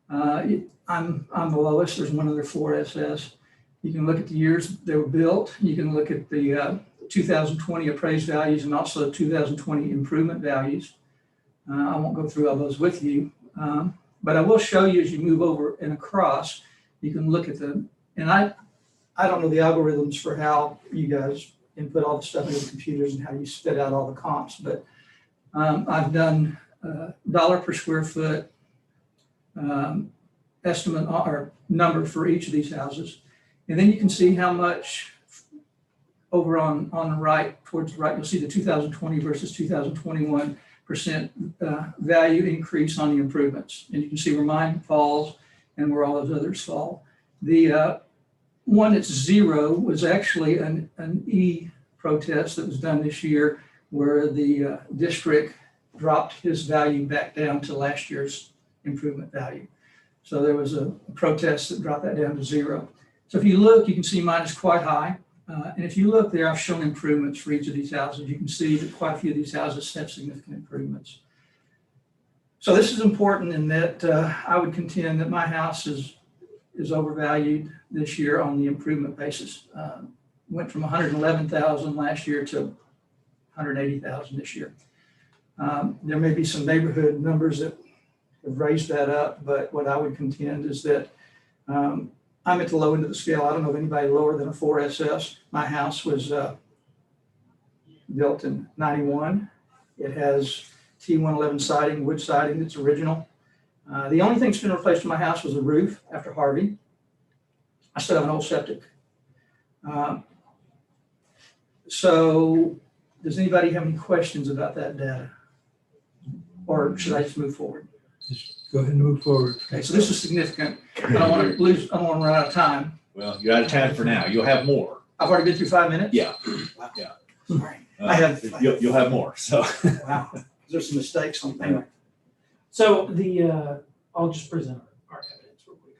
I'm the lowest. There's one other 4SS. You can look at the years they were built. You can look at the 2020 appraised values and also 2020 improvement values. I won't go through all those with you, but I will show you as you move over and across. You can look at them, and I don't know the algorithms for how you guys input all the stuff into the computers and how you spit out all the comps, but I've done dollar per square foot estimate or number for each of these houses. And then you can see how much over on the right, towards the right, you'll see the 2020 versus 2021% value increase on the improvements. And you can see where mine falls and where all those others fall. The one that's 0 was actually an protest that was done this year where the district dropped his value back down to last year's improvement value. So there was a protest that dropped that down to 0. So if you look, you can see mine is quite high. And if you look there, I've shown improvements for each of these houses. You can see that quite a few of these houses have significant improvements. So this is important in that I would contend that my house is overvalued this year on the improvement basis. Went from 111,000 last year to 180,000 this year. There may be some neighborhood numbers that have raised that up, but what I would contend is that I'm at the low end of the scale. I don't know of anybody lower than a 4SS. My house was built in 91. It has T111 siding, wood siding that's original. The only thing that's been replaced in my house was the roof after Harvey. I still have an old septic. So does anybody have any questions about that data? Or should I just move forward? Go ahead and move forward. Okay, so this is significant. I don't want to lose, I don't want to run out of time. Well, you're out of time for now. You'll have more. I've already been through 5 minutes? Yeah. Yeah. Sorry. I have. You'll have more, so. Wow. There's some mistakes on Anyway. So I'll just present our evidence real quick.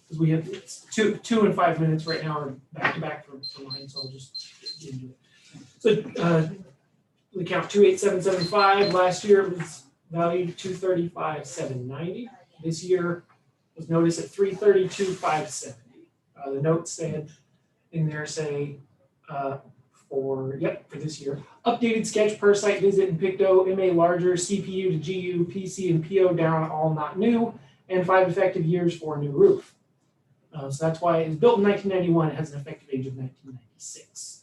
Because we have, it's 2 and 5 minutes right now are back to back for mine, so I'll just get into it. So we count 28775. Last year it was valued 235,790. This year was noticed at 332,570. The notes said in there say for this year, updated sketch per site visit in Picto, MA larger, CPU to GU, PC and PO down, all not new, and 5 effective years for a new roof. So that's why it was built in 1991. It has an effective age of 1996.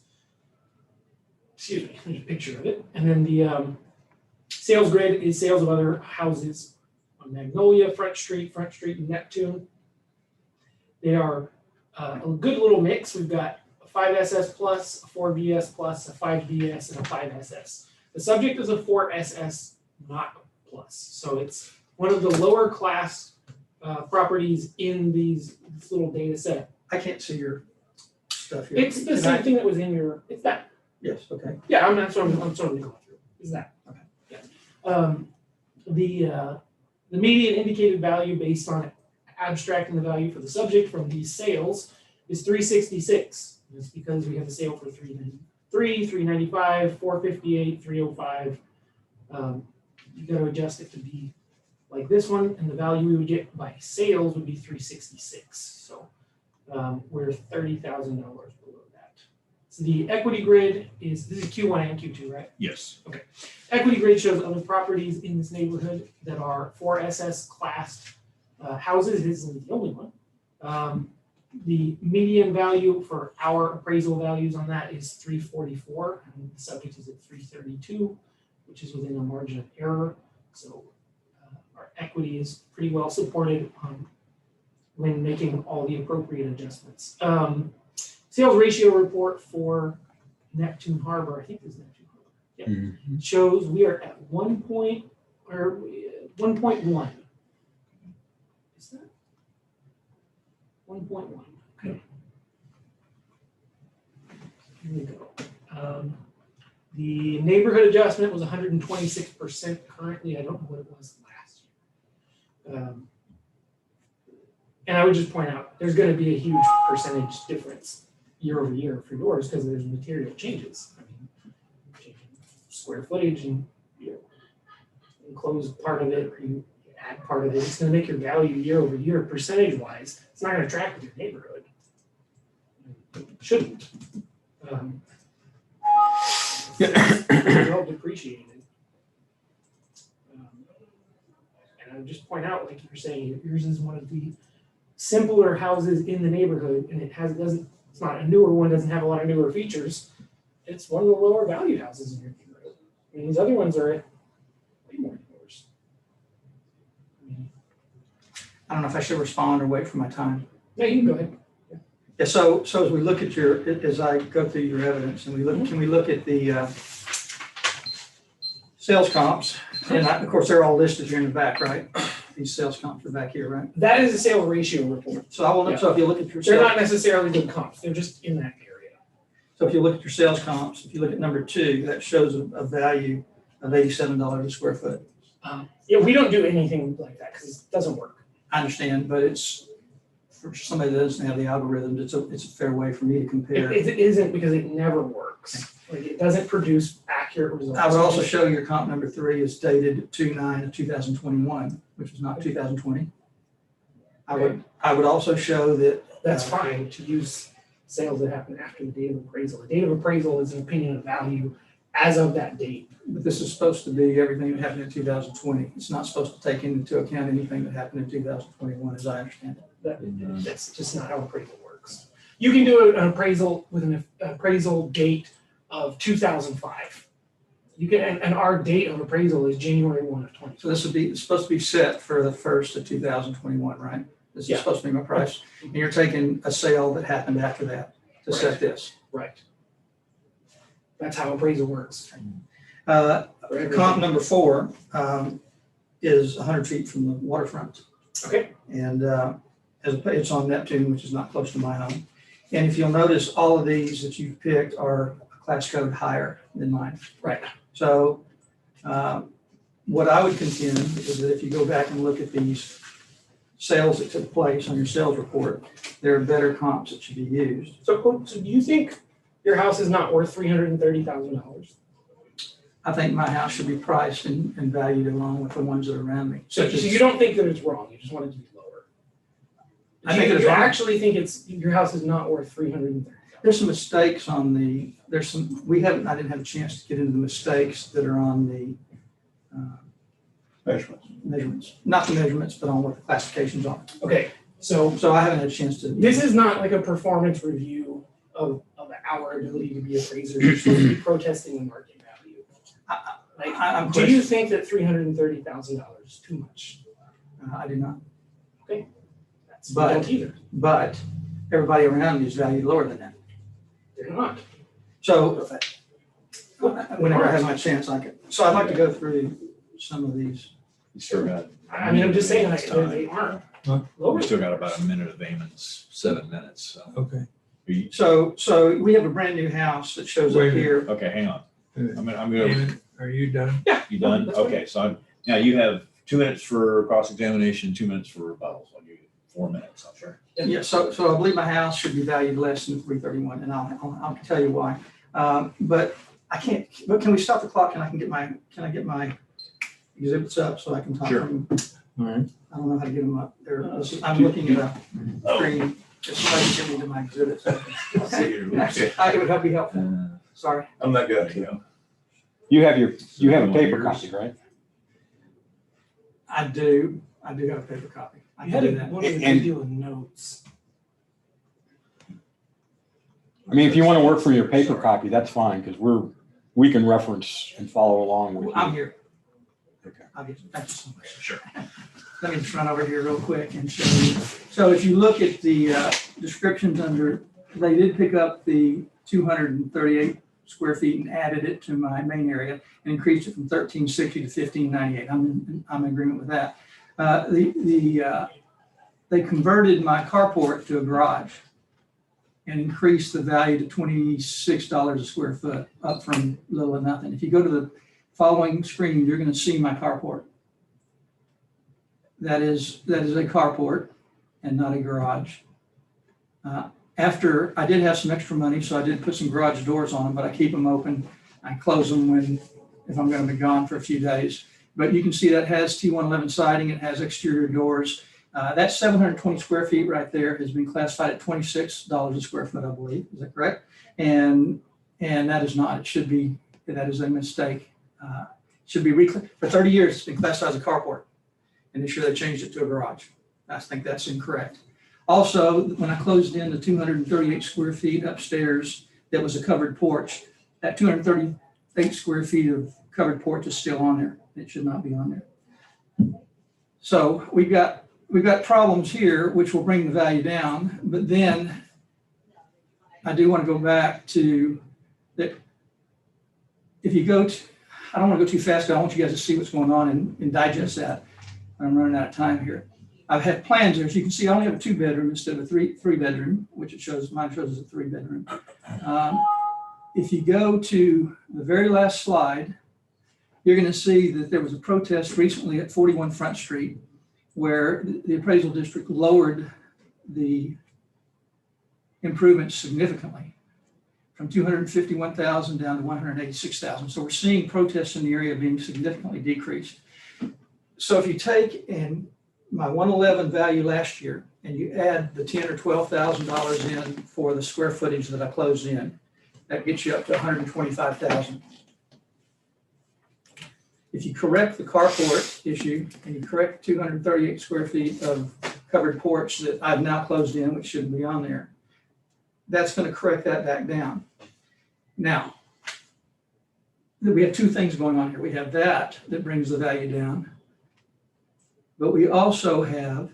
Excuse me, there's a picture of it. And then the sales grid is sales of other houses on Magnolia, Front Street, and Neptune. They are a good little mix. We've got a 5SS plus, a 4VS plus, a 5BS, and a 5SS. The subject is a 4SS, not a plus. So it's one of the lower class properties in this little data set. I can't see your stuff here. It's the same thing that was in your, it's that. Yes, okay. Yeah, I'm sort of going through. Is that okay? Yeah. The median indicated value based on abstracting the value for the subject from these sales is 366. It's because we have a sale for 393, 395, 458, 305. You got to adjust it to be like this one, and the value we would get by sales would be 366. So we're $30,000 below that. So the equity grid this is Q1 and Q2, right? Yes. Okay. Equity grid shows other properties in this neighborhood that are 4SS classed houses. This isn't the only one. The median value for our appraisal values on that is 344, and the subject is at 332, which is within a margin of error. So our equity is pretty well supported when making all the appropriate adjustments. Sales ratio report for Neptune Harbor, I think this is Neptune Harbor. Yeah, shows we are at 1.1. Is that 1.1? Okay. Here we go. The neighborhood adjustment was 126% currently. I don't know what it was last year. And I would just point out, there's going to be a huge percentage difference year over year for yours because there's material changes. I mean, changing square footage and enclose part of it, or you add part of it. It's going to make your value year over year, percentage wise. It's not going to track with your neighborhood. It shouldn't. It's all depreciated. And I would just point out, like you're saying, yours is one of the simpler houses in the neighborhood, and it's not a newer one, doesn't have a lot of newer features. It's one of the lower valued houses in your neighborhood. I mean, these other ones are at way more than yours. I don't know if I should respond or wait for my time. No, you can go ahead. Yeah, so as we look at as I go through your evidence and can we look at the sales comps? And of course, they're all listed here in the back, right? These sales comps are back here, right? That is a sales ratio report. So so if you look at your They're sales, not necessarily good comps, they're just in that area. so if you look at your sales comps, if you look at number 2, that shows a value of $87 a square foot. Yeah, we don't do anything like that because it doesn't work. I understand, but it's, for somebody that doesn't have the algorithms, it's a fair way for me to compare. It isn't because it never works. Like it doesn't produce accurate results. I would also show your comp number 3 is dated 2/9 of 2021, which is not 2020. I would also show that. That's fine to use sales that happen after the date of appraisal. The date of appraisal is an opinion of value as of that date. But this is supposed to be everything that happened in 2020. It's not supposed to take into account anything that happened in 2021, as I understand it. That's just not how appraisal works. You can do an appraisal with an appraisal date of 2005. You can, and our date of appraisal is January 1 of 20. So this would be, it's supposed to be set for the 1st of 2021, right? This is supposed to be my price. And you're taking a sale that happened after that to set this. Right. That's how appraisal works. Comp number 4 is 100 feet from the waterfront. Okay. And it's on Neptune, which is not close to my home. And if you'll notice, all of these that you've picked are a class code higher than mine. Right. So what I would contend is that if you go back and look at these sales that took place on your sales report, there are better comps that should be used. So do you think your house is not worth $330,000? I think my house should be priced and valued along with the ones that are around me. So you don't think that it's wrong, you just want it to be lower? I think it's you wrong. actually think your house is not worth $330,000? There's some mistakes on I didn't have a chance to get into the mistakes that are on the measurements. Not the measurements, but on what the classifications are. Okay, so I haven't had a chance to. this is not like a performance review of our ability to be appraisers. You're supposed to be protesting the market value. Do you think that $330,000 is too much? I do not. Okay. I don't either. But everybody around me is valued lower than that. They're not. So whenever I have my chance, so I'd like to go through some of these. You still got. I mean, I'm just saying they aren't. We still got about a minute of Amon's 7 minutes, so. Okay. So we have a brand new house that shows up here. Okay, hang on. I'm gonna. Damon, are you done? Yeah. You done? That's fine. Okay, so now you have 2 minutes for cross-examination, 2 minutes for rebuttals. I'll give you 4 minutes, I'm sure. Yeah, so I believe my house should be valued less than 331, and I'll tell you why. But I can't. But can we stop the clock and I can get my exhibits up so I can talk Sure. to them? All right. I don't know how to get them up. I'm looking at a screen. Just trying to get me to my exhibits. It would be helpful. Sorry. I'm not good. You have a paper copy, right? I do have a paper copy. I You can had do that. one of the good deal of notes. I mean, if you want to work from your paper copy, that's fine, because we can reference and follow along with I'm you. here. Okay. I'll get you. Thank you so much. Sure. Let me just run over here real quick and show you. So if you look at the descriptions under, they did pick up the 238 square feet and added it to my main area and increased it from 1360 to 1598. I'm in agreement with that. They converted my carport to a garage and increased the value to $26 a square foot, up from little or nothing. If you go to the following screen, you're going to see my carport. That is a carport and not a garage. After I did have some extra money, so I did put some garage doors on them, but I keep them open. I close them if I'm going to be gone for a few days. But you can see that has T111 siding. It has exterior doors. That 720 square feet right there has been classified at $26 a square foot, I believe. Is that correct? And that is not. It should be. That is a mistake. Should be for 30 years. It's been classified as a carport, and this year they changed it to a garage. I think that's incorrect. Also, when I closed in the 238 square feet upstairs, that was a covered porch. That 238 square feet of covered porch is still on there. It should not be on there. So we've got problems here, which will bring the value down. But then I do want to go back to that. If you go to, I don't want to go too fast, but I want you guys to see what's going on and digest that. I'm running out of time here. I've had plans there. As you can see, I only have a 2-bedroom instead of a three bedroom, which it shows, mine shows as a 3-bedroom. If you go to the very last slide, you're going to see that there was a protest recently at 41 Front Street where the appraisal district lowered the improvements significantly from 251,000 down to 186,000. So we're seeing protests in the area being significantly decreased. So if you take and my 111 value last year and you add the $10,000 or $12,000 in for the square footage that I closed in, that gets you up to 125,000. If you correct the carport issue and you correct 238 square feet of covered porch that I've now closed in, which shouldn't be on there, that's going to correct that back down. Now, we have two things going on here. We have that brings the value down, but we also have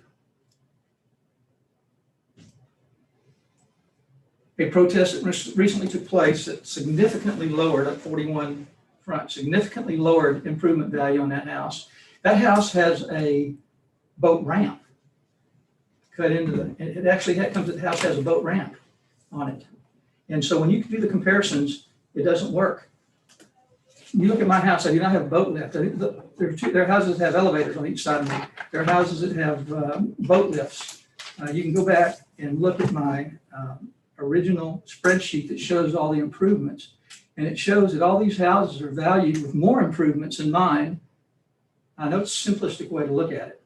a protest that recently took place that significantly lowered at 41 Front, significantly lowered improvement value on that house. That house has a boat ramp cut into it. It actually comes, the house has a boat ramp on it. And so when you do the comparisons, it doesn't work. You look at my house, I do not have a boat lift. There are houses that have elevators on each side of me. There are houses that have boat lifts. You can go back and look at my original spreadsheet that shows all the improvements. And it shows that all these houses are valued with more improvements than mine. I know it's a simplistic way to look at it,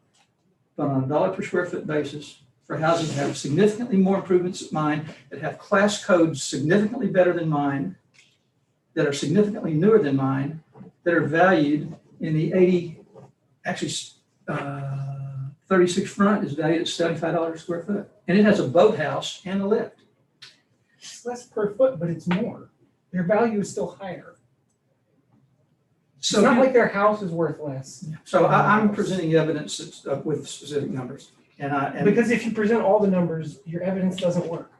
but on a dollar per square foot basis, for houses that have significantly more improvements than mine, that have class codes significantly better than mine, that are significantly newer than mine, that are valued in the 36 Front is valued at $75 a square foot. And it has a boathouse and a lift. It's less per foot, but it's more. Their value is still higher. So it's not like their house is worth less. So I'm presenting evidence that's, with specific numbers. And because if you present all the numbers, your evidence doesn't work.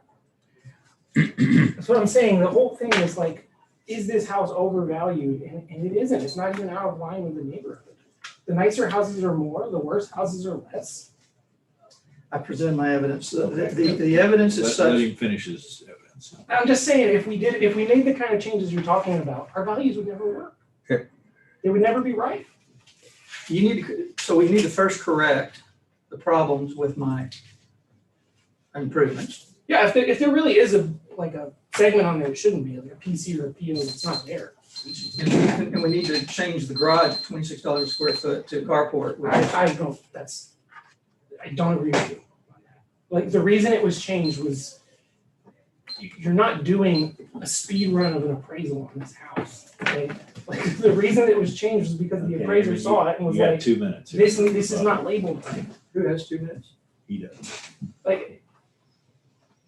That's what I'm saying. The whole thing is like, is this house overvalued? And it isn't. It's not even out of line with the neighborhood. The nicer houses are more, the worse houses are less. I present my evidence. The evidence is such. Let him finish his evidence. I'm just saying, if we made the kind of changes you're talking about, our values would never work. Okay. They would never be right. So we need to first correct the problems with my improvements. Yeah, if there really is a segment on there that shouldn't be, like a PC or a PO that's not there. And we need to change the garage $26 a square foot to carport. I don't agree with you on that. Like the reason it was changed was you're not doing a speed run of an appraisal on this house. Okay? Like the reason it was changed was because the appraiser saw it and was like, 2 minutes. This is not labeled right. Who has 2 minutes? He does. Like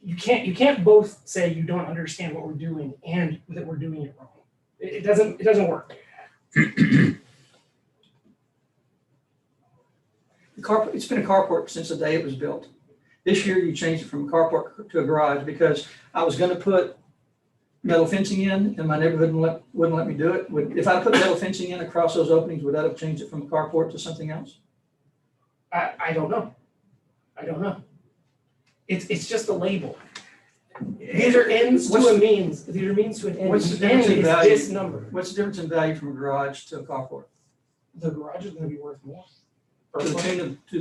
you can't both say you don't understand what we're doing and that we're doing it wrong. It doesn't work. It's been a carport since the day it was built. This year you changed it from a carport to a garage because I was going to put metal fencing in and my neighborhood wouldn't let me do it. If I put metal fencing in across those openings, would that have changed it from a carport to something else? I don't know. It's just a label. These are ends to a means. These are means to an end. What's the The end difference in is value? this number. What's the difference in value from a garage to a carport? The garage is going to be worth more. To the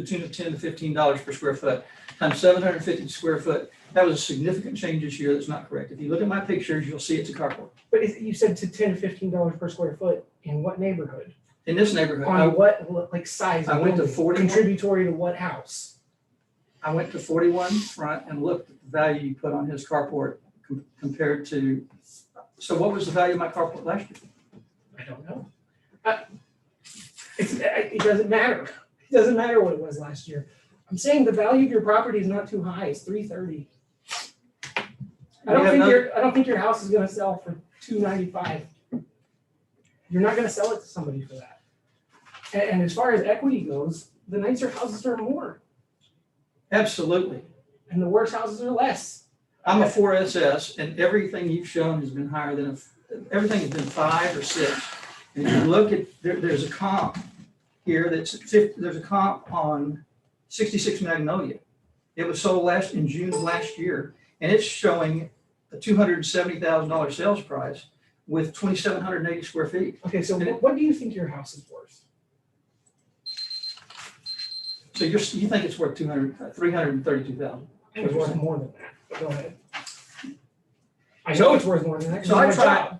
tune of $10 to $15 per square foot, times 750 square foot. That was a significant change this year. That's not correct. If you look at my pictures, you'll see it's a carport. But you said to $10 to $15 per square foot. In what neighborhood? In this neighborhood, On what like size? I went to building? 41. Contributory to what house? I went to 41 Front and looked at the value you put on his carport compared to. So what was the value of my carport last year? I don't know. It doesn't matter. It doesn't matter what it was last year. I'm saying the value of your property is not too high. It's $330. I don't think your house is going to sell for $295. You're not going to sell it to somebody for that. And as far as equity goes, the nicer houses are more. Absolutely. And the worse houses are less. I'm a 4SS, and everything you've shown has been higher than, everything has been 5 or 6. And if you look at, there's a comp here that's 50, there's a comp on 66 Magnolia. It was sold in June of last year, and it's showing a $270,000 sales price with 2,780 square feet. Okay, so what do you think your house is worth? So you think it's worth 332,000? It's worth more than that, but go ahead. I know it's worth more than that. So I tried.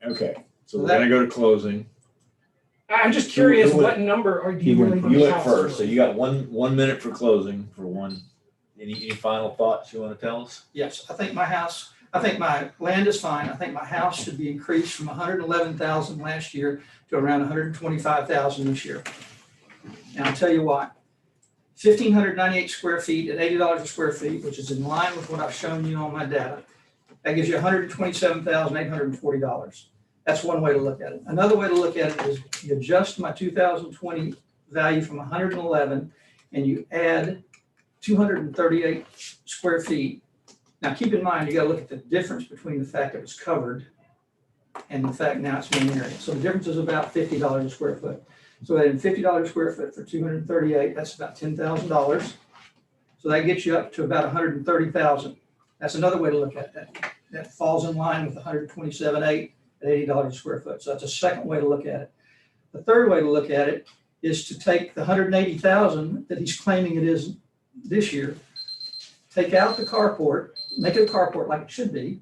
Okay, so we're gonna go to closing. I'm just curious, what number are you really? You went first, so you got 1 minute for closing for one. Any final thoughts you want to tell us? Yes, I think my land is fine. I think my house should be increased from 111,000 last year to around 125,000 this year. And I'll tell you why. 1,598 square feet at $80 a square feet, which is in line with what I've shown you on my data. That gives you $127,840. That's one way to look at it. Another way to look at it is you adjust my 2020 value from 111 and you add 238 square feet. Now keep in mind, you gotta look at the difference between the fact that it was covered and the fact now it's one area. So the difference is about $50 a square foot. So adding $50 a square foot for 238, that's about $10,000. So that gets you up to about 130,000. That's another way to look at that. That falls in line with 127.8 at $80 a square foot. So that's a second way to look at it. The third way to look at it is to take the 180,000 that he's claiming it is this year, take out the carport, make it a carport like it should be,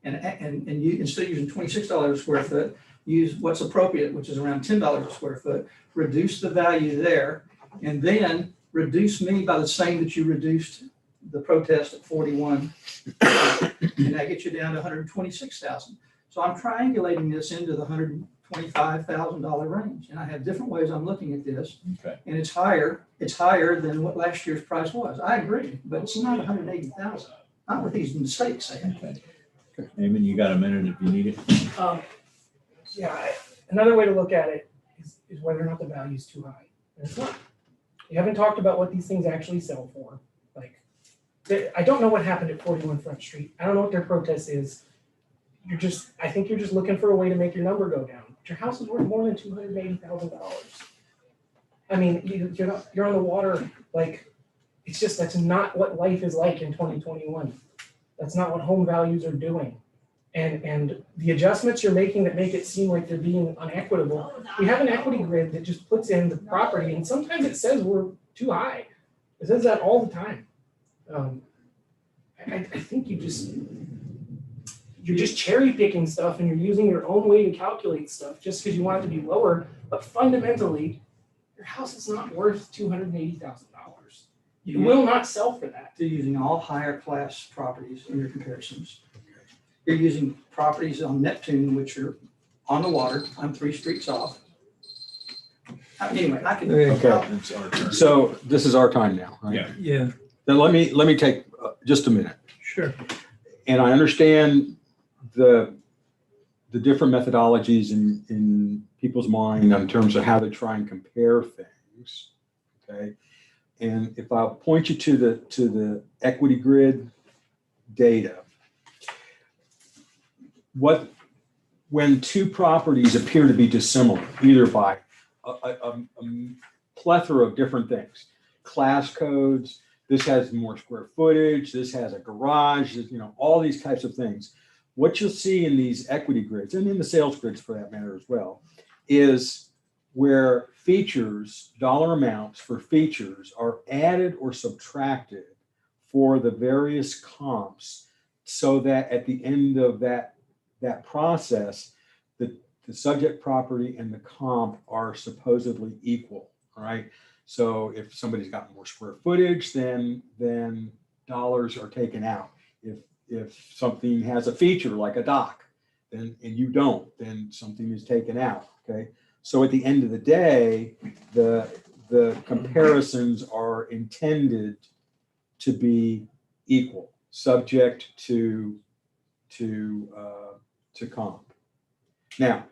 and you, instead of using $26 a square foot, use what's appropriate, which is around $10 a square foot, reduce the value there, and then reduce me by the same that you reduced the protest at 41, and that gets you down to 126,000. So I'm triangulating this into the $125,000 range, and I have different ways I'm looking at this. Okay. And it's higher than what last year's price was. I agree, but it's not 180,000. Not with these mistakes. Okay. Eamon, you got a minute if you need it. Yeah, another way to look at it is whether or not the value is too high. And it's not. You haven't talked about what these things actually sell for. Like, I don't know what happened at 41 Front Street. I don't know what their protest is. I think you're just looking for a way to make your number go down. But your house is worth more than $280,000. I mean, you're on the water. Like, it's just, that's not what life is like in 2021. That's not what home values are doing. And the adjustments you're making that make it seem like they're being unequitable, we have an equity grid that just puts in the property, and sometimes it says we're too high. It says that all the time. I think you're just cherry picking stuff, and you're using your own way to calculate stuff just because you want it to be lower. But fundamentally, your house is not worth $280,000. You will not sell for that. You're using all higher class properties in your comparisons. You're using properties on Neptune, which are on the water. I'm 3 streets off. Anyway, I can. Okay. It's our turn. So this is our time now, right? Yeah. Yeah, Then let me take just a minute. sure. And I understand the different methodologies in people's mind in terms of how they try and compare things. Okay. And if I'll point you to the equity grid data, when two properties appear to be dissimilar, either by a plethora of different things, class codes, this has more square footage, this has a garage, all these types of things. What you'll see in these equity grids, and in the sales grids for that matter as well, is where features, dollar amounts for features are added or subtracted for the various comps, so that at the end of that process, the subject property and the comp are supposedly equal, all right? So if somebody's got more square footage, then dollars are taken out. If something has a feature like a dock, and you don't, then something is taken out, okay? So at the end of the day, the comparisons are intended to be equal, subject to comp. Now,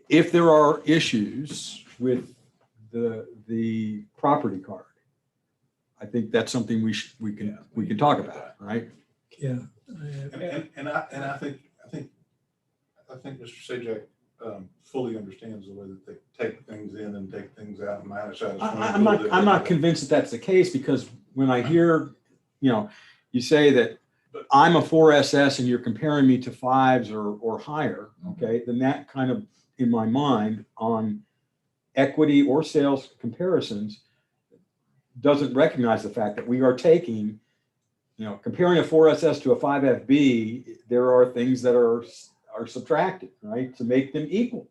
if there are issues with the property card, I think that's something we can talk about, right? Yeah. And I think Mr. Sajak fully understands the way that they take things in and take things out. Mine is I'm not convinced that that's the case, because when I hear, you say that I'm a 4SS and you're comparing me to 5s or higher, okay, then that kind of, in my mind, on equity or sales comparisons, doesn't recognize the fact that we are taking, comparing a 4SS to a 5FB, there are things that are subtracted, right, to make them equal,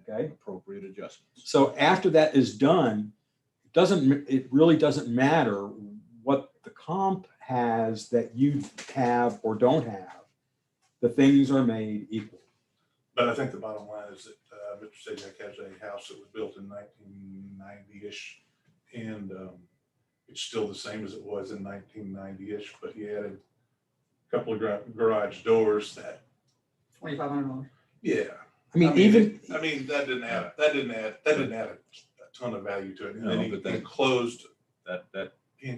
okay? Appropriate adjustments. So after that is done, it really doesn't matter what the comp has that you have or don't have. The things are made equal. But I think the bottom line is that Mr. Sajak has a house that was built in 1990-ish, and it's still the same as it was in 1990-ish, but he added a couple of garage doors that. $2,500. Yeah. I mean, that didn't add a ton of value to it. And then but he that enclosed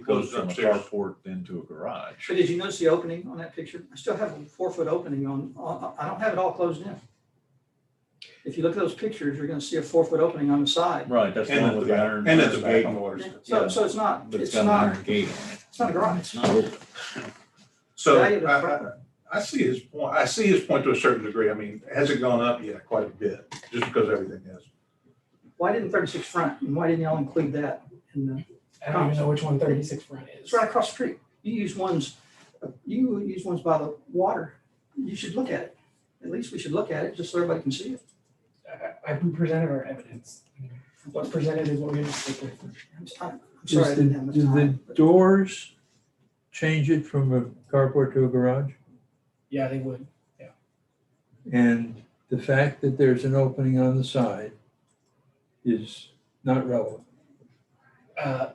goes from a upstairs. carport into a garage. So did you notice the opening on that picture? I still have a 4-foot opening I don't have it all closed in. If you look at those pictures, you're gonna see a 4-foot opening on the side. Right, that's the And one at with the the back, iron. and at the back gate. on the water. So it's not, But it's got an not, iron gate on it. it's not a garage. It's not open. So Value of the property. I see his point. I see his point to a certain degree. I mean, has it gone up? Yeah, quite a bit, just because everything has. Why didn't 36 front, and why didn't y'all include that in the, I don't even know which one 36 front is. it's right across the street. You use ones by the water. You should look at it. At least we should look at it, just so everybody can see it. We presented our evidence. What's presented is what we have to stick with. I'm sorry, I didn't have much Do the time. doors change it from a carport to a garage? Yeah, they would. And the fact that there's an opening on the side is not relevant. I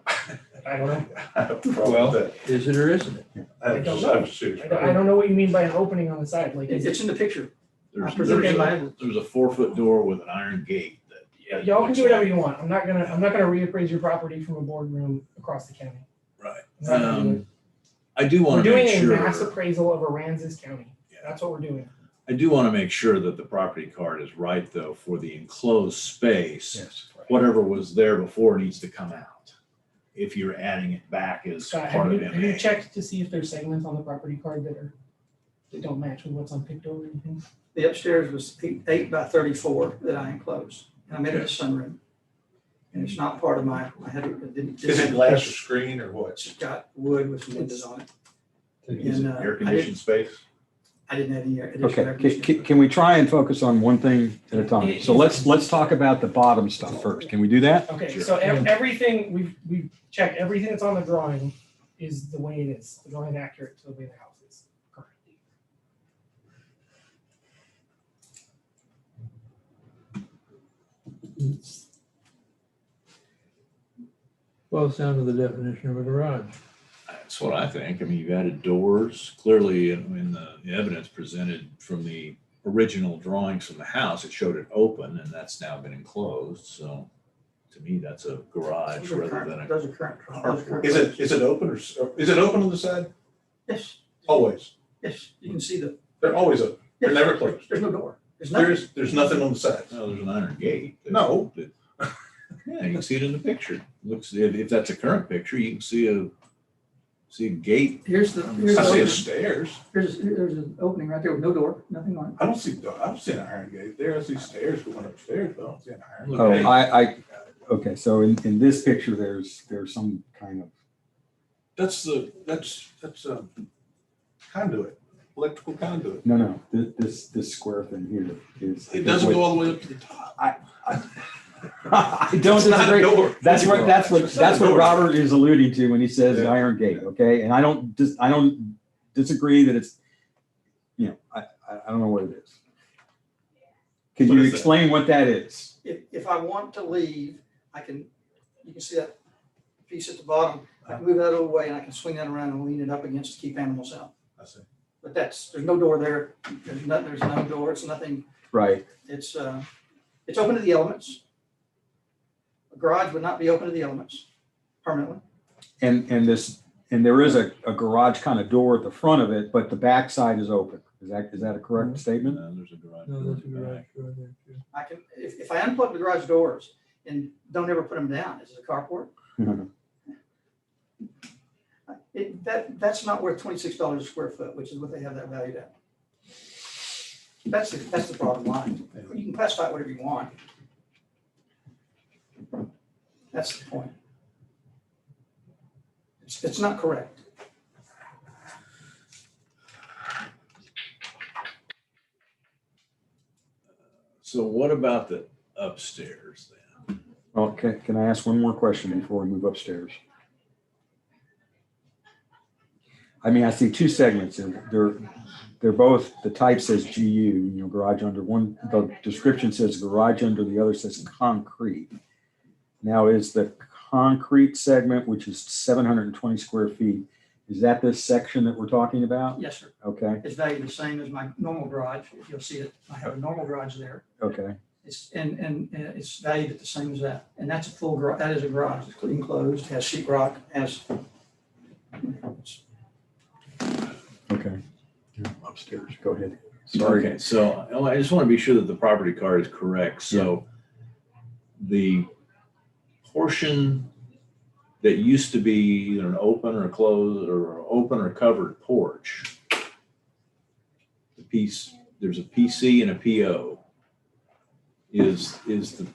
don't know. I have a problem Well, with that. is it or isn't it? I don't know. I'm serious. I don't know what you mean by an opening on the side. Like, It's in the picture. There's, presented there's, my a, evidence. there's a 4-foot door with an iron gate. That y'all can do whatever you want. I'm not gonna reappraise your property from a boardroom across the county. Right. I'm not gonna do it. I do We're want to doing make a sure. mass appraisal of Aransas County. Yeah. That's what we're doing. I do want to make sure that the property card is right, though, for the enclosed space. Yes. Whatever was there before needs to come out. If you're adding it back as Scott, part of have you MA. checked to see if there's segments on the property card that don't match with what's on picto or anything? The upstairs was 8 by 34 that I enclosed. And I made it a sunroom. And it's not part of my, I had, it didn't. Is it glass or screen or what? It's got wood with some windows on it. Is it And, air conditioned space? I didn't have any additional Okay, air conditioning. can we try and focus on one thing at a time? So let's talk about the bottom stuff first. Can we do that? Okay, Sure. so everything, we've checked, everything that's on the drawing is the way it is. The drawing is accurate to the way the house is currently. Boils down to the definition of a garage. That's what I think. I mean, you've added doors. Clearly, in the evidence presented from the original drawings from the house, it showed it open, and that's now been enclosed. So, to me, that's a garage rather than a. Those are current. carport. Is it open or is it open on the side? Yes, Always. yes, you can see They're always open. They're yes, never closed. There's no door. There's nothing. There's nothing on the side. No, there's an iron gate. No. Yeah, you can see it in the picture. Looks if that's a current picture, you can see a gate. Here's the, I here's see a the, stairs. there's an opening right there with no door, nothing on it. I don't see an iron gate there. I see stairs going upstairs, but I don't see an iron. Oh, Okay. Okay, so in this picture, there's some kind of, That's conduit, electrical conduit. no, this square thing here is. It doesn't go all the way up to the top. I don't It's not a disagree. door. That's It's not a what door. Robert is alluding to when he says Yeah. iron gate, okay? And I don't disagree that it's, I don't know what it is. Could What you is that? explain what that is? If I want to leave, you can see that piece at the bottom. I can move that away and I can swing that around and lean it up against to keep animals out. I see. But there's no door there. There's no door. It's nothing. Right. It's open to the elements. A garage would not be open to the elements permanently. And there is a garage kind of door at the front of it, but the back side is open. Is that a correct statement? No, there's a garage. No, door that's a in the garage back. door there too. I can, if I unplug the garage doors and don't ever put them down, is it a carport? That's not worth $26 a square foot, which is what they have that valued at. That's the bottom line. You can classify it whatever you want. That's the point. It's not correct. So what about the upstairs then? Well, can I ask one more question before we move upstairs? I mean, I see two segments. They're both, the type says GU, garage under one, the description says garage under, the other says concrete. Now is the concrete segment, which is 720 square feet, is that this section that we're talking about? Yes, sir. Okay, It's valued the same as my normal garage. If you'll see it, I have a normal garage there. okay. It's, and it's valued at the same as that. And that's a full garage, that is a garage, it's enclosed, has sheetrock, has. Okay. Upstairs, go ahead. Sorry. Okay, so I just want to be sure that the property card is correct. So the portion that used to be either an open or closed or open or covered porch, the piece, there's a PC and a PO. Is the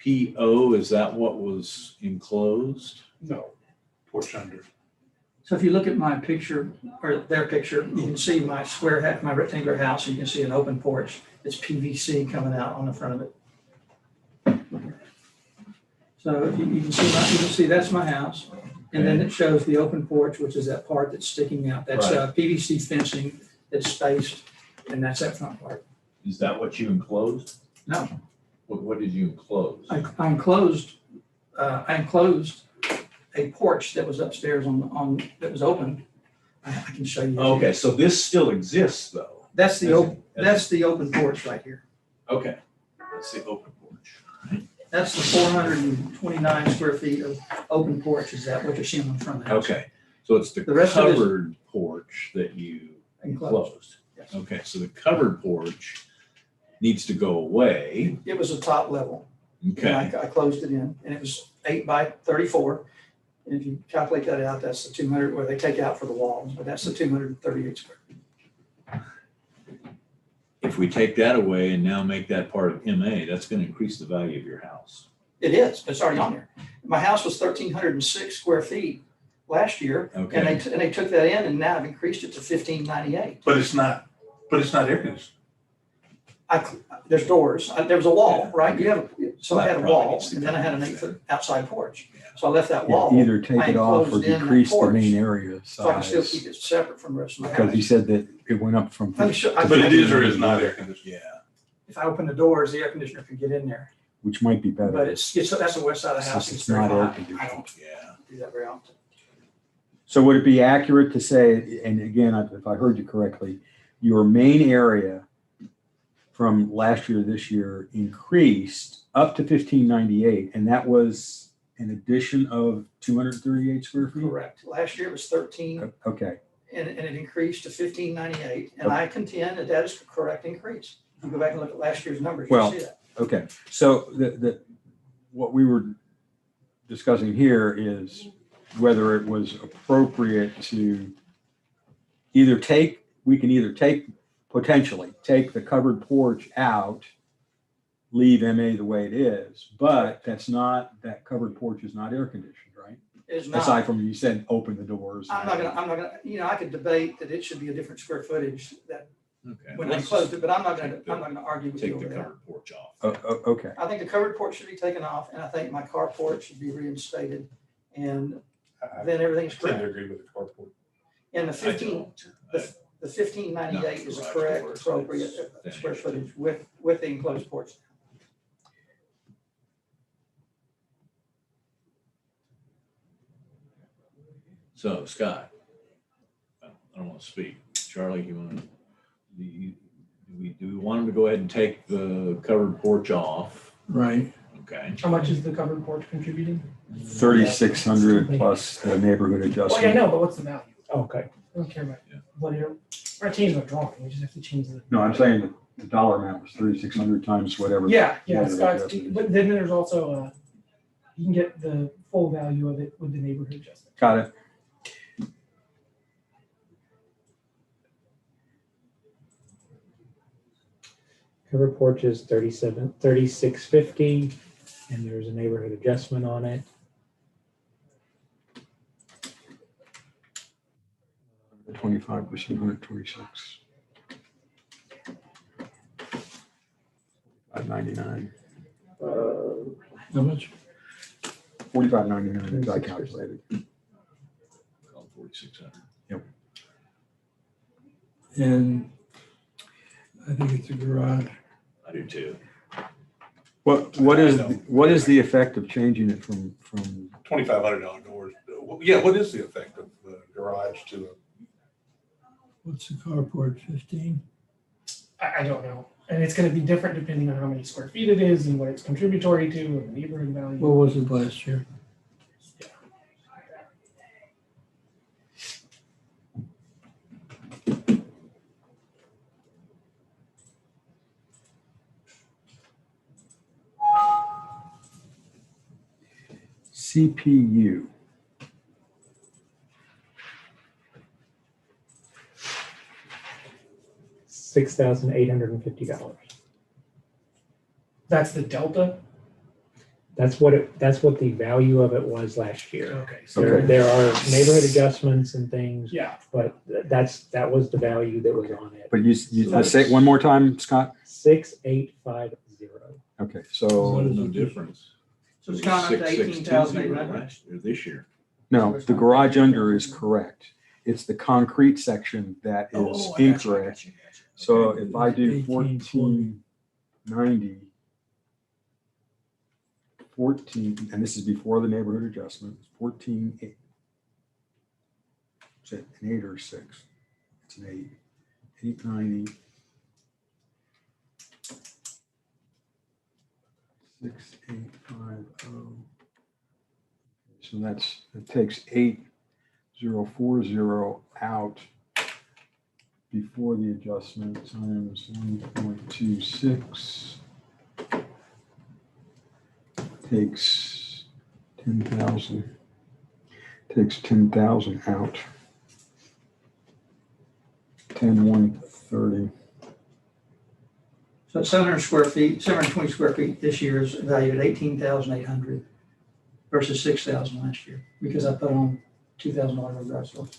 PO, is that what was enclosed? No, porch under. So if you look at my picture, or their picture, you can see my my rectangular house, and you can see an open porch. It's PVC coming out on the front of it. So if you can see that's my house. And then it shows the open porch, which is that part that's sticking out. That's PVC fencing that's spaced, and that's that front part. Is that what you enclosed? No. What did you enclose? I enclosed a porch that was upstairs that was open. I can show you. Okay, so this still exists though? That's the open porch right here. Okay, that's the open porch. That's the 429 square feet of open porch. Is that what you're seeing in front of the house? Okay, so it's the rest of it is covered porch that you enclosed. Yes. Okay, so the covered porch needs to go away. It was a top level. Okay, And I closed it in, and it was 8 by 34. And if you calculate that out, that's the 200, where they take out for the walls, but that's the 238 square. if we take that away and now make that part of MA, that's going to increase the value of your house. It is, it's already on there. My house was 1,306 square feet last year, Okay. and they took that in, and now I've increased it to 1,598. But it's not air conditioned. There's doors, there was a wall, right? You have, so I had a That wall, probably needs to and then I had an come 8-foot outside porch. So I left that wall. Either take I it off or enclosed in that decrease the porch, main area So I can still size. keep it separate from the rest of my Because he house. said that it went up from. Let me show- I- But it is or is not air conditioned. Yeah. If I open the doors, the air conditioner can get in there, Which might be better. but that's the west side of the house. Since It's it's very not air hot. I conditioned. don't Yeah. do that very often. So would it be accurate to say, and again, if I heard you correctly, your main area from last year to this year increased up to 1,598, and that was an addition of 238 square feet? Correct. Last year it was 13, Okay, and it increased to 1,598, and I contend that is the correct increase. If you go back and look at last year's numbers, you'll Well, see that. okay. So what we were discussing here is whether it was appropriate to potentially take the covered porch out, leave MA the way it is, but that covered porch is not air conditioned, right? It's not. Aside from you said, open the doors. I'm not gonna, I could debate that it should be a different square footage that Okay. when I Let's closed just it, but I'm not gonna argue with you take over the that. covered porch off. Okay, I think the covered porch should be taken off, and I think my carport should be reinstated, and then everything's I tend to correct. agree with the carport. And the I 15, don't. the 1598 is the Not correct garage doors, appropriate that's square finished. footage with the enclosed porch. So Scott, I don't want to speak. Charlie, you want to, do we want him to go ahead and take the covered porch off? Right. Okay. How much is the covered porch contributing? 3,600 plus the neighborhood Oh, yeah, adjustment. no, but what's the value? Okay. I don't care about, Yeah. what, we're not changing the drawing, we just have to change the. No, I'm saying that the dollar amount was 3,600 times whatever. Yeah, yeah, neighborhood Scott, adjustment is. but then there's also, you can get the full value of it with the neighborhood adjustment. Got it. Covered porch is 3650, and there's a neighborhood adjustment on it. The 25%, 126. 599. How much? 45.99 as I calculated. Called 4,600. And I think it's a garage. I do too. What is the effect of changing it from $2,500 doors. Yeah, what is the effect of the garage to What's the carport, 15? I don't know, and it's gonna be different depending on how many square feet it is and what it's contributory to and the neighborhood value. What was it last year? CPU? $6,850. That's the delta? That's what the value of it was last year. Okay, So there are neighborhood adjustments and things, yeah. but that was the value that was on it. But you say it one more time, Scott? 6,850. Okay, What so is No the difference. So it's gone up to 6,620 18,800. last year, this year. no, the garage under is correct. It's the concrete section that is Oh, I got you, I incorrect. got you, got you. So Okay. if I do 1840. 1490, 14, and this is before the neighborhood adjustment, 14, is it an 8 or a 6? It's an 8. 890. 6850. So that takes 8040 out before the adjustment times 1.26 takes 10,000. Takes 10,000 out. 10,130. So 700 square feet, 720 square feet this year is valued at 18,800 versus 6,000 last year, because I put on $2,000 of garage door.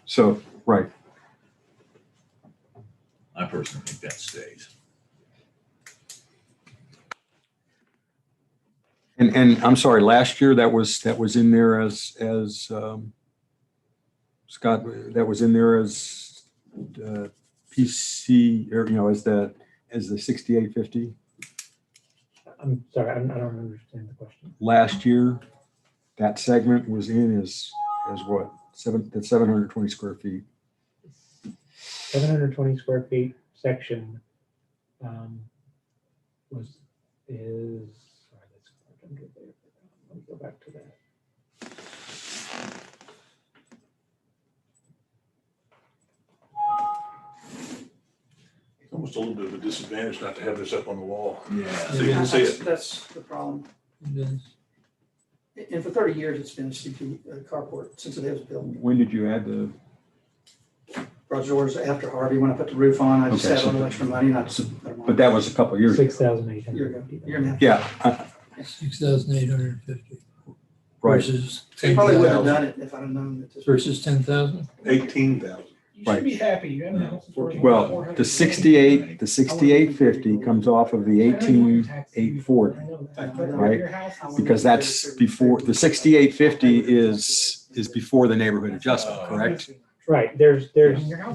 So, right. I personally think that stays. And I'm sorry, last year that was in there as Scott, that was in there as PC, or as the 6850. I'm sorry, I don't understand the question. Last year, that segment was in as what? 720 square feet. 720 square feet section is, sorry, that's under there. Let me go back to that. It's almost a little bit of a disadvantage not to have this up on the wall. Yeah. So you can see it. That's the problem. It is. And for 30 years, it's been a CP carport since it was built. When did you add the? Garage doors after Harvey, when I put the roof on, I just Okay, had a so- little extra money and I just. But that was a couple of years ago. 6,850. Year and a half. Yeah, 6,850 right. versus I probably wouldn't have 10,000. done it if I'd have known that this. versus 10,000. 18,000. You Right. should be happy, you have a house. that's worth Well, 400. the 6850 comes off of the 18,840. right? Because that's before, the 6850 is before the neighborhood adjustment, correct? Right, there's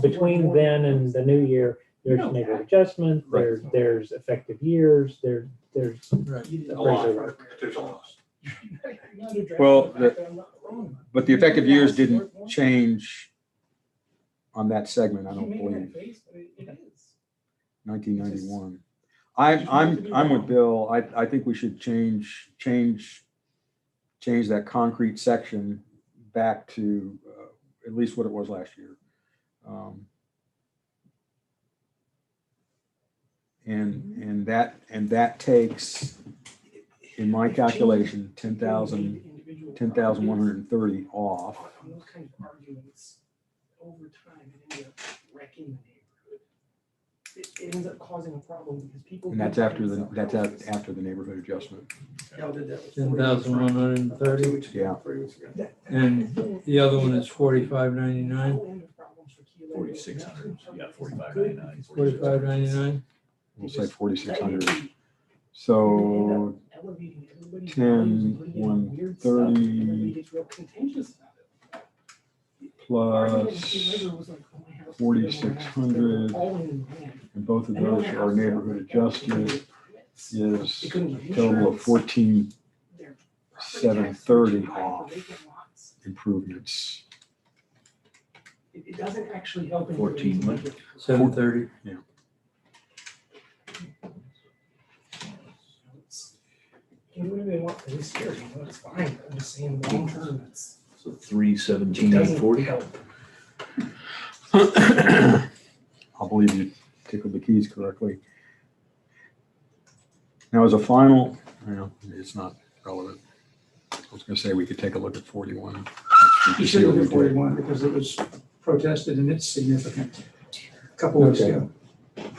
between then and the new year, there's You know neighborhood that. adjustment, Right. there's effective years, there's Right. You didn't A lot. appraisal work. There's a lot. You gotta address Well, the fact that I'm not wrong. But the effective years Your house is didn't worth more. change on that segment, I You don't make it believe, face, but it is. 1991. I'm with Bill. I think we should change that concrete section back to at least what it was last year. And that takes, in my calculation, 10,130 off. Those kinds of arguments over time, it ends up wrecking the neighborhood. It ends up causing a problem because people. And that's after the neighborhood adjustment. Y'all did that. 10,130. Yeah. 3 weeks ago. And the other one is 45.99. 4,600, yeah, 45.99. 45.99. We'll say 4,600. So 10,130 plus 4,600, and both of those are neighborhood adjusted, is a total of 14,730 off improvements. It doesn't actually help. 14 what? 730. Yeah. You can do whatever they want for this year, it's fine, I'm just saying long term, it's. So 317,840. I believe you tickled the keys correctly. Now, as a final, it's not relevant. I was going to say we could take a look at 41. You should look at 41 because it was protested and it's significant a couple weeks ago.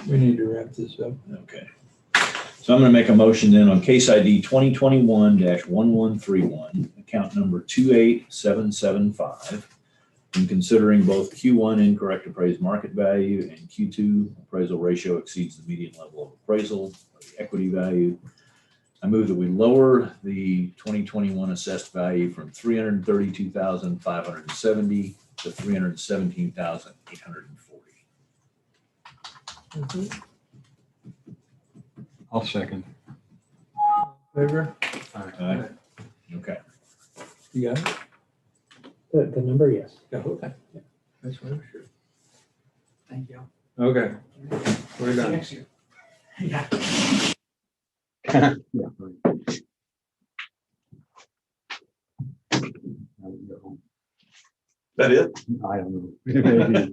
We need to wrap this up. Okay. So I'm going to make a motion then on case ID 2021-1131, account number 28775, in considering both Q1 incorrect appraised market value and Q2 appraisal ratio exceeds the median level of appraisal or the equity value. I move that we lower the 2021 assessed value from $332,570 to $317,840. I'll second. Favor? Aye. Okay. You got it? The number, yes. Yeah, okay. That's what I'm sure. Thank you. Okay. We're done. Next year. Yeah. Yeah. Right. That it? I don't know. Maybe.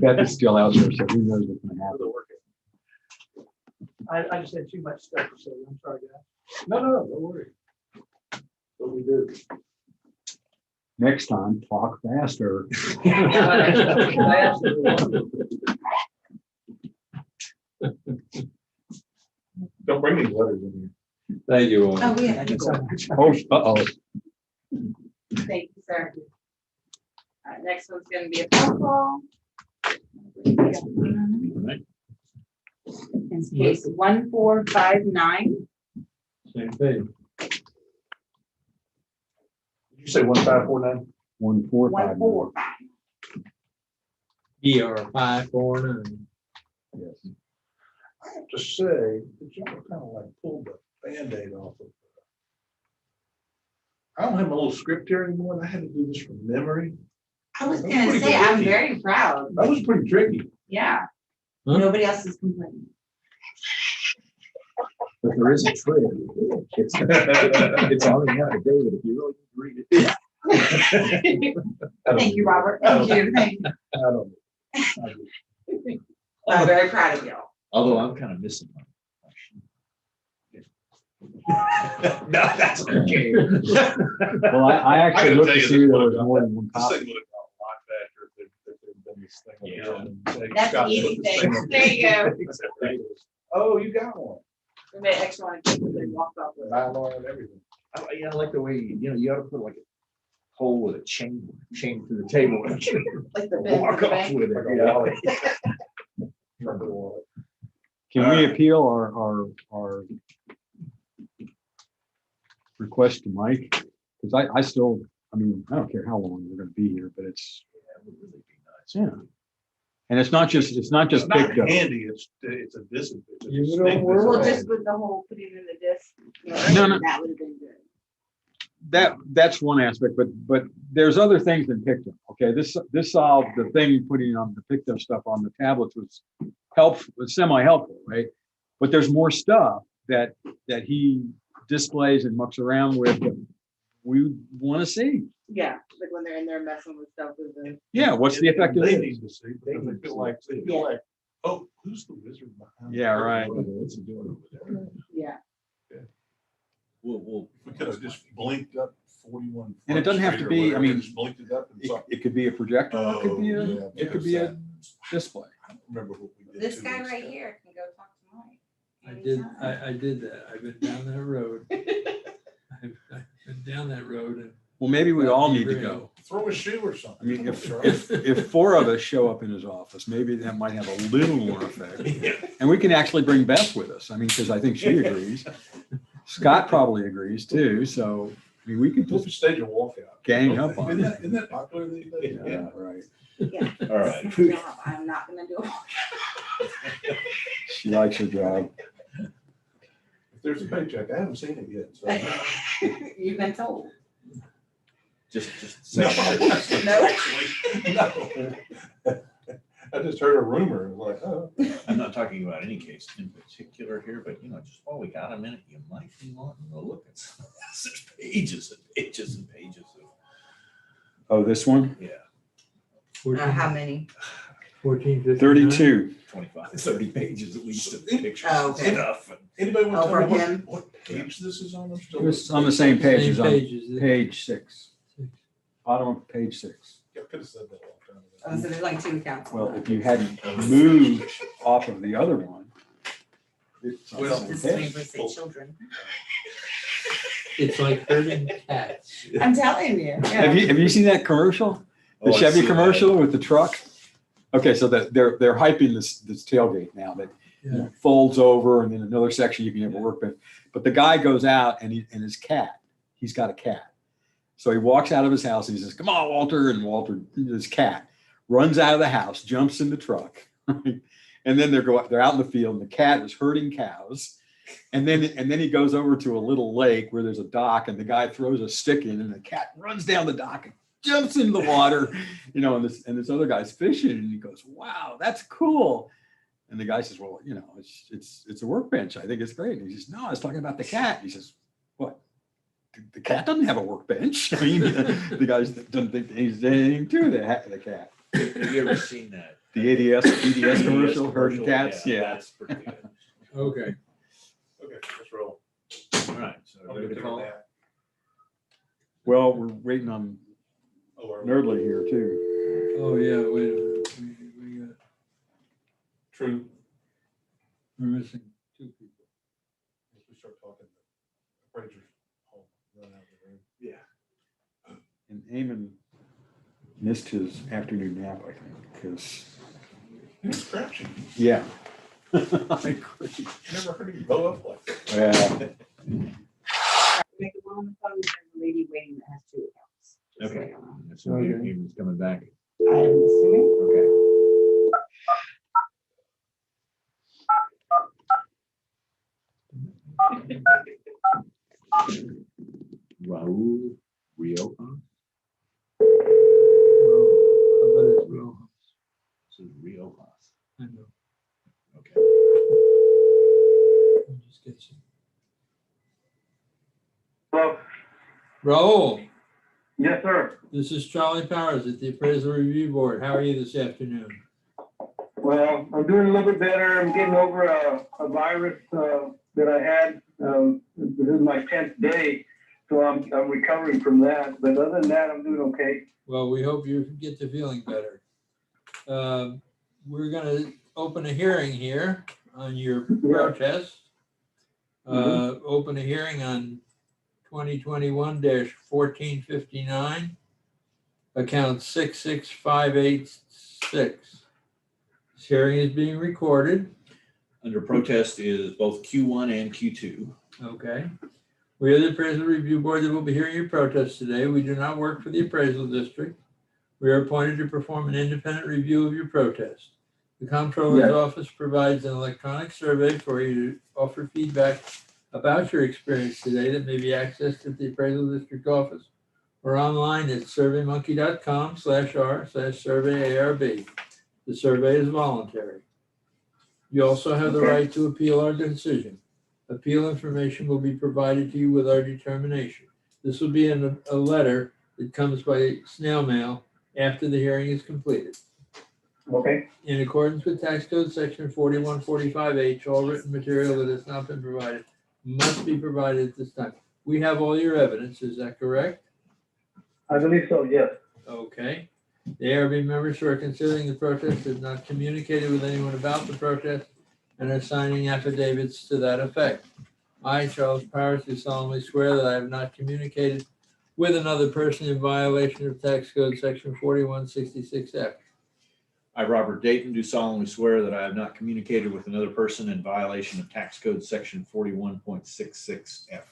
Beth is still out there, so who knows what's going to happen. I just had too much stuff to say, I'm sorry, guys. No, don't worry. What we do. Next time, talk faster. Don't bring any letters in here. Thank you all. Oh, we had. Oh, uh-oh. Thank you, sir. Next one's gonna be a phone call. It's case 1459. Same thing. Did you say 1549? 1459. ER 549. Yes. I have to say that y'all kind of like pulled the Band-Aid off of. I don't have my little script here anymore, and I had to do this from memory. I was gonna say, I'm very proud. That was pretty tricky. Yeah. Huh? Nobody else is complaining. But there is a trick. It's on the affidavit if you really read it. Thank you, Robert. Thank you. Thank you. I don't know. I'm very proud of y'all. Although I'm kind of missing one. No, that's okay. Well, I actually looked to see there was more than one This copy. thing would have gone a lot faster if there'd been this thing. That's the easy thing. There you go. Oh, you got one. We made extra one in case they walked off with it. Nylon and everything. I like the way, you ought to put like a hole with a chain through the table. Like the bend Walk of the off bank. with it. Like a Yeah. wallet. Like a wallet. Can we appeal our request to Mike? Because I still, I don't care how long we're going to be here, but it's, yeah. And it's not just It's not picked up. handy, it's a discipline. Well, just with the whole putting in the disc. No, no. That would have been good. That's one aspect, but there's other things than picked up. Okay, this solved the thing putting on the picked up stuff on the tablets was helpful, was semi-helpful, right? but there's more stuff that he displays and mucks around with that we want to see. Yeah, like when they're in there messing with stuff with the. Yeah, what's the effect of They this? need to see, because they feel like, oh, who's the wizard behind? Yeah, right. What's he doing over there? Yeah. We'll We could have just blinked up 41. And it doesn't have to Front be, Street or I whatever, mean, just blinked it up and saw. It could be a projector, it could be Oh, a, yeah, it could be a because display. I don't remember what we did. This 2 guy weeks right ago. here can go talk to Mike. I did that. I've been down that road. I've been down that road and. Well, maybe we That'd all be need to great. go. Throw a shoe or something. I mean, if 4 of us show up in his office, maybe that might have a little more effect. And we can actually bring Beth with us. I mean, because I think she agrees. Scott probably agrees too. So, I mean, we can We'll just just stage a walkout. gang up on it. Isn't that popular these days? Yeah, right. Yeah. All right. This is my job. I'm not gonna do it. She likes her job. If there's a paycheck, I haven't seen it yet, so. You've been told. just No, say. No. actually, no. I just heard a rumor, and was like, oh. I'm not talking about any case in particular here, but just while we got a minute, you might be wanting to look at some of this. There's pages and pages and pages of, Oh, this one? How many? 1459. 32. 25, 30 pages at least of pictures Oh, and okay. stuff. And Anybody want Oh, to for tell me him? what page this is on? I'm still. It's on the same page Same as on pages. page 6. Bottom of page 6. I could have said that a long time ago. Oh, so there's like 2 accounts. Well, if you hadn't moved off of the other one. It's on the Well, same This page. name would say children. It's like herding cats. I'm telling you. Have you seen that commercial? The Oh, I've Chevy seen commercial with the truck? Okay, so that they're hyping this tailgate now that Yeah. folds over, and then another section you can have a workbench. But the guy goes out and his cat, he's got a cat. So he walks out of his house and he says, "Come on, Walter." And Walter, his cat, runs out of the house, jumps in the truck. Right? And then they're out in the field and the cat is herding cows. And then he goes over to a little lake where there's a dock, and the guy throws a stick in, and the cat runs down the dock and jumps into the water, and this other guy's fishing, and he goes, "Wow, that's cool." And the guy says, "Well, it's a workbench. I think it's great." And he says, "No, I was talking about the cat." He says, "What? The cat doesn't have a workbench." I mean, the guy doesn't think he's anything to the cat. Have you ever seen that? The EDS commercial, herding cats. Yeah. That's pretty good. Okay. Okay, let's roll. All right, so I'm ready gonna to take a call? nap. Well, we're waiting on Oh, are we? Nerdly here too. Oh, yeah, wait a minute. We got, True. we're missing 2 people. As we start talking, the appraisers all run out of the room. Yeah. And Eamon missed his afternoon nap, I think, because He's scratching. yeah. I agree. Never heard him blow up like that. Yeah. Make a one on the phone, there's a lady waiting that has 2 accounts. Just so Okay. you know. So Eamon's coming back. I'm assuming. Okay. Raul Rioja. I bet it's real. This is Riojas. I know. Okay. I'll just get some. Hello. Raul, Yes, sir. this is Charlie Powers at the Appraisal Review Board. How are you this afternoon? Well, I'm doing a little bit better. I'm getting over a virus that I had. This is my 10th day, so I'm recovering from that. But other than that, I'm doing okay. Well, we hope you get to feeling better. We're going to open a hearing here on your protest. Open a hearing on 2021-1459, account 66586. This hearing is being recorded. Under protest is both Q1 and Q2. Okay. We are the Appraisal Review Board that will be hearing your protest today. We do not work for the appraisal district. We are appointed to perform an independent review of your protest. The Comptroller's Office provides an electronic survey for you to offer feedback about your experience today that may be accessed at the appraisal district office or online at surveymonkey.com/r/survey ARB. The survey is voluntary. You also have the right to appeal our decision. Appeal information will be provided to you with our determination. This will be in a letter that comes by snail mail after the hearing is completed. Okay, In accordance with Tax Code Section 4145H, all written material that has not been provided must be provided at this time. We have all your evidence, is that correct? I believe so, yes. Okay. The ARB members who are considering the protest have not communicated with anyone about the protest and are signing affidavits to that effect. I, Charles Powers, do solemnly swear that I have not communicated with another person in violation of Tax Code Section 4166F. I, Robert Dayton, do solemnly swear that I have not communicated with another person in violation of Tax Code Section 41.66F.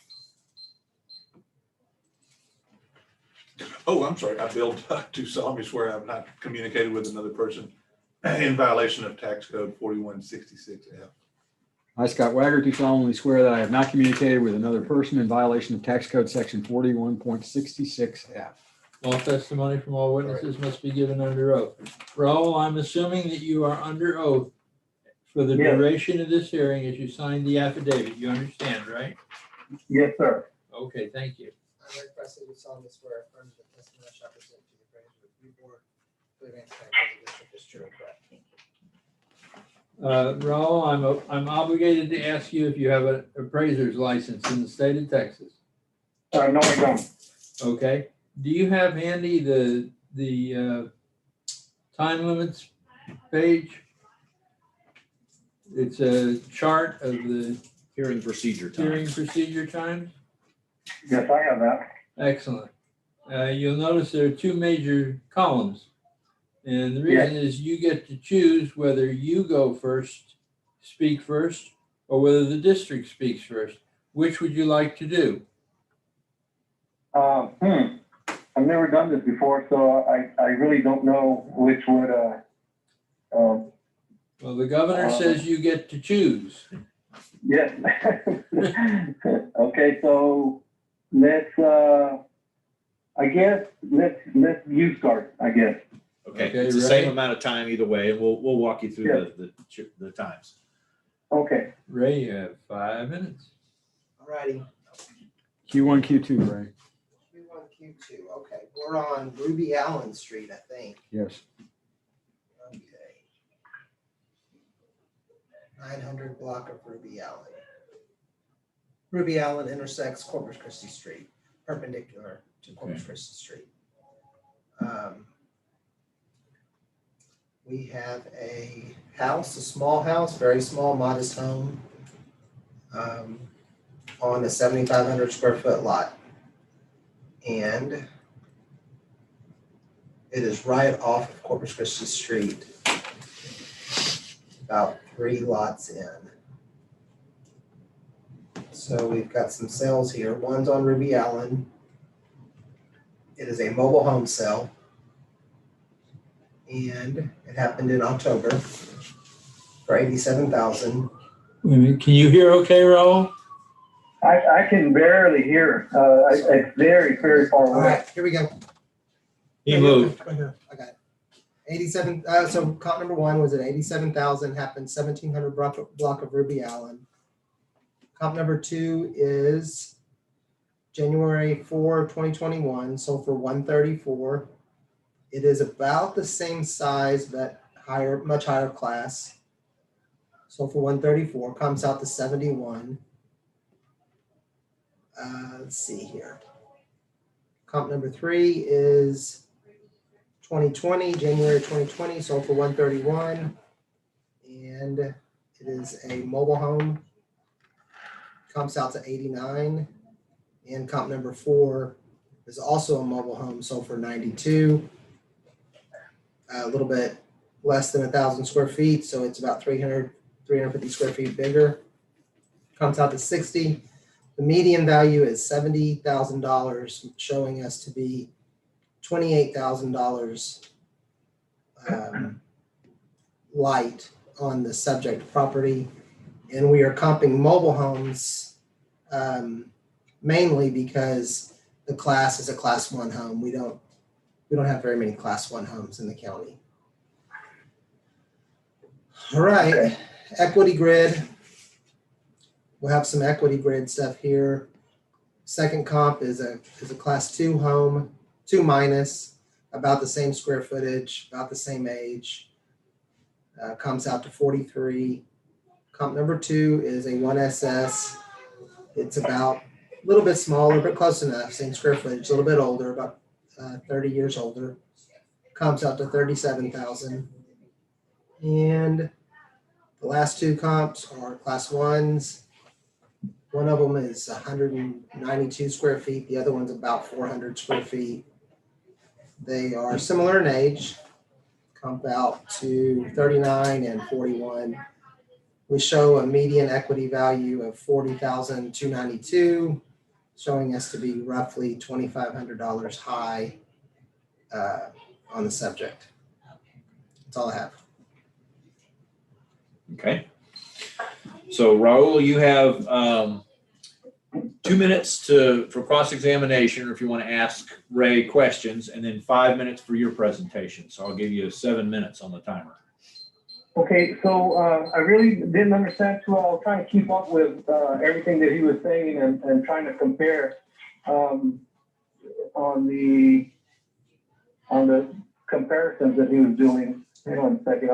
Oh, I'm sorry. I, Bill, do solemnly swear I have not communicated with another person in violation of tax code 4166F. I, Scott Wagger, do solemnly swear that I have not communicated with another person in violation of tax code section 41.66F. All testimony from all witnesses must be given under oath. Raul, I'm assuming that you are under oath for the Yes. duration of this hearing as you signed the affidavit. You understand, right? Yes, sir. Okay, thank you. I request that you solemnly swear affirm that the testimony I shall present to the appraisal review board for the Aransas County District is true and correct. Raul, I'm obligated to ask you if you have an appraiser's license in the state of Texas. No, I don't. Okay. Do you have handy the time limits page? It's a chart of the Hearing procedure time. hearing procedure times. Yes, I have that. Excellent. You'll notice there are two major columns. And the reason is you get to choose whether you go first, speak first, or whether the district speaks first. Which would you like to do? I've never done this before, so I really don't know which would, Well, the governor says you get to choose. yes. Okay, so let's, I guess, let's you start, I guess. Okay, Okay, it's the Ray? same amount of time either way, and we'll walk you through the times. Okay. Ray, you have 5 minutes. Alrighty, Q1, Q2, Ray. Q1, Q2, okay, we're on Ruby Allen Street, I think. Yes. Okay. 900 block of Ruby Allen. Ruby Allen intersects Corpus Christi Street, perpendicular to Corpus Christi Street. We have a house, a small house, very small, modest home, on a 7,500 square foot lot. And it is right off of Corpus Christi Street, about 3 lots in. So we've got some sales here. One's on Ruby Allen. It is a mobile home sale. And it happened in October for $87,000. Wait a minute, can you hear okay, Raul? I can barely hear. It's very, very far All away. right, here we go. He moved. Right here, I got it. 87, so comp number 1 was at 87,000, happened 1,700 block of Ruby Allen. Comp number 2 is January 4, 2021, sold for 134. It is about the same size, but higher, much higher class. Sold for 134, comes out to 71. Let's see here. Comp number 3 is 2020, January 2020, sold for 131. And it is a mobile home. Comps out to 89. And comp number 4 is also a mobile home, sold for 92. A little bit less than 1,000 square feet, so it's about 350 square feet bigger. Comes out to 60. The median value is $70,000, showing us to be $28,000 light on the subject property. And we are comping mobile homes mainly because the class is a class 1 home. We don't have very many class 1 homes in the county. All right. Okay. equity grid. We'll have some equity grid stuff here. Second comp is a class 2 home, 2 minus, about the same square footage, about the same age. Comes out to 43. Comp number 2 is a 1SS. It's about a little bit smaller, but close enough, same square footage, a little bit older, about 30 years older. Comes out to 37,000. And the last 2 comps are class 1s. One of them is 192 square feet. The other one's about 400 square feet. They are similar in age, comp out to 39 and 41. We show a median equity value of $40,292, showing us to be roughly $2,500 high on the subject. That's all I have. Okay. So Raul, you have 2 minutes for cross-examination, or if you want to ask Ray questions, and then 5 minutes for your presentation. So I'll give you 7 minutes on the timer. Okay, so I really didn't understand too well. I was trying to keep up with everything that he was saying and trying to compare on the comparisons that he was doing. Hang on a second,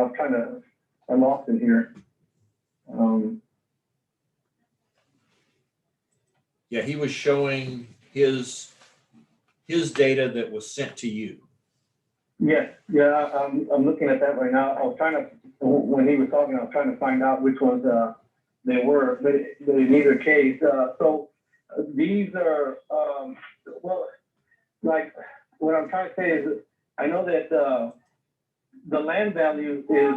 I lost it here. Yeah, he was showing his data that was sent to you. Yes, yeah, I'm looking at that right now. I was trying to, when he was talking, I was trying to find out which ones they were, but in either case, so these are, well, like what I'm trying to say is, I know that the land value is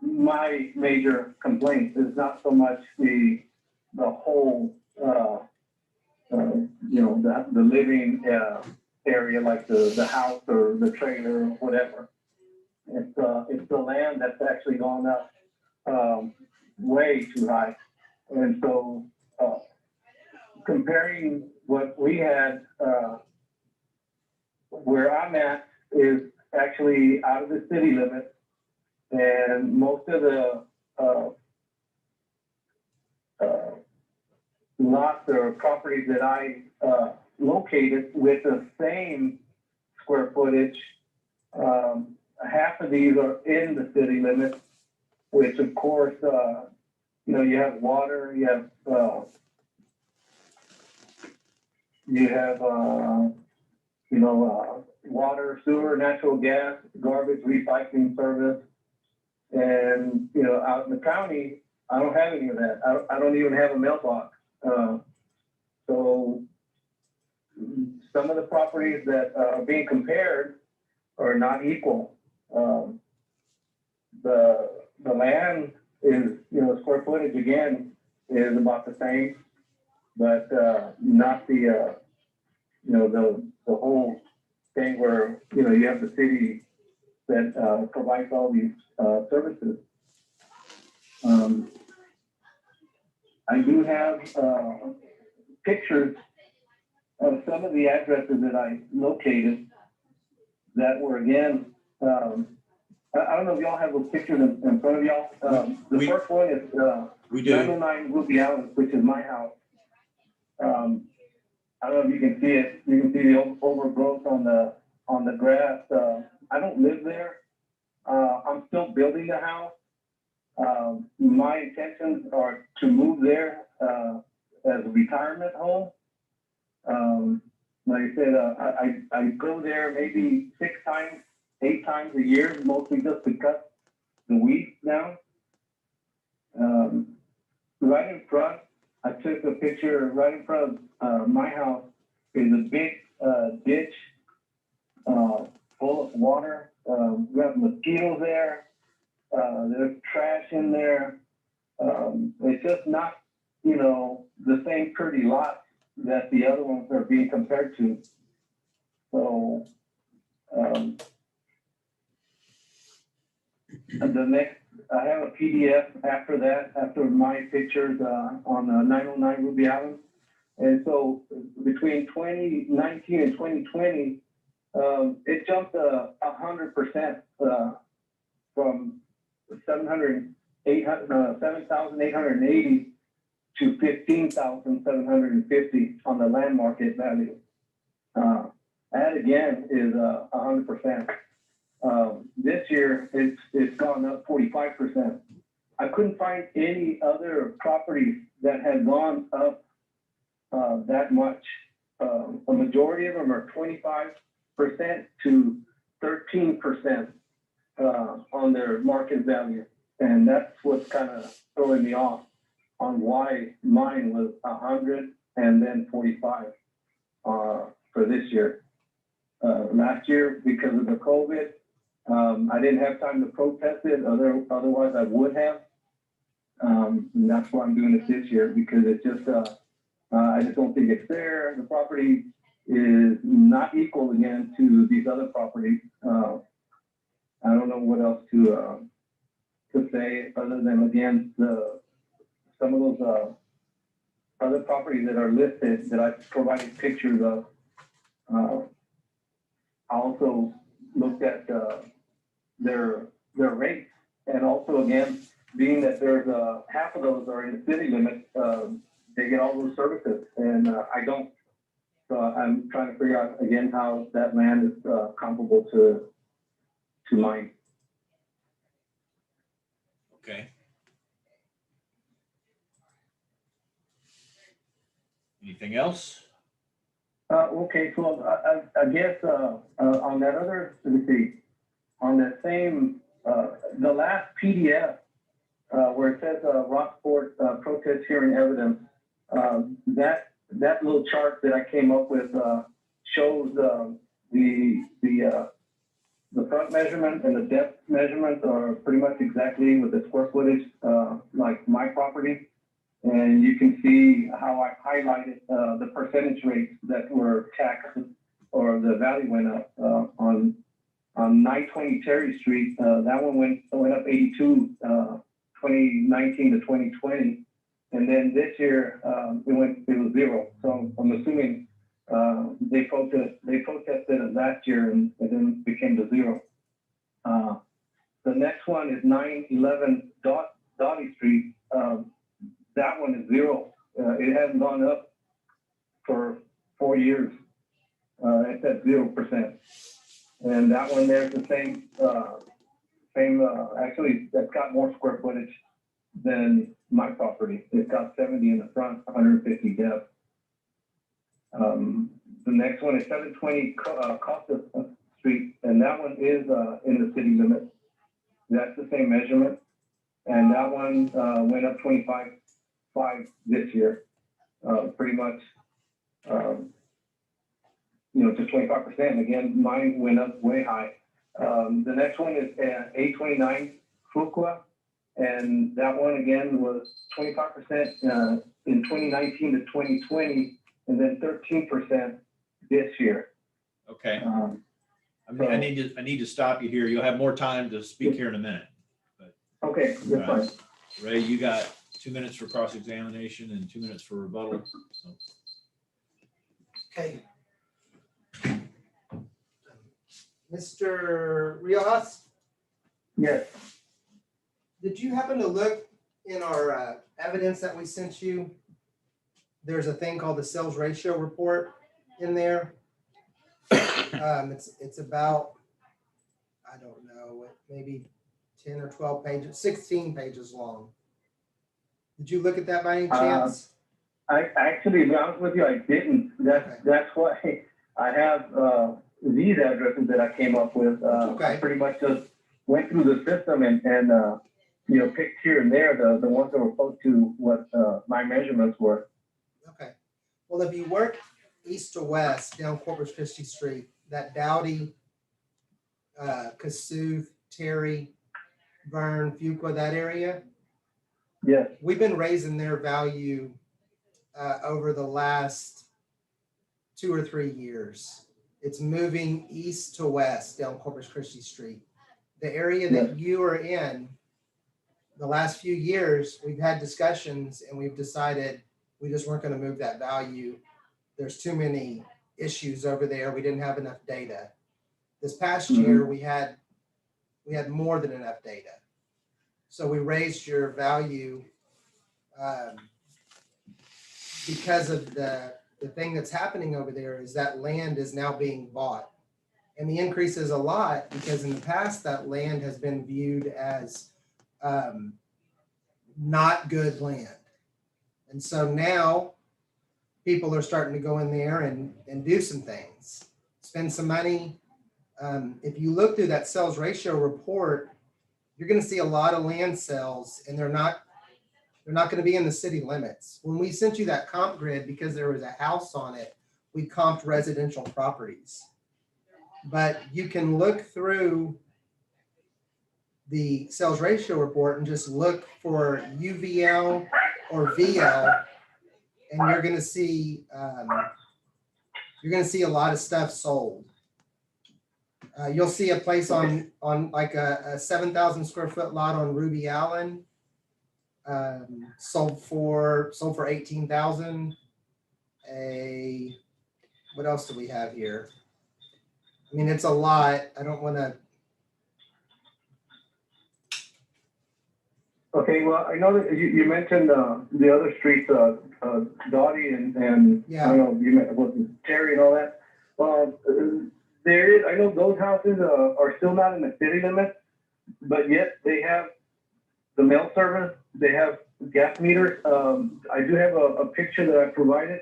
my major complaint. It's not so much the whole, the living area, like the house or the trailer or whatever. It's the land that's actually gone up way too high. And so comparing what we had, where I'm at is actually out of the city limits, and most of the lots or properties that I located with the same square footage, half of these are in the city limits, which of course, you have water, you have water, sewer, natural gas, garbage recycling service. And, out in the county, I don't have any of that. I don't even have a mailbox. So some of the properties that are being compared are not equal. The land is, square footage again is about the same, but not the whole thing where, you have the city that provides all these services. I do have pictures of some of the addresses that I located that were, again, I don't know if y'all have those pictures in front of y'all. The first one is 909 Ruby Allen, which is my house. I don't know if you can see it. You can see the overgrowth on the grass. I don't live there. I'm still building the house. My intentions are to move there as a retirement home. Like I said, I go there maybe 6 times, 8 times a year, mostly just to cut the weeds down. Right in front, I took a picture right in front of my house is a big ditch full of water. We have mosquitoes there. There's trash in there. It's just not, the same pretty lot that the other ones are being compared to. So the next, I have a PDF after that, after my pictures on 909 Ruby Island. And so between 2019 and 2020, it jumped 100% from 700 7,880 to 15,750 on the land market value. That again is 100%. This year, it's gone up 45%. I couldn't find any other properties that had gone up that much. A majority of them are 25% to 13% on their market value. And that's what's kind of throwing me off on why mine was 100 and then 45 for this year. Last year, because of the COVID, I didn't have time to protest it. Otherwise, I would have. And that's why I'm doing it this year, because it's just, I just don't think it's fair. The property is not equal again to these other properties. I don't know what else to say other than, again, some of those other properties that are listed that I provided pictures of. I also looked at their rates, and also again, being that there's half of those are in the city limits, they get all those services, and I don't. So I'm trying to figure out again how that land is comparable to mine. Okay. Anything else? Okay, so I guess on that other, let me see, on that same, the last PDF where it says Rockport protest hearing evidence, that little chart that I came up with shows the front measurement and the depth measurements are pretty much exactly with the square footage like my property. And you can see how I highlighted the percentage rates that were taxed or the value went up on 920 Terry Street. That one went up 82, 2019 to 2020. And then this year it was zero. So I'm assuming they protested it last year and then became to zero. The next one is 911 Dottie Street. That one is zero. It hasn't gone up for 4 years. It's at 0%. And that one there's the same, actually that's got more square footage than my property. It's got 70 in the front, 150 depth. The next one is 720 Costa Street, and that one is in the city limit. That's the same measurement. And that one went up 25 this year, pretty much, to 25%. Again, mine went up way high. The next one is 829 Fuqua, and that one again was 25% in 2019 to 2020, and then 13% this year. Okay. I need to stop you here. You'll have more time to speak here in a minute. But, okay, that's fine. Ray, you got 2 minutes for cross-examination and 2 minutes for rebuttal. So. Okay. Mr. Riojas? Yes. Did you happen to look in our evidence that we sent you? There's a thing called the sales ratio report in there. It's about, I don't know, maybe 10 or 12 pages, 16 pages long. Did you look at that by any chance? I actually, to be honest with you, I didn't. That's why I have these addresses that I came up with. I pretty much just went through the system and picked here and there the ones that were close to what my measurements were. Okay. Well, if you work east to west down Corpus Christi Street, that Dowdy, Kasuth, Terry, Vern, Fuqua, that area. Yeah. We've been raising their value over the last 2 or 3 years. It's moving east to west down Corpus Christi Street. The area that you are in, the last few years, we've had discussions and we've decided we just weren't going to move that value. There's too many issues over there. We didn't have enough data. This past year, we had more than enough data. So we raised your value because of the thing that's happening over there is that land is now being bought. And the increase is a lot because in the past that land has been viewed as not good land. And so now people are starting to go in there and do some things, spend some money. If you look through that sales ratio report, you're going to see a lot of land sales, and they're not going to be in the city limits. When we sent you that comp grid, because there was a house on it, we comped residential properties. But you can look through the sales ratio report and just look for UVL or VL, and you're going to see a lot of stuff sold. You'll see a place on like a 7,000 square foot lot on Ruby Allen, sold for 18,000. What else do we have here? I mean, it's a lot. I don't want to. Okay, well, I know that you mentioned the other streets, Dottie and Yeah. I don't know, you meant Terry and all that. There is, I know those houses are still not in the city limits, but yet they have the mail service, they have gas meters. I do have a picture that I provided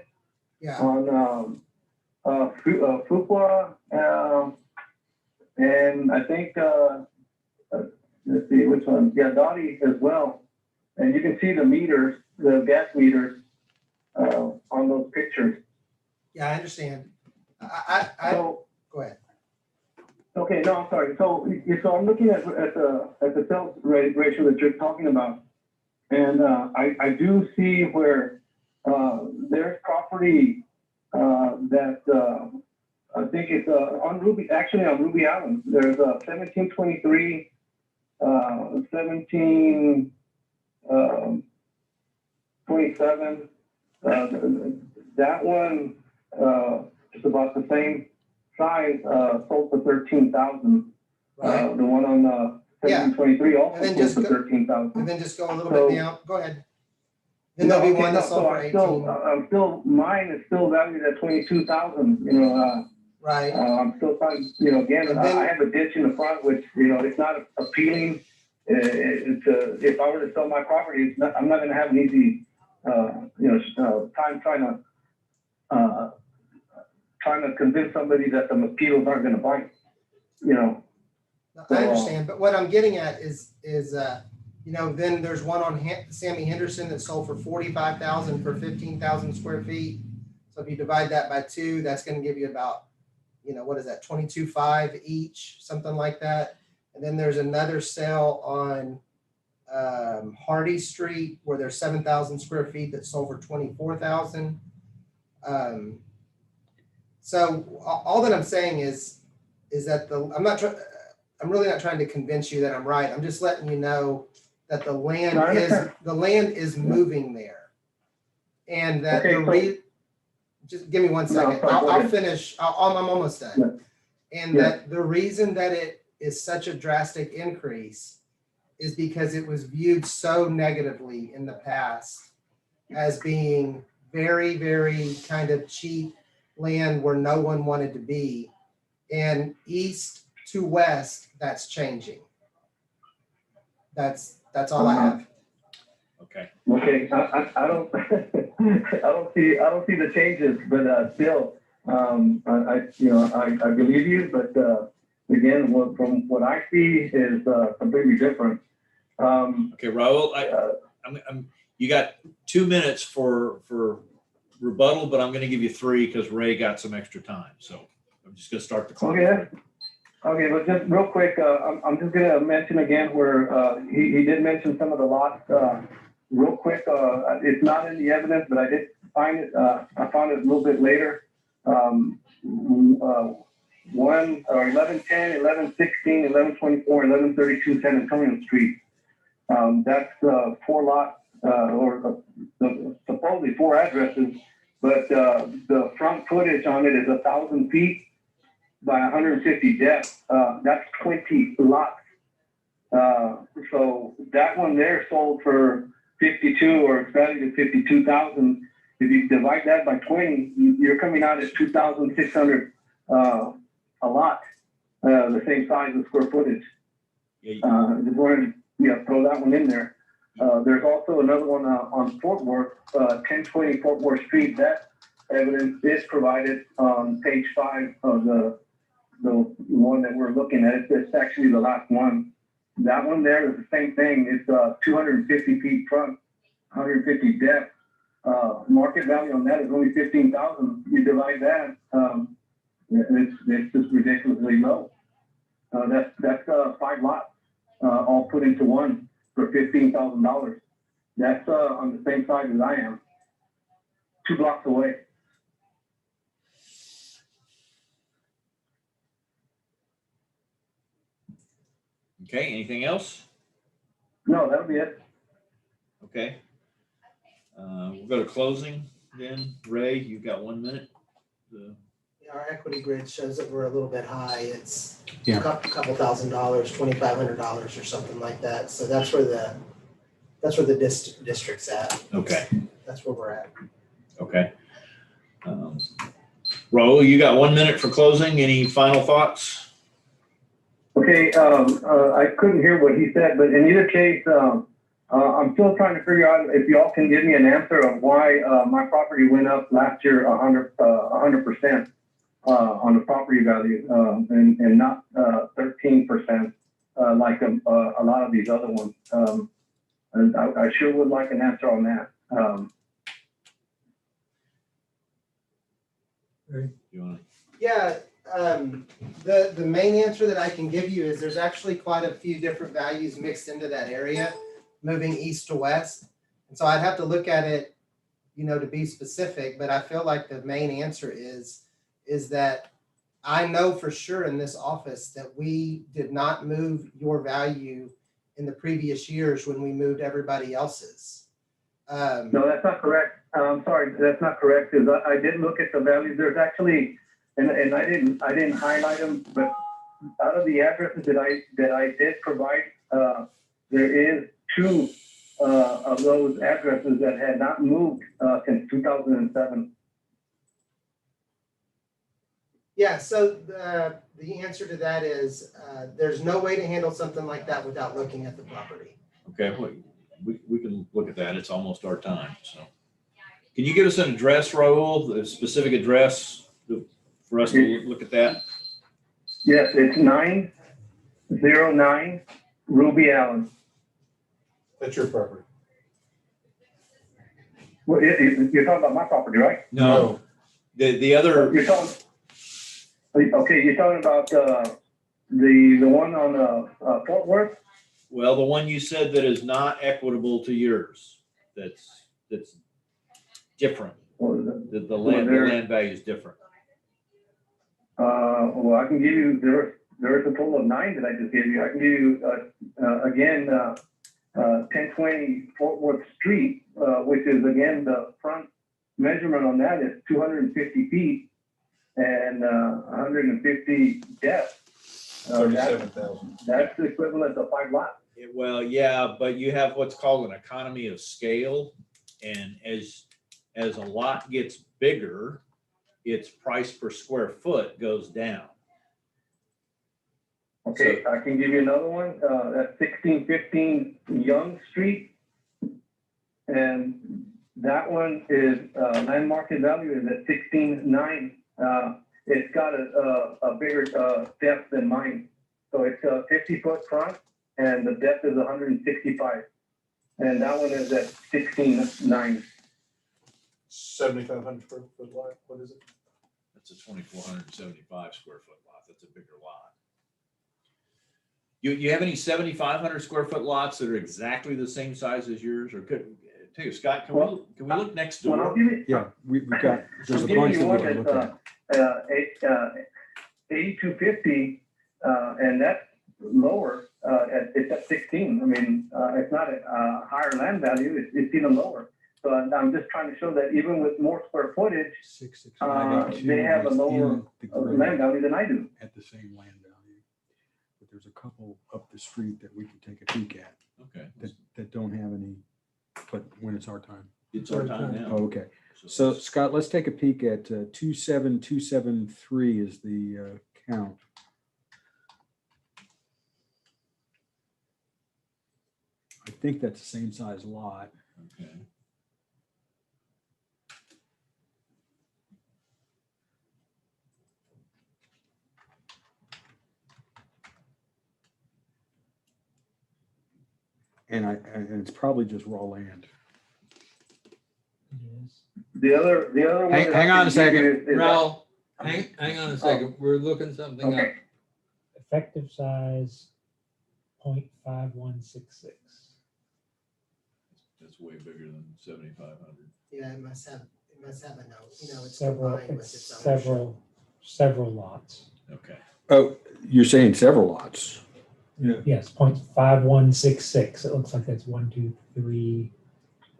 on Fuqua, and I think, let's see which one, yeah, Dottie as well. And you can see the meters, the gas meters on those pictures. Yeah, I understand. Go ahead. Okay, no, I'm sorry. So I'm looking at the sales ratio that you're talking about, and I do see where there's property that I think it's on Ruby Island. There's 1723, 1727. That one is about the same size, sold for 13,000. Right. The one on 1723 also sold for 13,000. And then just go a little bit down. Go ahead. Then there'll be one that sold for 18. I'm still, mine is still valued at 22,000. Right. I'm still trying. Again, I have a ditch in the front, which it's not appealing. If I were to sell my property, I'm not going to have an easy, time trying to convince somebody that the mosquitoes aren't going to bite. I understand, but what I'm getting at is then there's one on Sammy Henderson that sold for 45,000 for 15,000 square feet. So if you divide that by 2, that's going to give you about, what is that, 22.5 each, something like that. And then there's another sale on Hardy Street where there's 7,000 square feet that sold for 24,000. So all that I'm saying is that I'm really not trying to convince you that I'm right. I'm just letting you know that the land is moving there, and that just give me 1 second. I'll finish. I'm almost done. Yeah. And that the reason that it is such a drastic increase is because it was viewed so negatively in the past as being very, very kind of cheap land where no one wanted to be. And east to west, that's changing. That's all I have. Okay. Okay. I don't I don't see the changes, but still, I believe you, but again, from what I see is completely different. Okay, Raul, you got 2 minutes for rebuttal, but I'm going to give you 3 because Ray got some extra time. So I'm just going to start the clock. Okay, but just real quick, I'm just going to mention again where he did mention some of the lots. Real quick, it's not in the evidence, but I did find it. I found it a little bit later. 1110, 1116, 1124, 1132 San Antonio Street. That's 4 lots, or supposedly 4 addresses, but the front footage on it is 1,000 feet by 150 depth. That's 20 lots. So that one there sold for 52, or it's valued at 52,000. If you divide that by 20, you're coming out at 2,600 a lot, the same size of square footage. Just wanted to throw that one in there. There's also another one on Fort Worth, 1020 Fort Worth Street. That evidence is provided on page 5 of the one that we're looking at. It's actually the last one. That one there is the same thing. It's 250 feet front, 150 depth. Market value on that is only 15,000. You divide that, it's just ridiculously low. That's 5 lots, all put into one for $15,000. That's on the same side as I am, 2 blocks away. Okay, anything else? No, that'll be it. Okay. We'll go to closing then. Ray, you've got 1 minute. Our equity grid shows that we're a little bit high. It's Yeah. a couple $1,000s, $2,500 or something like that. So that's where the district's at. Okay. That's where we're at. Okay. Raul, you got 1 minute for closing. Any final thoughts? Okay, I couldn't hear what he said, but in either case, I'm still trying to figure out if y'all can give me an answer of why my property went up last year 100% on the property value and not 13% like a lot of these other ones. And I sure would like an answer on that. You want to? Yeah, the main answer that I can give you is there's actually quite a few different values mixed into that area, moving east to west. And so I'd have to look at it, to be specific, but I feel like the main answer is that I know for sure in this office that we did not move your value in the previous years when we moved everybody else's. No, that's not correct. I'm sorry, that's not correct, because I did look at the values. There's actually, and I didn't highlight them, but out of the addresses that I did provide, there is 2 of those addresses that had not moved since 2007. Yeah, so the answer to that is there's no way to handle something like that without looking at the property. Okay, we can look at that. It's almost our time. So, can you give us an address, Raul, the specific address for us to look at that? Yes, it's 909 Ruby Allen. That's your property. Well, you're talking about my property, right? No. The other. You're talking. Okay, you're talking about the one on Fort Worth. Well, the one you said that is not equitable to yours. That's different. The land value is different. Well, I can give you there's a total of 9 that I just gave you. I can give you again 1020 Fort Worth Street, which is again the front measurement on that is 250 feet and 150 depth. 37,000. That's the equivalent of 5 lots. Well, yeah, but you have what's called an economy of scale, and as a lot gets bigger, its price per square foot goes down. Okay, so I can give you another one. That's 1615 Young Street, and that one is land market value is at 16.9. It's got a bigger depth than mine, so it's a 50-foot front, and the depth is 165, and that one is at 16.9. 7,500 square foot lot. What is it? That's a 2,475 square foot lot. That's a bigger lot. You have any 7,500 square foot lots that are exactly the same size as yours, or could tell you, Scott? Can we look next door? Well, Yeah, we've got. There's a bunch that we can look at. 8250, and that's lower. It's at 16. I mean, it's not a higher land value. It's even lower. So I'm just trying to show that even with more square footage, they have a lower land value than I do. At the same land value, but there's a couple up the street that we can take a peek at Okay. that don't have any, but when it's our time. It's our time now. Oh, okay. So Scott, let's take a peek at 27273 is the count. I think that's the same size lot. Okay. And it's probably just raw land. The other one. Hang- that hang I on can a second. give you is- Ralph, hang on a second. We're looking something up. Okay. Effective size 0.5166. That's way bigger than 7,500. Yeah, it must have a note, it's Several, combined with it's its ownership. several lots. Okay. Oh, you're saying several lots. Yes, 0.5166. It looks like that's 1, 2, 3,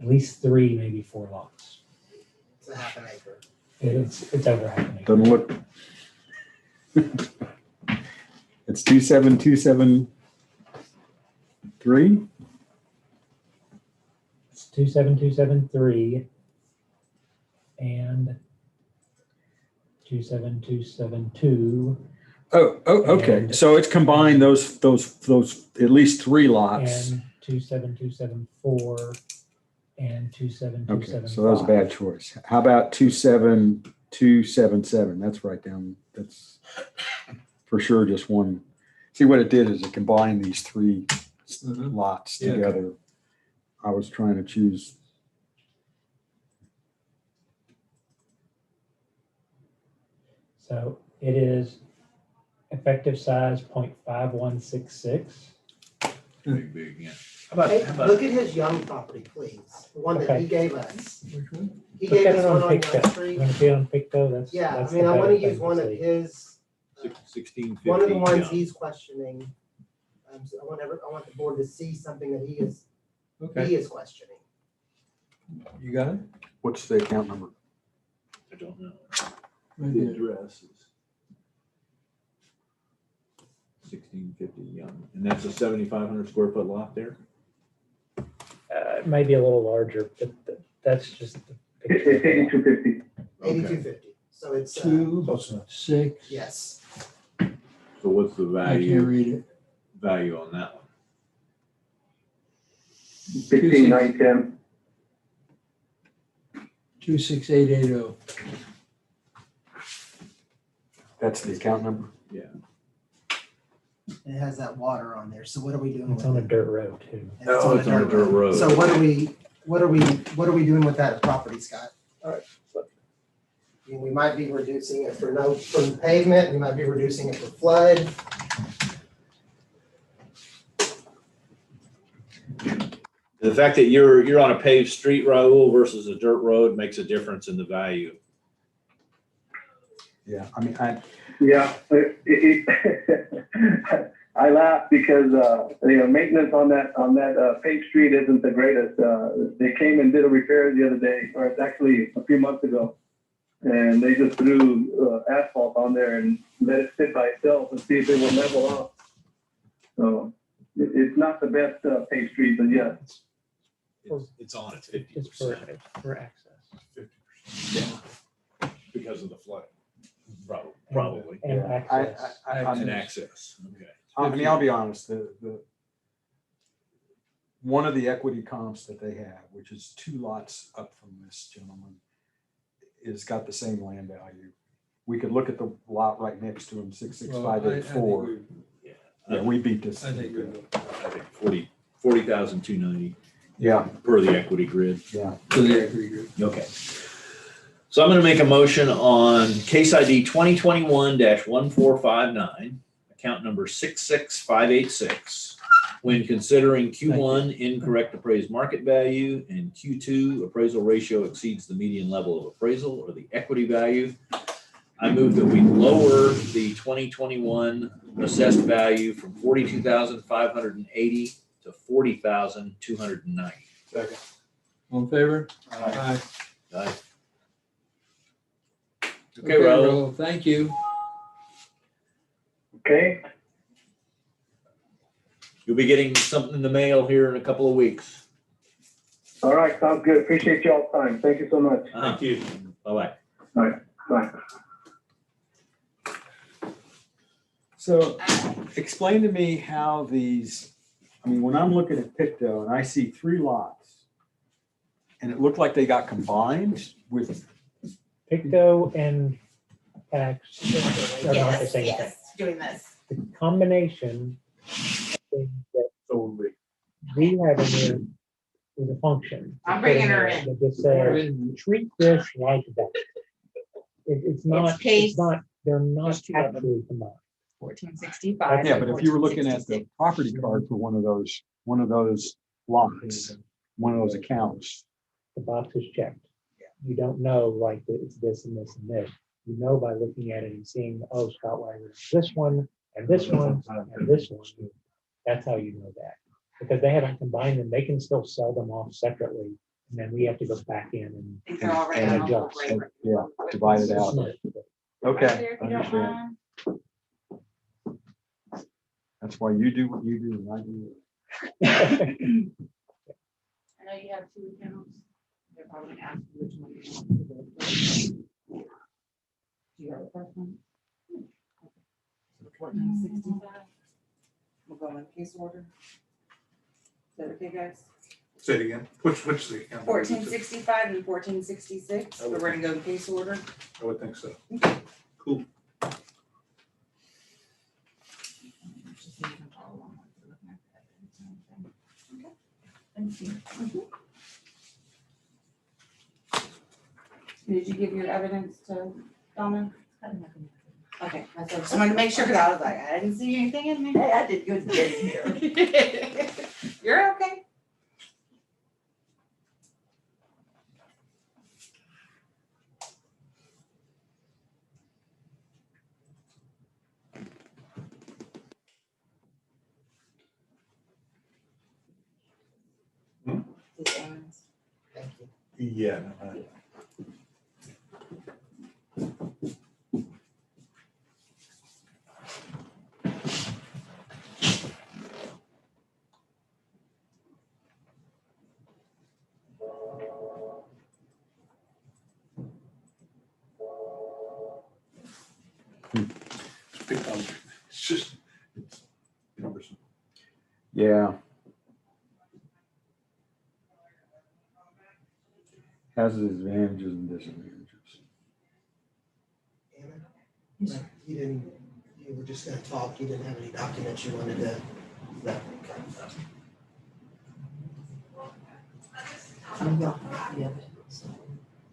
at least 3, maybe 4 lots. It's a half an acre. It's over half an acre. Doesn't look. It's 27273. It's 27273 and 27272 Oh, okay. And- So it's combined those at least 3 lots. and 27274 and 27275. Okay, so that was a bad choice. How about 27277? That's right down. That's for sure just one. See what it did is it combined these 3 lots Yeah. together. I was trying to choose. So it is effective size 0.5166. Big, yeah. Hey, look at his young property, please, the one that he Okay. gave us. Which one? He Look gave at us it one on on Young Picto. Street. You want to see it on Picto? That's Yeah, that's I mean, the I want better to use thing one to of see. his, 1650. one of the ones yeah. he's questioning. So I want the board to see something that he is Okay, questioning. you got it? What's the account number? I don't know. Right The there. address is 1650 Young, and that's a 7,500 square foot lot there. It may be a little larger, but that's just the It's picture. 8250. 8250, so it's, 2, 6. yes. So what's the I can't value read it. on that one? 15910. 26880. That's the account number. Yeah. It has that water on there, so what are we doing It's with on a it? dirt road too. And it's Oh, it's on a dirt road. So what are we doing with that property, Scott? All right. I mean, we might be reducing it for pavement, we might be reducing it for flood. The fact that you're on a paved street, Raul, versus a dirt road makes a difference in the value. Yeah, I mean, Yeah, I laugh because maintenance on that paved street isn't the greatest. They came and did a repair the other day, or it's actually a few months ago, and they just threw asphalt on there and let it sit by itself and see if it will level up. So it's not the best paved street, but yeah. It's on at It's 50%. for access. 50%. Yeah. Because of the flooding. Probably. And Yeah. access. And access. Okay. I mean, I'll be honest, the one of the equity comps that they have, which is 2 lots up from this gentleman, is got the same land value. We could look at the lot right next to him, 66584. Yeah, we beat this. I think we thing. will. I think 40,290 Yeah, per the equity grid. yeah. So the equity group. Okay. So I'm going to make a motion on case ID 2021-1459, account number 66586. When considering Q1 incorrect appraised market value and Q2 appraisal ratio exceeds the median level of appraisal or the equity value, I move that we lower the 2021 assessed value from 42,580 to 40,290. Second. All in favor? Aye. Aye. Okay, Okay, Raul. Raul, thank you. Okay. You'll be getting something in the mail here in a couple of weeks. All right, sounds good. Appreciate y'all's time. Thank you so much. Thank you. Bye-bye. All right, bye. So explain to me how these, I mean, when I'm looking at Pictou and I see 3 lots and it looked like they got combined with, Pictou and tax are not the same thing. Yes, doing this. The combination of things that we have in here is a function. I'm bringing her in. That just says, treat this like that. It's not, case- it's not, they're not There's 2 of them. actually combined. 1465. yeah, but if you were looking at the property card for one of those lots, one of those accounts. The box is checked. You don't know like that it's this and this and this. You know by looking at it and seeing, oh, Scott Weiger, this one and this one and this one. That's how you know that. Because they haven't combined them, they can still sell them off separately. And then we have to go back in Think they're all right and now. adjust. Great. Yeah, divide it out. Right Okay, there, if you don't understand. mind. That's why you do what you do and I do. I know you have 2 accounts. They're probably gonna ask you which one you want to go first. Do you have the first one? 1465. We'll go in case order. Is that okay, guys? Say it again. Which the account? 1465 and 1466, but we're gonna go in case order. I would think so. Cool. Thank you. Did you give your evidence to Donna? Okay, I just wanted to make sure, because I was like, I didn't see anything in there. Hey, I did good getting here. You're okay. This is Aaron's. Thank you. Yeah. It's just, it's cumbersome. Yeah. Has its advantages and disadvantages. Anna? You didn't, you were just gonna talk, you didn't have any documents you wanted to, no.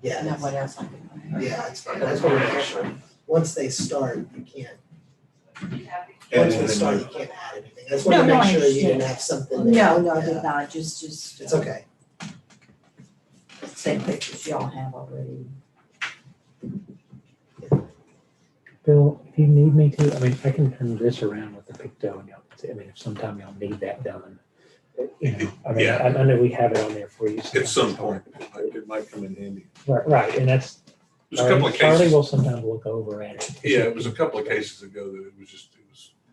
Yeah. Now what else I can. Yeah, it's fine. I just want to make sure, once they start, you can't, once they start, you can't add anything. I just want to No, make I sure you understand. didn't have something. No, there. no, Yeah. did not, just. It's okay. Same pictures y'all have already. Bill, if you need me to, I mean, I can turn this around with the Pictou and y'all can see, I mean, if sometime y'all need that done. You know, I mean, Yeah. I know we have it on there for you. At some point, it might come in handy. Right, and that's, There's a couple of Charlie cases. will sometimes look over at it. Yeah, it was a couple of cases ago that it was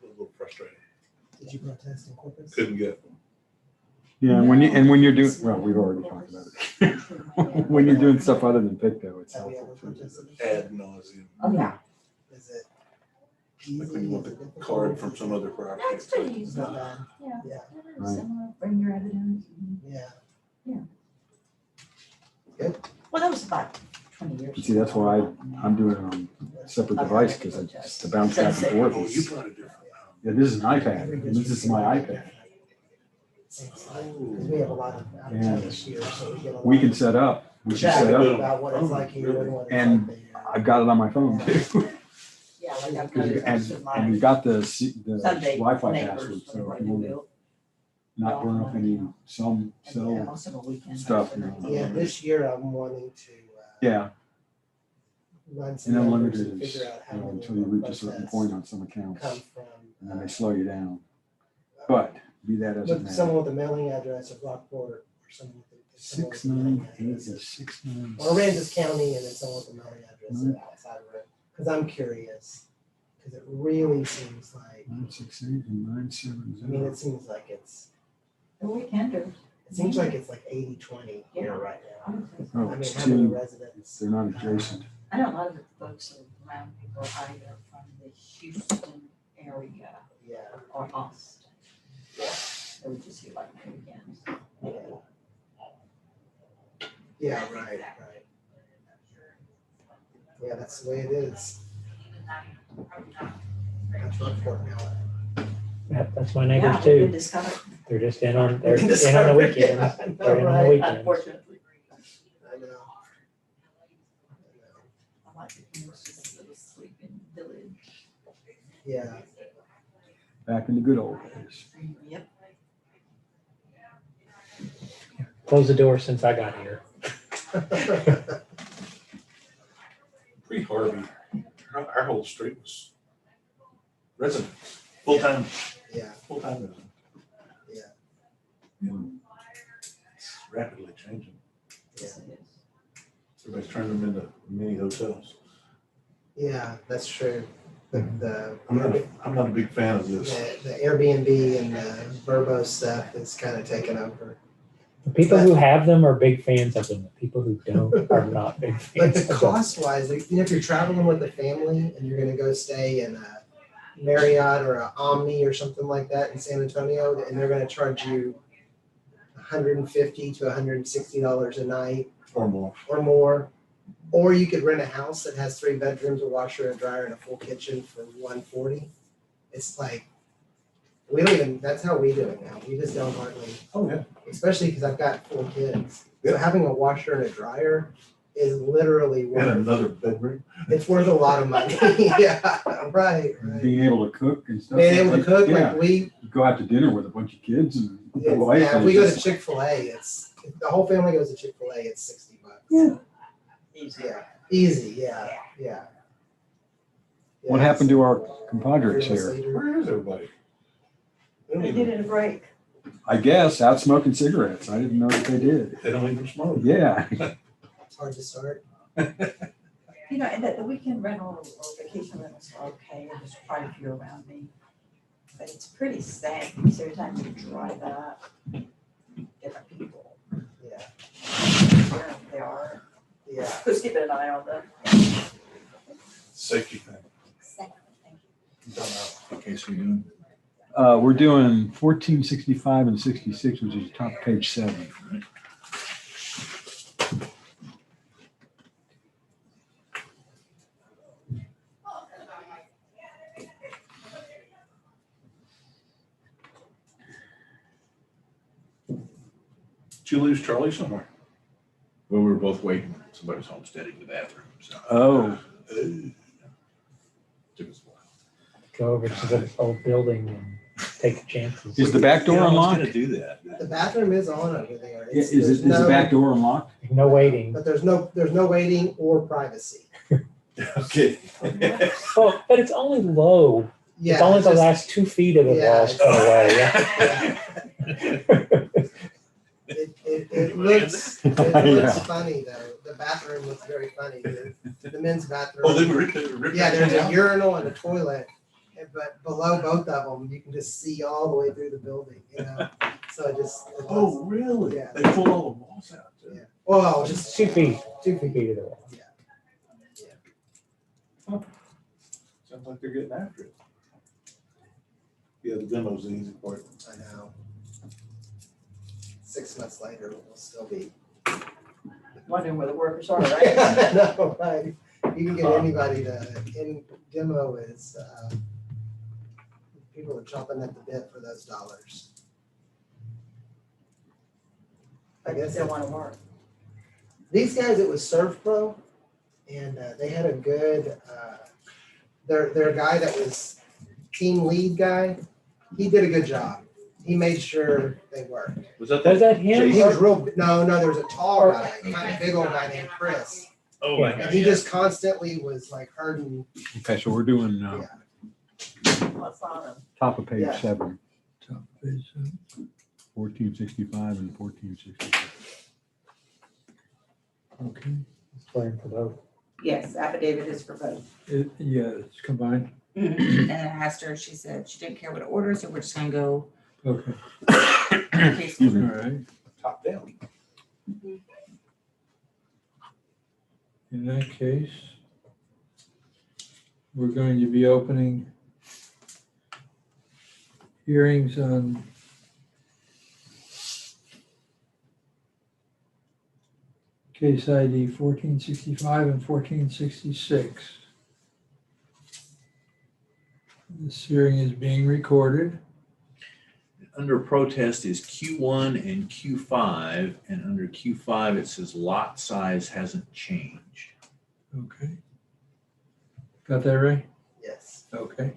a little frustrating. Did you protest in Corpus? Couldn't get. Yeah, and when you're doing, well, we've already talked about it. When you're doing stuff other than Pictou, it's Have we ever helpful too. protested? Ad nauseum. Oh, yeah. Is it Like easy? when you want Is it the difficult? card from some other property. That's pretty It's easy. not bad. Yeah. Yeah, Right. Similar, bring your evidence. yeah. Well, that was about 20 years. You see, that's why I'm doing it on a separate device, because it's to bounce back and forth. Oh, you brought a different. Yeah, this is an iPad, and this is my iPad. Because we have a lot of out of towners here, so we get a lot. We can set up, we should set up, About what it's like here and what it's And like there. I've got it on my phone too. Yeah, like I've And we've got the Sunday Wi-Fi neighbors, password, so whatever if they you want to do. not burn up any cell Most of the weekend. stuff. Yeah, this year I'm wanting to, Yeah, run some and numbers and unlimited is, figure out how many until you reach a certain protests point on some accounts, come from. and then they slow you down. But be that as it With may. someone with a mailing address of Rockport, or someone with someone with a mailing 698 address of- is 69. or Aransas County, and then someone with a mailing address outside of it, because I'm curious. Because it really seems like, 968 and 970. I mean, it seems like it's, The weekenders. it seems like it's like 80-20 here right now. Oh, I mean, it's how many two. residents? They're not adjacent. I know a lot of the folks around people either from the Houston area Yeah, or Austin. They would just do like weekends. yeah, right. Yeah, that's the way it is. That's Rockport now. That's my Yeah, neighbors we've been too. discovered. They're just in on, they're in on the weekends. I know, They're in on the right? weekends. Unfortunately. I know. I like it when it's just a little sleeping village. Yeah. Back in the good old days. Yep. Close the door since I got here. Pre-Harvey, our whole street was residents, full-time, Yeah, full-time residents. yeah, And it's rapidly changing. yeah. Everybody's turning them into mini hotels. Yeah, that's true. The I'm not a big fan of this. the Airbnb and the Vrbo stuff is kind of taken over. The people who have them are big fans of them. The people who don't are not big But fans the of them. cost wise, if you're traveling with a family and you're gonna go stay in a Marriott or a Omni or something like that in San Antonio, and they're gonna charge you $150 to $160 a night Or more. or more. Or you could rent a house that has 3 bedrooms, a washer, and a dryer, and a full kitchen for $140. It's like, we don't even, that's how we do it now. We just don't hardly, Oh, yeah. especially because I've got 4 kids. So having a washer and a dryer is literally And worth, another bedroom. it's worth a lot of money. Yeah, right. Being able to cook and stuff. Being able to cook, Yeah. like we, You go out to dinner with a bunch of kids and the wife. yeah, and we go it's to Chick-fil-A, it's, if the whole family goes to Chick-fil-A, it's $60. Yeah. Yeah, easy, yeah. What happened to our compadres here? Where is everybody? They did it a break. I guess out smoking cigarettes. I didn't know that they did. They don't even smoke. Yeah. It's hard to start. You know, and that the weekend rental or vacation rentals are okay, and there's quite a few around me. But it's pretty sad because every time you drive up, different people. Yeah. Where they are. Yeah. Who's keeping an eye on them? Safety thing. Thank you. In case we do. We're doing 1465 and 66, which is top page 7. Did you lose Charlie somewhere? Well, we were both waiting. Somebody's homesteading the bathroom, so. Oh, Took us a while. Go over to the old building and take chances. is the back door You know, I was unlocked? gonna do that. The bathroom is on over there. Yeah, is the back door unlocked? No waiting. But there's no waiting or privacy. Okay. Oh, but it's only low. Yeah. It's only it's the just- last 2 feet of the Yeah, walls come away. It looks Yeah. funny though. The bathroom looks very funny. The men's bathroom. Oh, they ripped it Yeah, there's a out? urinal and a toilet, but below both of them, you can just see all the way through the building, you know? So it just. it Oh, looks- really? Yeah. They pulled all the walls out. too. Yeah. Well, just 2 feet. 2 2 feet. feet of the wall. Sounds like they're getting after it. Yeah, the demo's the easy part. I know. 6 months later, we'll still be. Wondering where the workers are, right? I know, right? You can get anybody to, in demo is, people are chomping at the bit for those dollars. I guess They want to work. these guys, it was ServPro, and they had a good, their guy that was team lead guy, he did a good job. He made sure they worked. Was that Was that him? He was real, no, there was a tall guy, kind of big old guy named Chris. Oh, my And God. he yeah. just constantly was like hurting. Okay, so we're doing What's on them? top of page Yeah. 7. 1465 and 1466. Okay, Playing for both. Yes, affidavit is proposed. yeah, it's combined. And I asked her, she said she didn't care what order, so we're just gonna go. Okay. Case All order. right. Top down. In that case, we're going to be opening hearings on case ID 1465 and 1466. This hearing is being recorded. Under protest is Q1 and Q5, and under Q5, it says lot size hasn't changed. Okay. Got that right? Yes. Okay.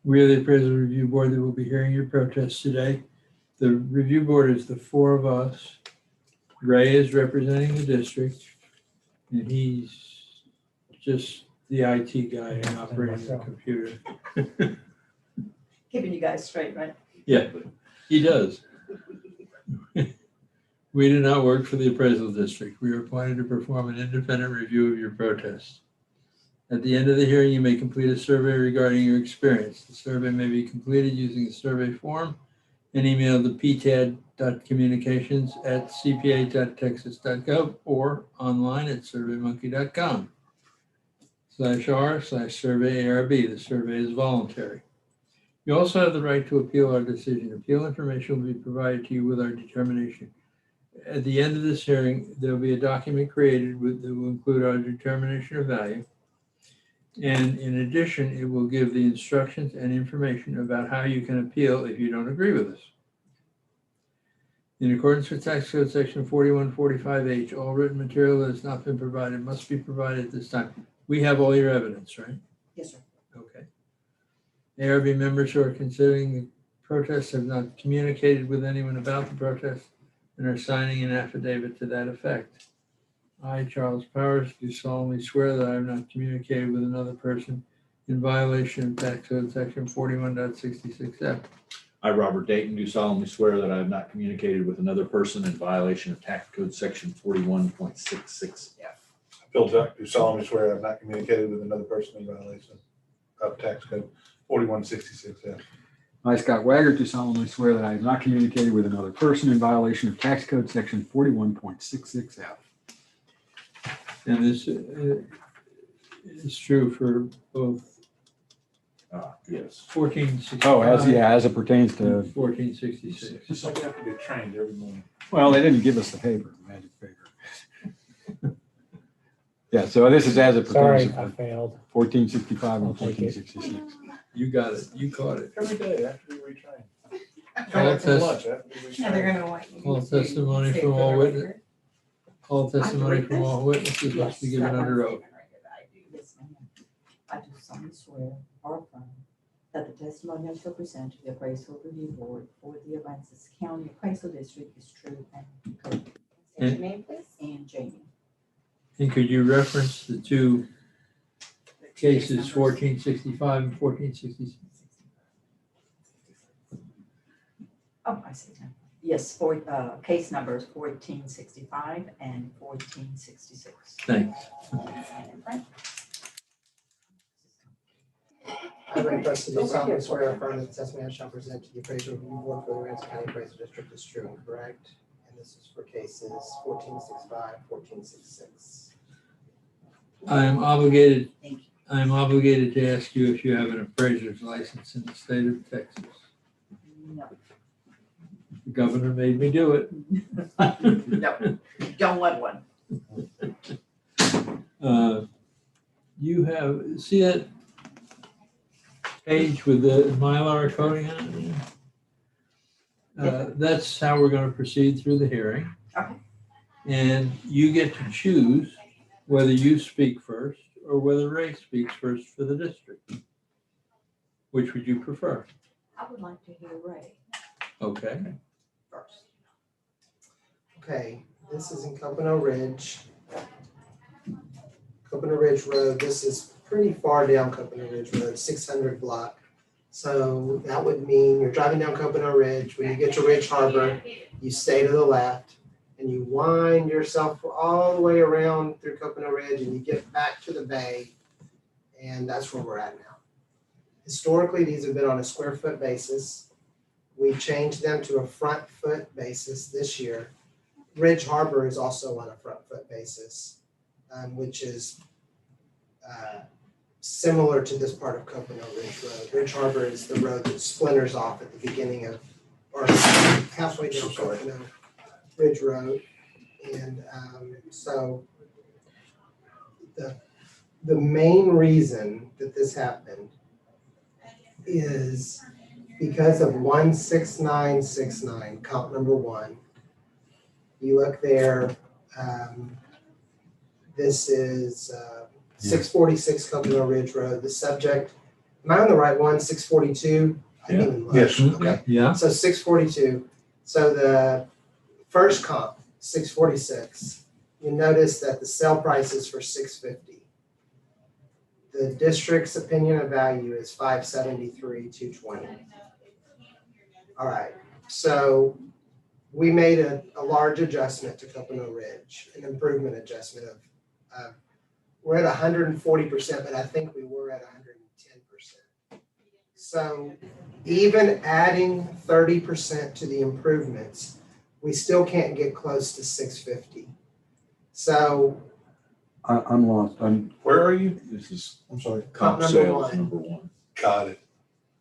We are the appraisal review board that will be hearing your protests today. The review board is the four of us. Ray is representing the district, and he's just the IT guy and operating the computer. Keeping you guys straight, right? Yeah, he does. We do not work for the appraisal district. We are appointed to perform an independent review of your protests. At the end of the hearing, you may complete a survey regarding your experience. The survey may be completed using the survey form and emailed to ptad.communications@cpa.texas.gov or online at surveymonkey.com/r/survey ARB. The survey is voluntary. You also have the right to appeal our decision. Appeal information will be provided to you with our determination. At the end of this hearing, there will be a document created that will include our determination of value. And in addition, it will give the instructions and information about how you can appeal if you don't agree with us. In accordance with Tax Code Section 4145H, all written material that has not been provided must be provided at this time. We have all your evidence, right? Yes, sir. Okay. ARB members who are considering the protest have not communicated with anyone about the protest and are signing an affidavit to that effect. I, Charles Powers, do solemnly swear that I have not communicated with another person in violation of Tax Code Section 41.66F. I, Robert Dayton, do solemnly swear that I have not communicated with another person in violation of Tax Code Section 41.66F. Phil Tuck, do solemnly swear I have not communicated with another person in violation of Tax Code 4166F. I, Scott Wagner, do solemnly swear that I have not communicated with another person in violation of Tax Code Section 41.66F. And this is true for both Yes. 1465. Oh, as it pertains to, 1466. Just like you have to get trained every morning. well, they didn't give us the paper, magic paper. Yeah, so this is as it pertains Sorry, to I failed. 1465 and I'll take it. 1466. You got it. You caught it. Every day after we retrain. All After lunch, after we Yeah, they're retrain. gonna want you All to testimony say from for all the witnesses. record. All testimony read from this? all witnesses must be given under oath. Yes, ma'am. I do solemnly swear or affirm that the testimony I shall present to the appraisal review board for the Aransas County Appraisal District is true and correct. State your name, please. And Jamie. And could you reference the two cases, numbers. 1465 and 1466? Oh, I see now. Yes, for, case numbers 1465 and 1466. Thanks. I, Ray Preston, do solemnly swear or affirm that the testimony I shall present to the appraisal review board for the Aransas County Appraisal District is true and correct. And this is for cases 1465, 1466. I am obligated to ask you if you have an appraiser's license in the state of Texas. No. The governor made me do it. No, don't want one. You have, see that page with the Mylar coding on it? That's how we're going to proceed through the hearing. Okay. And you get to choose whether you speak first or whether Ray speaks first for the district. Which would you prefer? I would like to hear Ray Okay. first. Okay, this is in Copano Ridge. Copano Ridge Road, this is pretty far down Copano Ridge Road, 600 block. So that would mean you're driving down Copano Ridge. When you get to Ridge Harbor, you stay to the left and you wind yourself all the way around through Copano Ridge and you get back to the bay. And that's where we're at now. Historically, these have been on a square foot basis. We changed them to a front foot basis this year. Ridge Harbor is also on a front foot basis, which is similar to this part of Coconut Ridge Road. Ridge Harbor is the road that splinters off at the beginning of, or halfway down Coconut Ridge Road. And so the main reason that this happened is because of 16969, count number 1. You look there, this is 646 Coconut Ridge Road. The subject, am I on the right one? 642? I didn't even look. Yes. Okay. Yeah. So 642. So the first comp, 646, you notice that the sale price is for 650. The district's opinion of value is 573,220. All right. So we made a large adjustment to Coconut Ridge, an improvement adjustment of we're at 140%, but I think we were at 110%. So even adding 30% to the improvements, we still can't get close to 650. So I'm lost. Where are you? This is I'm sorry. comp number sales one. number 1. Got it.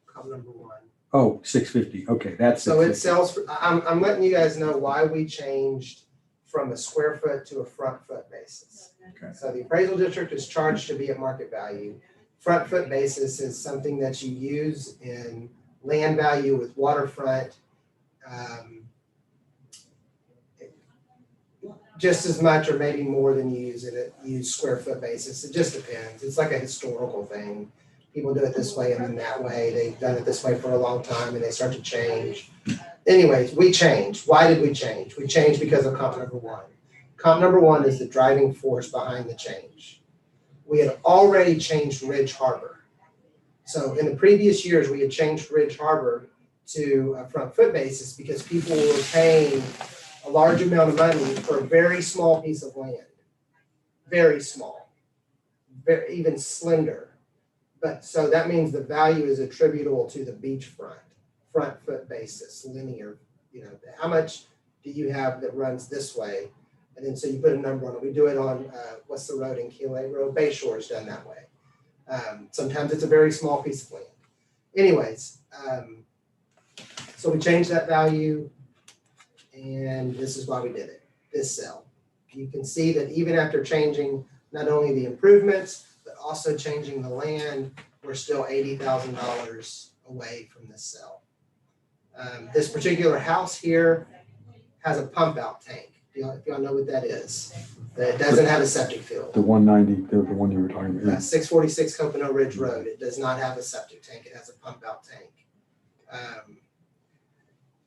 comp number 1. Oh, 650. Okay, that's So it 650. sells for, I'm letting you guys know why we changed from a square foot to a front foot basis. Okay. So the appraisal district is charged to be at market value. Front foot basis is something that you use in land value with waterfront. Just as much or maybe more than you use square foot basis. It just depends. It's like a historical thing. People do it this way and then that way. They've done it this way for a long time and they start to change. Anyways, we changed. Why did we change? We changed because of comp number 1. Comp number 1 is the driving force behind the change. We had already changed Ridge Harbor. So in the previous years, we had changed Ridge Harbor to a front foot basis because people were paying a large amount of money for a very small piece of land. Very small, very, even slender. But so that means the value is attributable to the beachfront, front foot basis, linear, how much do you have that runs this way? And then so you put a number on it. We do it on, what's the road in Keel Lake Road? Bayshore is done that way. Sometimes it's a very small piece of land. Anyways, so we changed that value and this is why we did it, this cell. You can see that even after changing not only the improvements, but also changing the land, we're still $80,000 away from this cell. This particular house here has a pump out tank. If y'all know what that is. It doesn't have a septic field. The 190, the one you were talking about. 646 Coconut Ridge Road. It does not have a septic tank. It has a pump out tank.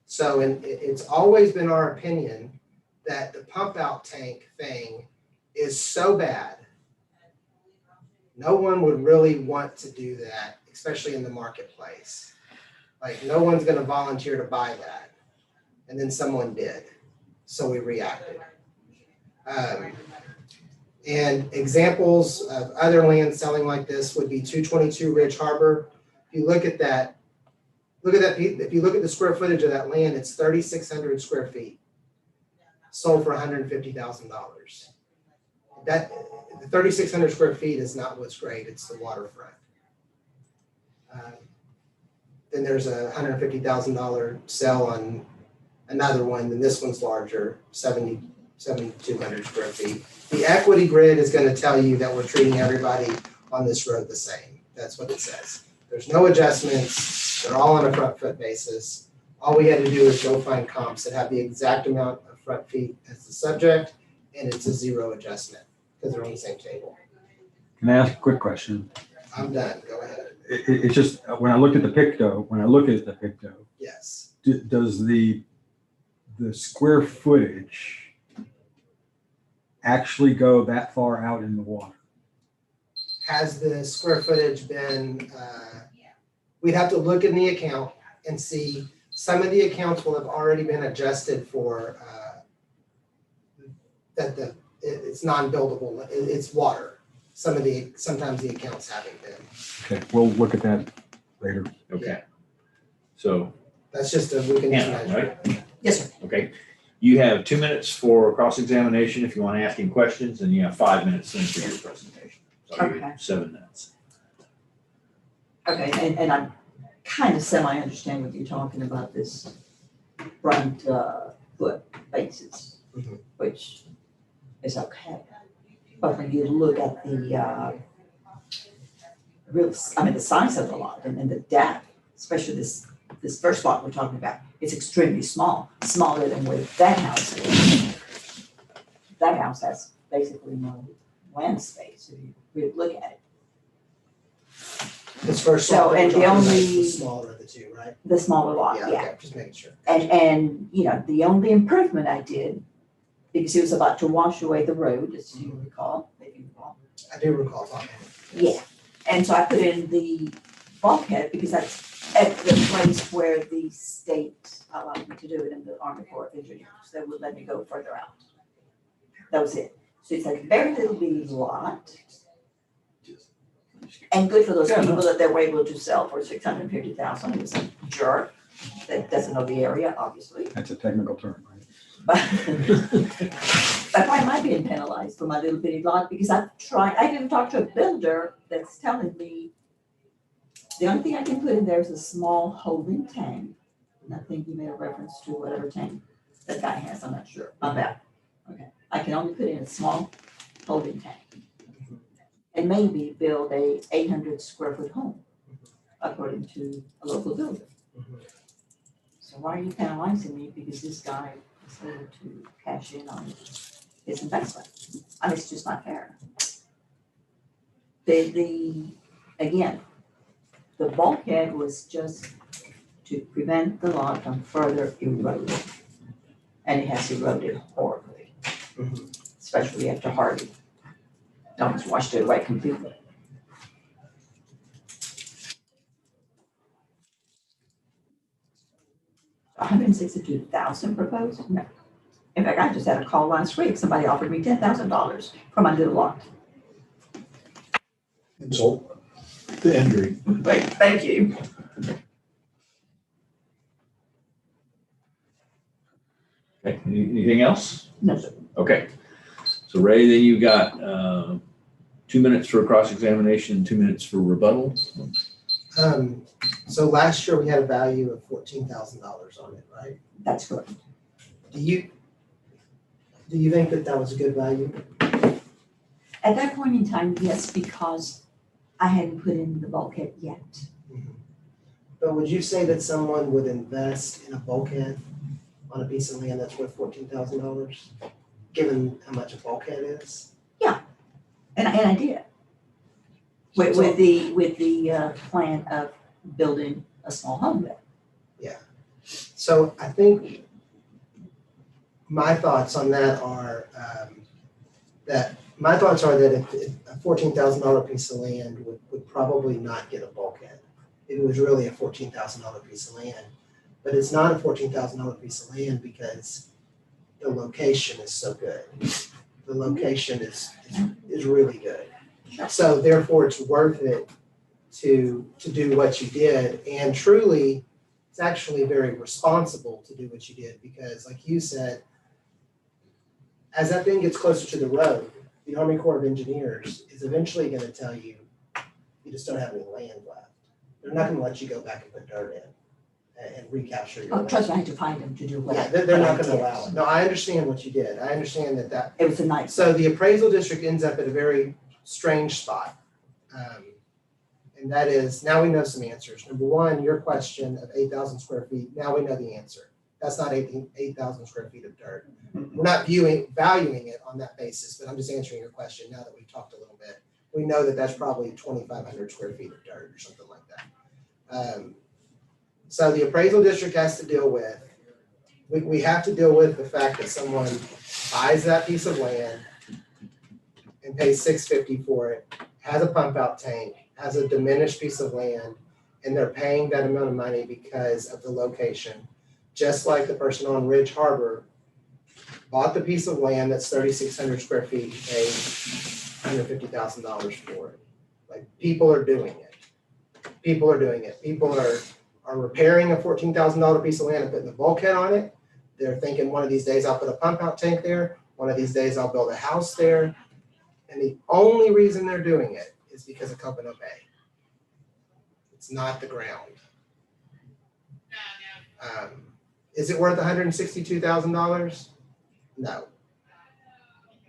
So it's always been our opinion that the pump out tank thing is so bad. No one would really want to do that, especially in the marketplace. Like no one's going to volunteer to buy that. And then someone did. So we reacted. And examples of other land selling like this would be 222 Ridge Harbor. If you look at that, if you look at the square footage of that land, it's 3,600 square feet. Sold for $150,000. That the 3,600 square feet is not what's great, it's the waterfront. Then there's a $150,000 sell on another one, and this one's larger, 7,200 square feet. The equity grid is going to tell you that we're treating everybody on this road the same. That's what it says. There's no adjustments. They're all on a front foot basis. All we had to do is go find comps that have the exact amount of front feet as the subject, and it's a zero adjustment because they're on the same table. Can I ask a quick question? I'm done. Go ahead. It's just when I look at the picto, Yes. Does the square footage actually go that far out in the water? Has the square footage been, we'd have to look in the account and see, some of the accounts will have already been adjusted for that it's non-buildable, it's water. Sometimes the accounts haven't been. Okay, we'll look at that later. Okay. So, That's just a, we can just Hannah, measure. right? Yes, sir. Okay. You have 2 minutes for cross-examination if you want to ask him questions, and you have 5 minutes then for your presentation. So you Okay. have 7 minutes. Okay, and I kind of semi-understand what you're talking about, this front foot bases, Mhm. which is okay. But when you look at the the size of the lot and the depth, especially this first lot we're talking about, it's extremely small, smaller than where that house is. That house has basically no land space, if you really look at it. This first So, lot, and the we're talking about only- the smaller of the two, right? The smaller lot, yeah. Okay, just making sure. And, you know, the only improvement I did, because he was about to wash away the road, as you recall, if you recall. I do recall talking. Yeah, and so I put in the bulkhead because that's at the place where the state allowed me to do it in the Army Corps of Engineers. They would let me go further out. That was it. So it's a very little bitty lot. And good for those people that they were able to sell for $650,000. He was a jerk that doesn't know the area, obviously. That's a technical term, right? But why am I being penalized for my little bitty lot? Because I even talked to a builder that's telling me the only thing I can put in there is a small holding tank. And I think you made a reference to whatever tank that guy has, I'm not sure about. Okay, I can only put in a small holding tank. And maybe build a 800 square foot home, according to a local builder. So why are you penalizing me because this guy is able to cash in on his investment? I mean, it's just not fair. Again, the bulkhead was just to prevent the lot from further eroding. And it has eroded horribly, especially after Harvey. Almost washed it away completely. $162,000 proposed? No. In fact, I just had a call last week. Somebody offered me $10,000 for my little lot. Insult to injury. Thank you. Okay, anything else? No, sir. Okay. So Ray, then you've got 2 minutes for cross-examination and 2 minutes for rebuttal. So last year we had a value of $14,000 on it, right? That's correct. Do you think that was a good value? At that point in time, yes, because I hadn't put in the bulkhead yet. But would you say that someone would invest in a bulkhead on a piece of land that's worth $14,000, given how much a bulkhead is? Yeah, and I did. With the plan of building a small home there. Yeah. So I think my thoughts on that are that if a $14,000 piece of land would probably not get a bulkhead. It was really a $14,000 piece of land, but it's not a $14,000 piece of land because the location is so good. The location is really good. So therefore, it's worth it to do what you did. And truly, it's actually very responsible to do what you did because, like you said, as that thing gets closer to the road, the Army Corps of Engineers is eventually going to tell you, you just don't have any land left. They're not going to let you go back and put dirt in and recapture your land. Trust me, I had to find them to do what. Yeah, they're not going to allow it. No, I understand what you did. I understand that. It was a nice. So the appraisal district ends up at a very strange spot. And that is, now we know some answers. Number one, your question of 8,000 square feet, now we know the answer. That's not 8,000 square feet of dirt. We're not valuing it on that basis, but I'm just answering your question now that we've talked a little bit. We know that that's probably 2,500 square feet of dirt or something like that. So the appraisal district has to deal with, we have to deal with the fact that someone buys that piece of land and pays $650 for it, has a pump out tank, has a diminished piece of land, and they're paying that amount of money because of the location. Just like the person on Ridge Harbor bought the piece of land that's 3,600 square feet, and paid $150,000 for it. Like, people are doing it. People are doing it. People are repairing a $14,000 piece of land and putting a bulkhead on it. They're thinking one of these days I'll put a pump out tank there. One of these days I'll build a house there. And the only reason they're doing it is because of Coconut Bay. It's not the ground. Is it worth $162,000? No.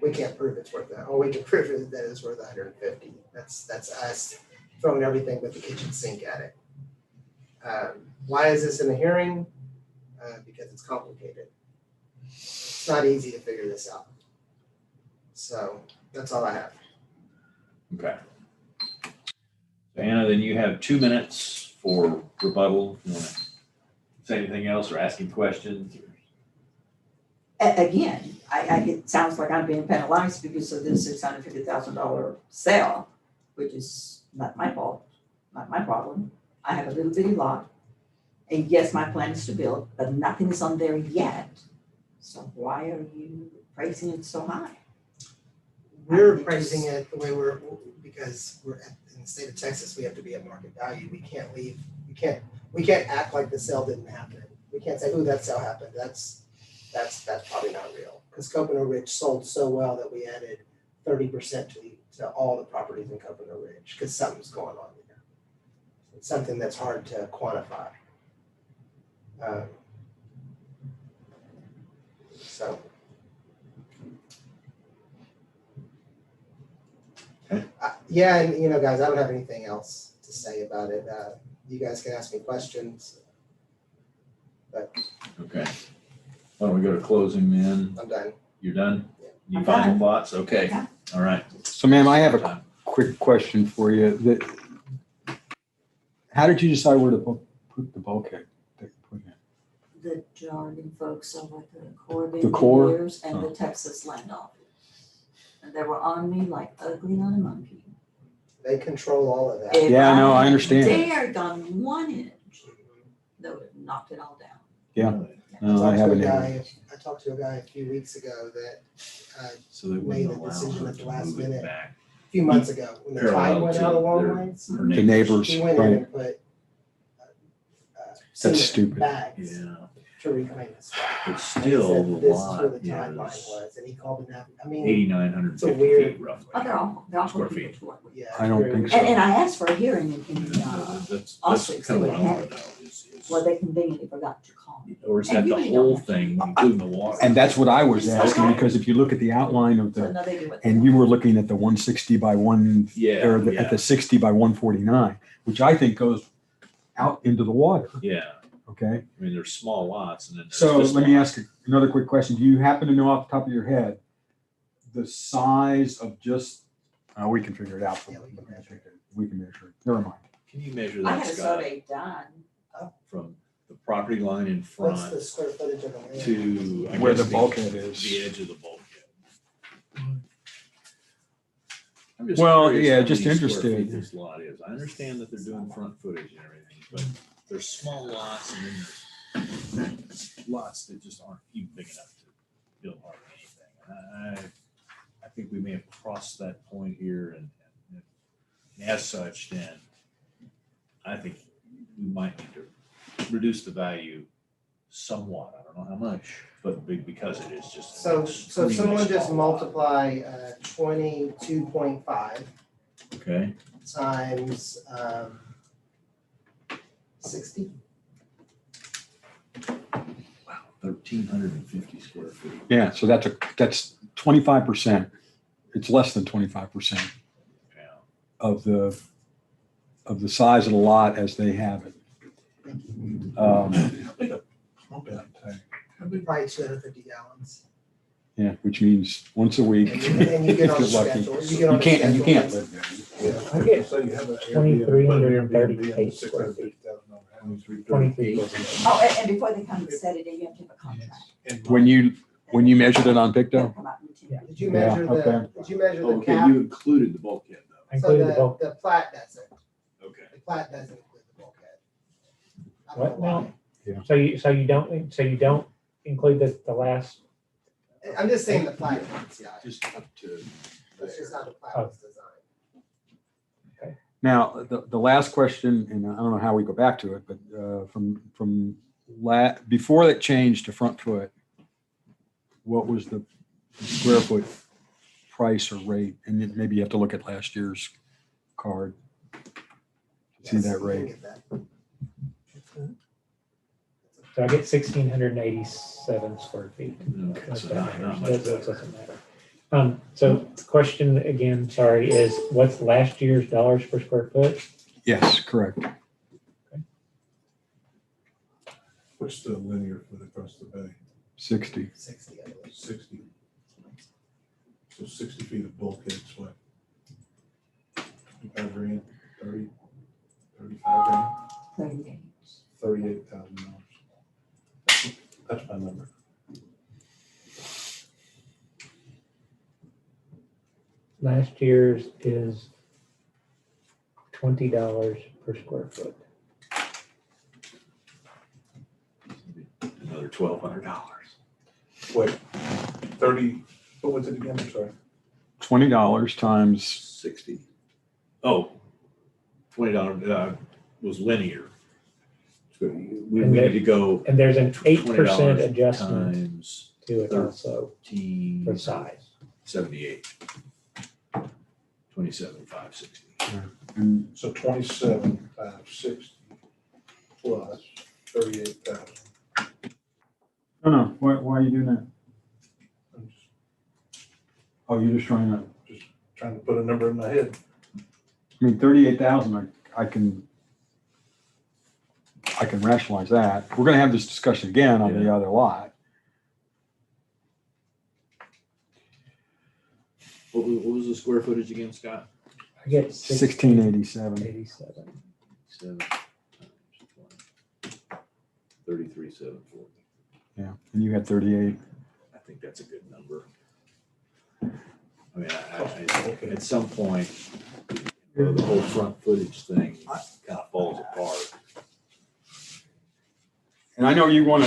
We can't prove it's worth that. All we can prove is that it's worth 150. That's us throwing everything but the kitchen sink at it. Why is this in a hearing? Because it's complicated. It's not easy to figure this out. So that's all I have. Okay. So Anna, then you have 2 minutes for rebuttal. You want to say anything else or asking questions? Again, it sounds like I'm being penalized because of this $650,000 sale, which is not my fault, not my problem. I have a little bitty lot. And yes, my plan is to build, but nothing is on there yet. So why are you pricing it so high? We're pricing it the way because we're in the state of Texas, we have to be at market value. We can't act like the sale didn't happen. We can't say, ooh, that sale happened. That's probably not real. Because Coconut Ridge sold so well that we added 30% to all the properties in Coconut Ridge because something's going on there. It's something that's hard to quantify. Yeah, and guys, I don't have anything else to say about it. You guys can ask me questions. But Okay. Why don't we go to closing then? I'm done. You're done? I'm You final done. thoughts? Okay. Yeah. All right. So ma'am, I have a quick question for you. How did you decide where to put the bulkhead? The Jarden folks over at the Corps of The Corps? Engineers and the Texas Land Office. And they were on me like ugly on a monkey. They control all of that. If Yeah, no, I had understand. dared gone 1 inch, they would have knocked it all down. Yeah. No, I haven't. I talked to a guy a few weeks ago that So they made wouldn't a allow decision her at the to last move it minute, back. a few months ago, when the tide Parallel went to out a long their- ways. her The neighbors, He went in right. and put That's cement stupid. bags Yeah. to reclaim the spot. But He still, said, the this is where lot the tide line is was, and he called the I mean, 8,950 It's a weird- feet roughly. Oh, they're awful Square people feet. to work with. yeah. I don't very think weird. so. And I asked for a hearing in That's also kind of what I had- want to know is well, they conveniently forgot to call me. or is And that you the really whole don't- thing, including the water? And that's what I was asking, because if you look at the outline of So the, no, they do what they and you were looking at the 160 by 1, Yeah, or yeah. at the 60 by 149, which I think goes out into the water, Yeah, okay? I mean, there's small lots and then there's So this let me lot. ask another quick question. Do you happen to know off the top of your head the size of just, we can figure it out. Yeah, we can measure it. We can measure it. Never mind. Can you measure I that, had a Scott, survey done. from the property line in What's front the square footage of the land? to, I Where guess, the bulkhead is. the edge of the bulkhead? I'm just Well, curious yeah, how just many square interested. feet this lot is. I understand that they're doing front footage and everything, but there's small lots and then there's lots that just aren't even big enough to build hardly anything. I think we may have crossed that point here and as such, then I think we might need to reduce the value somewhat. I don't know how much, but because it is just. So extremely someone just small lot. multiply 22.5 Okay, times 60. 1,350 square feet. Yeah, so that's 25%. It's less than 25% Yeah. of the size of the lot as they have it. How big a pump out tank? Probably 250 gallons. Yeah, which means once a week. And you get on the if you're lucky. schedule. You get on You the can't, and you schedule. can't live there. Yeah. I get So you have a 2,338 square feet. 23. Oh, and before they come and set it, you have to have a contract. When you measured it on They'll Picto? come out and tell you. Did you Yeah, measure okay. did you measure the Okay, cap? you included the bulkhead I So included the bulk. the plat doesn't. though. Okay. The plat doesn't include the bulkhead. I don't What know now? why. So you don't include the last, I'm just saying the plat does, yeah. Just up to That's just how the plat Oh. was designed. Now, the last question, and I don't know how we go back to it, but before that change to front foot, what was the square foot price or rate? And then maybe you have to look at last year's card to see that rate. So I get 1,687 square feet. Okay, That's so what not matters. much That better. doesn't matter. So the question again, sorry, is what's last year's dollars per square foot? Yes, correct. What's the linear foot across the bay? 60. 60, I believe. 60. So 60 feet of bulkhead, what? 25 grand, 30, 35 grand, $38,000. That's my number. Last year's is $20 per square foot. Another $1,200. Wait, 30, what was it again? I'm sorry. $20 times 60. Oh, $20 was linear. So we And need to go. And there's an 8% $20 adjustment times to it also 13, for size. 78. 27,560. and So 27,560 plus 38,000. no, why are you doing that? I'm just Oh, you're just trying to, trying to put a number in my head. I mean, 38,000, I can rationalize that. We're gonna have this discussion again on the Yeah. other lot. What was the square footage again, Scott? I get 1687. 87. 7 times 20. 33,740. Yeah, and you had 38. I think that's a good number. I mean, at some point, the whole front footage thing kind of falls apart. And I know you wanna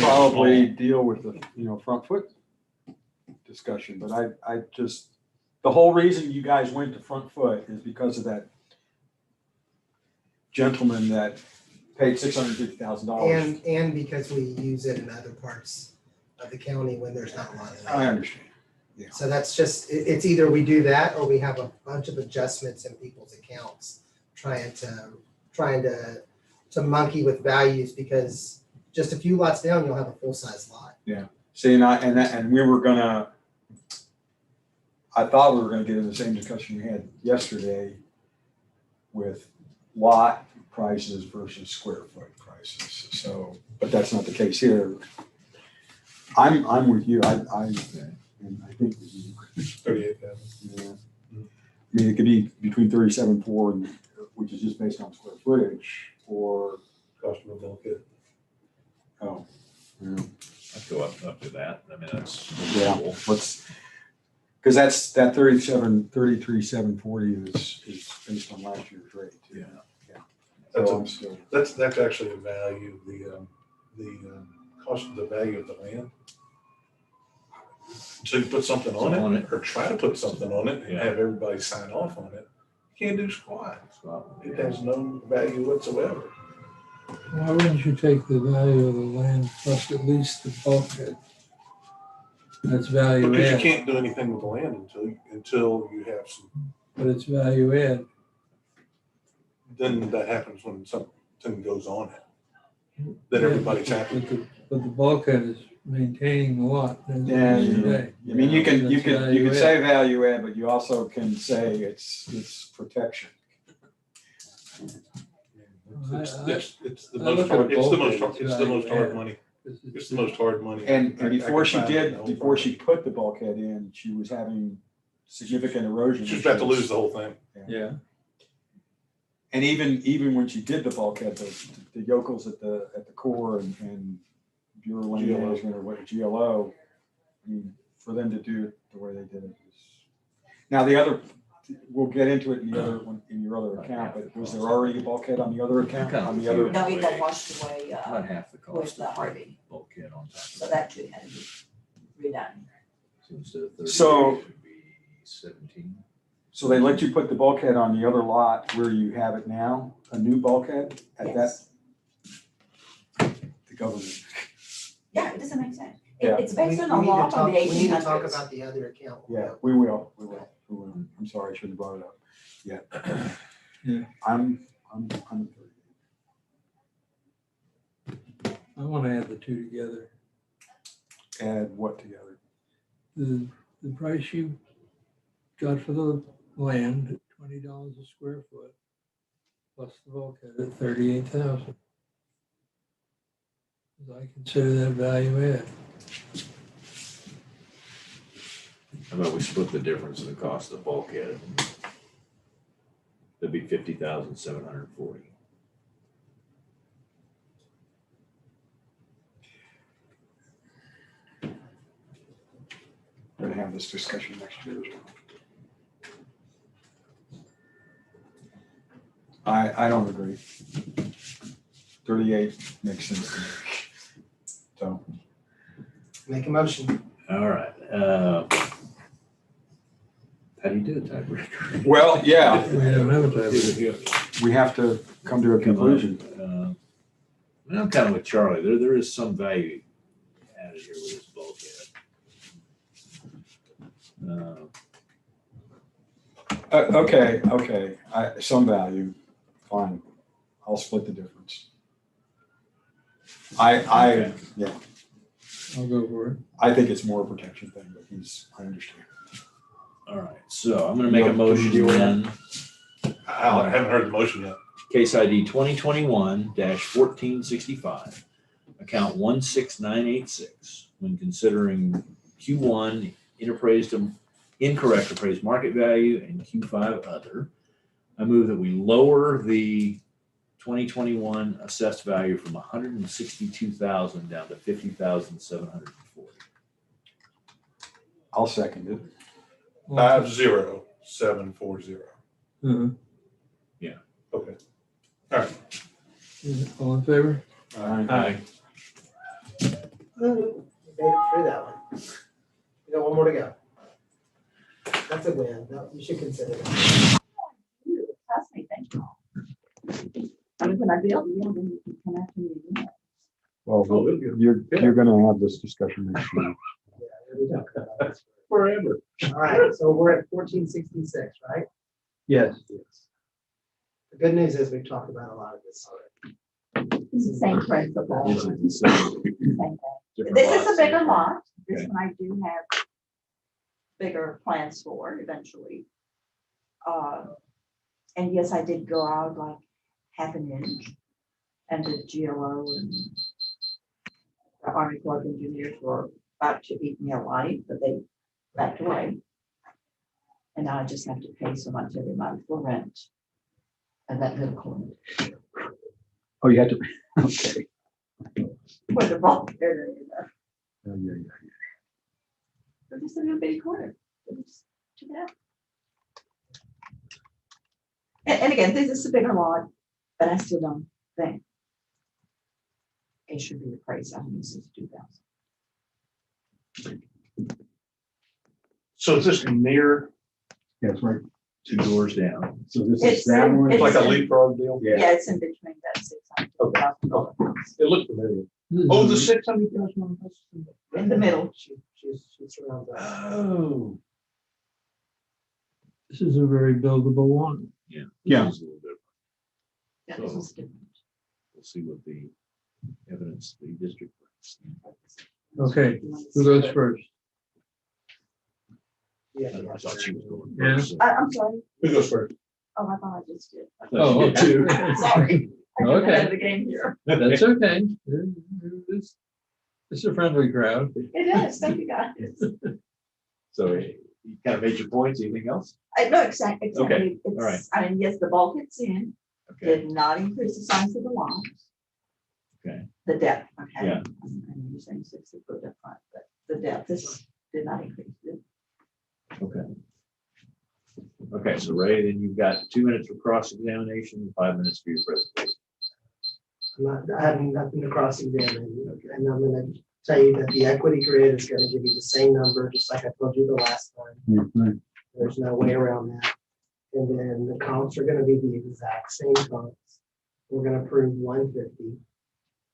probably deal with the, front foot discussion, but I just, the whole reason you guys went to front foot is because of that gentleman that paid $650,000. And because we use it in other parts of the county when there's not a lot of I land. understand. Yeah. So that's just, it's either we do that or we have a bunch of adjustments in people's accounts trying to monkey with values, because just a few lots down, you'll have a full-size lot. Yeah. See, and we were gonna, I thought we were gonna get in the same discussion we had yesterday with lot prices versus square foot prices. So, but that's not the case here. I'm with you. I think 38,000. yeah. I mean, it could be between 37.4 and, which is just based on square footage, or Cost of a bulkhead. oh, yeah. I'd go up to that. I mean, that's. Yeah, let's, because that 33,740 is based on last year's rate too. Yeah. That's So a- I'm still, That's actually a value, the cost of the value of the land. So you put something on it, or try to put something on it and Yeah. have everybody sign off on it. You can't do squat. It has no value whatsoever. Why wouldn't you take the value of the land plus at least the bulkhead? That's value Because you add, can't do anything with the land until you have some, but it's value add. then that happens when something goes on it. Then everybody's happy. But the bulkhead is maintaining the lot. at the yeah, end of the day. I mean, you That's could value add. say value add, but you also can say it's protection. It's the I most look at hard, a it's the bulkhead, most, it's it's the most value hard add. money. It's the most hard money. And I before can she find did, the whole before she property. put the bulkhead in, she was having significant erosion. She's about to issues. lose the whole thing. Yeah. And even when she did the bulkhead, the yokels at the core and Bureau Land GLO. Management or what, GLO, I mean, for them to do it the way they did it was. Now the other, we'll get into it in the other one, in your other account, but was there already a bulkhead on the other account? On the other? No, it got washed away, About half the with cost the of ARB, the bulkhead on top so of that too had to be redone. So instead of 30, So- it should be 17. So they let you put the bulkhead on the other lot where you have it now, a new bulkhead at that? Yes. The government. Yeah, it doesn't make sense. Yeah. It's based on We a need to law talk- from the We need to talk 1800s. about the other account. Yeah, we will. I'm sorry, I shouldn't have brought it up. Yeah. Yeah. I'm 30. I want to add the two together. Add what together? The price you got for the land at $20 a square foot, plus the bulkhead at 38,000. I consider that value add. How about we split the difference in the cost of the bulkhead? That'd be 50,740. We're gonna have this discussion next year. I don't agree. 38 makes sense to me. So. Make a motion. All right. How do you do a tiebreaker? Well, yeah, We don't have a tiebreaker. we have to come to a conclusion. I'm kind of with Charlie. There is some value added here with this bulkhead. Okay, some value, fine. I'll split the difference. Okay. Yeah, I'll go for it. I think it's more a protection thing, but I understand. All right, so I'm gonna make a Can we motion do that? then. I haven't heard the motion yet. Case ID 2021-1465, account 16986. When considering Q1 incorrect appraised market value and Q5 other, I move that we lower the 2021 assessed value from 162,000 down to 50,740. I'll second it. 50740. Mhm. Yeah. Okay. All right. All in favor? Aye. We made it through that one. We got one more to go. That's a win. No, you should consider it. Trust me, thank you. I mean, when I build, yeah, then you can come after me. Yeah. Well, you're gonna have this discussion next year. Yeah, we talked about this. Forever. All right, so we're at 1466, right? Yes. The good news is we've talked about a lot of this already. It's the same principle. This is the same. Same thing. Different This is lots, a bigger same- lot. This Okay. one I do have bigger plans for eventually. And yes, I did go out like half an inch and the GLO and the Army Corps of Engineers were about to eat me alive, but they backed away. And now I just have to pay so much every month for rent and that little corner. Oh, you had to, okay. For the bulk area. Yeah. But just a little bitty corner. It's too bad. And again, this is a bigger lot, but I still don't think it should be appraised at 162,000. So is this near? Yeah, it's right. 2 doors down. So this It's is that one? it's Like a in- leapfrog deal? Yeah, it's in between that $600,000 It looked familiar. Oh, the 600,000. in the middle. She's around that. Oh. This is a very buildable one. Yeah. Yeah. This is a little different. Yeah, this was different. We'll see what the evidence the district brings. Okay, who goes first? Yeah. I thought she was going Yeah. first. so- I'm sorry. Who goes first? Oh, I thought I just did. I thought she did too. Sorry. I jumped Okay. ahead of the game here. That's okay. It's a friendly crowd. It is. Thank you, guys. So you kind of made your points. Anything else? No, exactly. Okay, all right. It's, I mean, yes, the bulkhead's in, Okay. did not increase the size of the lot. Okay. The depth, okay. Yeah. I'm using 60-foot up front, but the depth is, did not increase it. Okay. Okay, so Ray, then you've got 2 minutes for cross-examination, 5 minutes for your presentation. I have nothing to cross examine, and I'm gonna tell you that the equity grid is gonna give you the same number, just like I told you the last time. Mhm. There's no way around that. And then the comps are gonna be the exact same comps. We're gonna approve 150.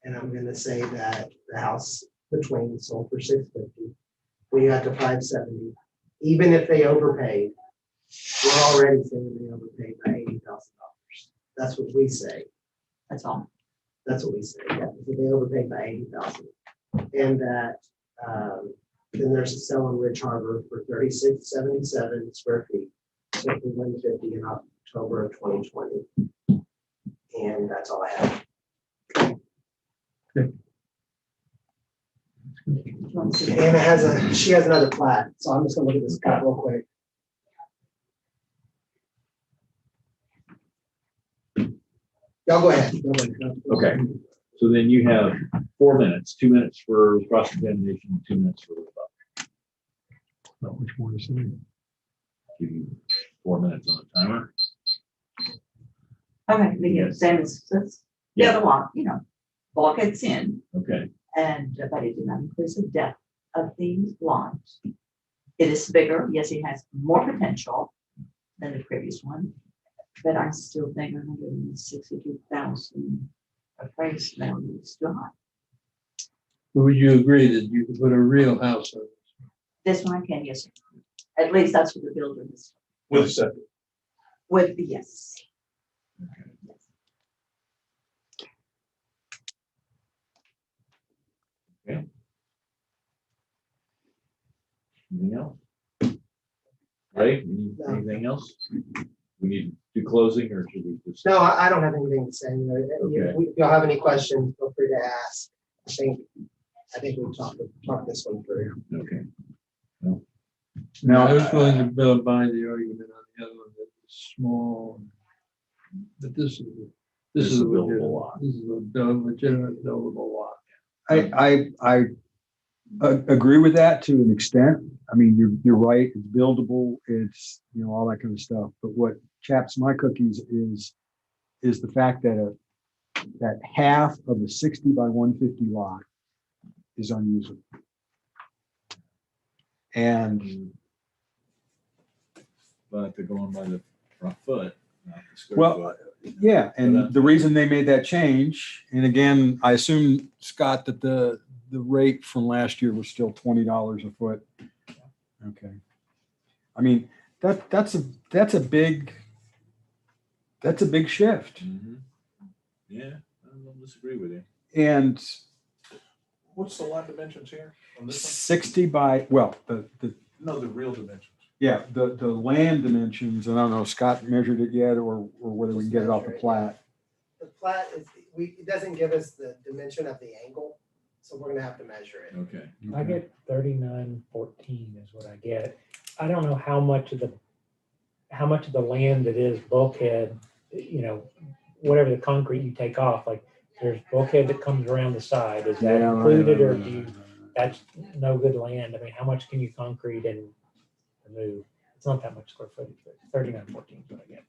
And I'm gonna say that the house between sold for 650. We got to 570. Even if they overpaid, we're already saying they overpaid by $80,000. That's what we say. That's all. That's what we say, yeah, so they overpaid by 80,000. And that, then there's a sell in Ridge Harbor for 3677 square feet. So for 150 in October of 2020. And that's all I have. Anna she has another plat, so I'm just gonna look at this plat real quick. Y'all go ahead. Okay, so then you have 4 minutes, 2 minutes for cross-examination, 2 minutes for rebuttal. Not much more to say. Give you 4 minutes on the timer. Okay, the same as this, the other one, you know, bulkheads in, Okay, and but it did not increase the depth of the lawns. It is bigger, yes, it has more potential than the previous one, but I still think 162,000 appraised value is still high. Would you agree that you could put a real house on This one I can, yes, sir. At least that's what the builder is. With septic. With, yes. okay. Anything else? Ray, anything else? We need to do closing or should we just? No, I don't have anything to say. Okay. If y'all have any questions, feel free to ask. I think we've talked this one through. Okay. Now, I was willing to buy the argument on the other one that it's small, but this is a buildable lot. This is a legitimate buildable lot. I agree with that to an extent. I mean, you're right. It's buildable. It's, you know, all that kind of stuff. But what chaps my cookies is the fact that that half of the 60 by 150 lot is unusable. And But they're going by the front foot, not the square well, foot. yeah, and the reason they made that change, and again, I assume, Scott, that the rate from last year was still $20 a foot. Okay. I mean, that's a big shift. Mhm. Yeah, I don't disagree with you. And What's the lot dimensions here on this 60 by, well, the one? No, the real dimensions. yeah, the land dimensions, and I don't know if Scott measured it yet or whether we can get it off the plat. The plat is, it doesn't give us the dimension of the angle, so we're gonna have to measure it. Okay. I get 3914 is what I get. I don't know how much of the land that is bulkhead, you know, whatever the concrete you take off, like there's bulkhead that comes around the side. Is that included or do you, that's no good land? I mean, how much can you concrete and remove? It's not that much square footage, but 3914 is what I get.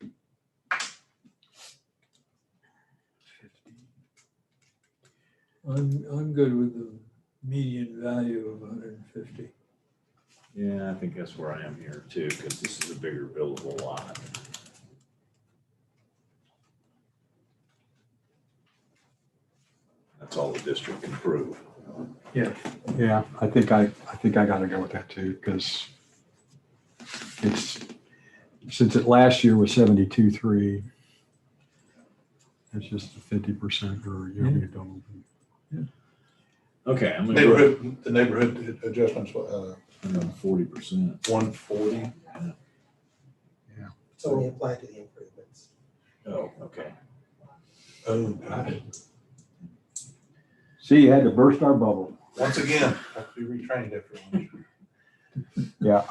I'm good with the median value of 150. Yeah, I think that's where I am here too, because this is a bigger buildable lot. That's all the district can prove. Yeah. Yeah, I think I gotta go with that too, because it's, since it last year was 72.3, it's just a 50% or a double. Okay, I'm gonna go The neighborhood adjustments, 40%. 140. It's only applied to the improvements. Oh, okay. Oh, got it. See, you had to burst our bubble. Once again, I have to be retrained after one. Yeah,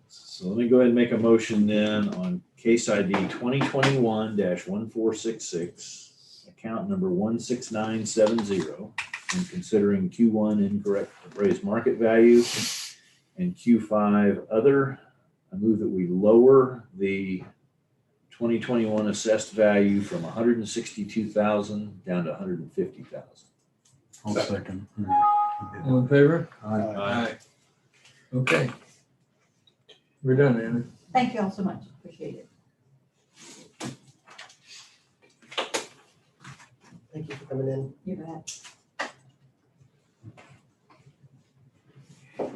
So let me go ahead and make a motion then on case ID 2021-1466, account number 16970, and considering Q1 incorrect appraised market value and Q5 other. I move that we lower the 2021 assessed value from 162,000 down to 150,000. I'll second. All in favor? Aye. Aye. Okay. We're done, Anna. Thank you all so much. Appreciate it. Thank you for coming in. You bet.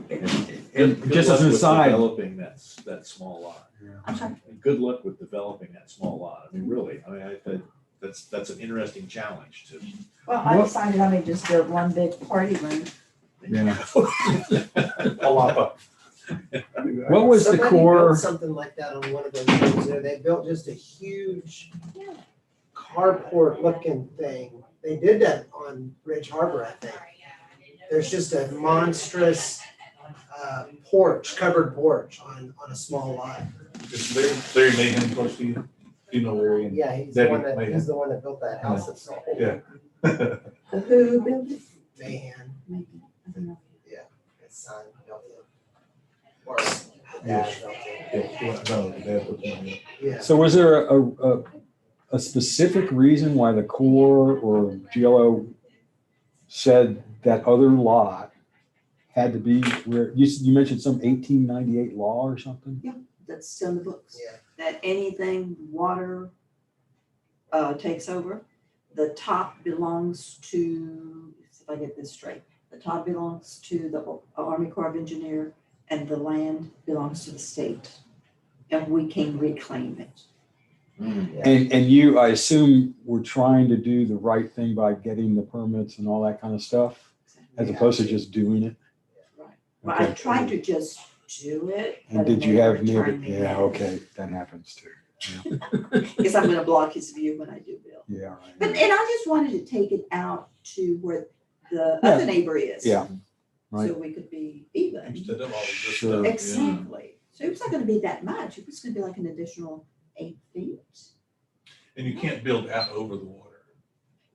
Good Just luck as an with aside. Developing that small lot. I'm sorry. And good luck with developing that small lot. I mean, really, I mean, that's an interesting challenge to. Well, I decided I may just build one big party room. Yeah. Palapa. What was the Somebody core? built something like that on one of those things there. They built just a huge carport looking thing. They did that on Ridge Harbor, I think. There's just a monstrous porch, covered porch on a small lot. Is Larry Mayhem close to you? You know Larry? and Yeah, he's Debbie the Mayhem? one that built that house that's so old. Yeah. Who built it? Mayhem, Maybe. I don't know. his son built it. Or his dad built it. Yeah, no, the dad put the money Yeah. So was there a specific reason why the Corps or GLO said that other lot had to be where, you mentioned some 1898 law or something? That's still in the books. Yeah. That anything water takes over, the top belongs to, if I get this straight, the top belongs to the Army Corps of Engineer and the land belongs to the state. And we can reclaim it. And you, I assume, were trying to do the right thing by getting the permits and all that kind of stuff, as opposed to just doing it? Right. Well, I Okay. tried to just do it. And but did it you never have neighbor? turned me Yeah, in. okay, that happens too. Because I'm gonna block his view when I do build. Yeah, right. But, and I just wanted to take it out to where the Yeah. other neighbor is. Yeah, right. So we could be even. instead of all of this Sure. stuff. Exactly. So it's not gonna be that much. It was gonna be like an additional 8 feet. And you can't build out over the water.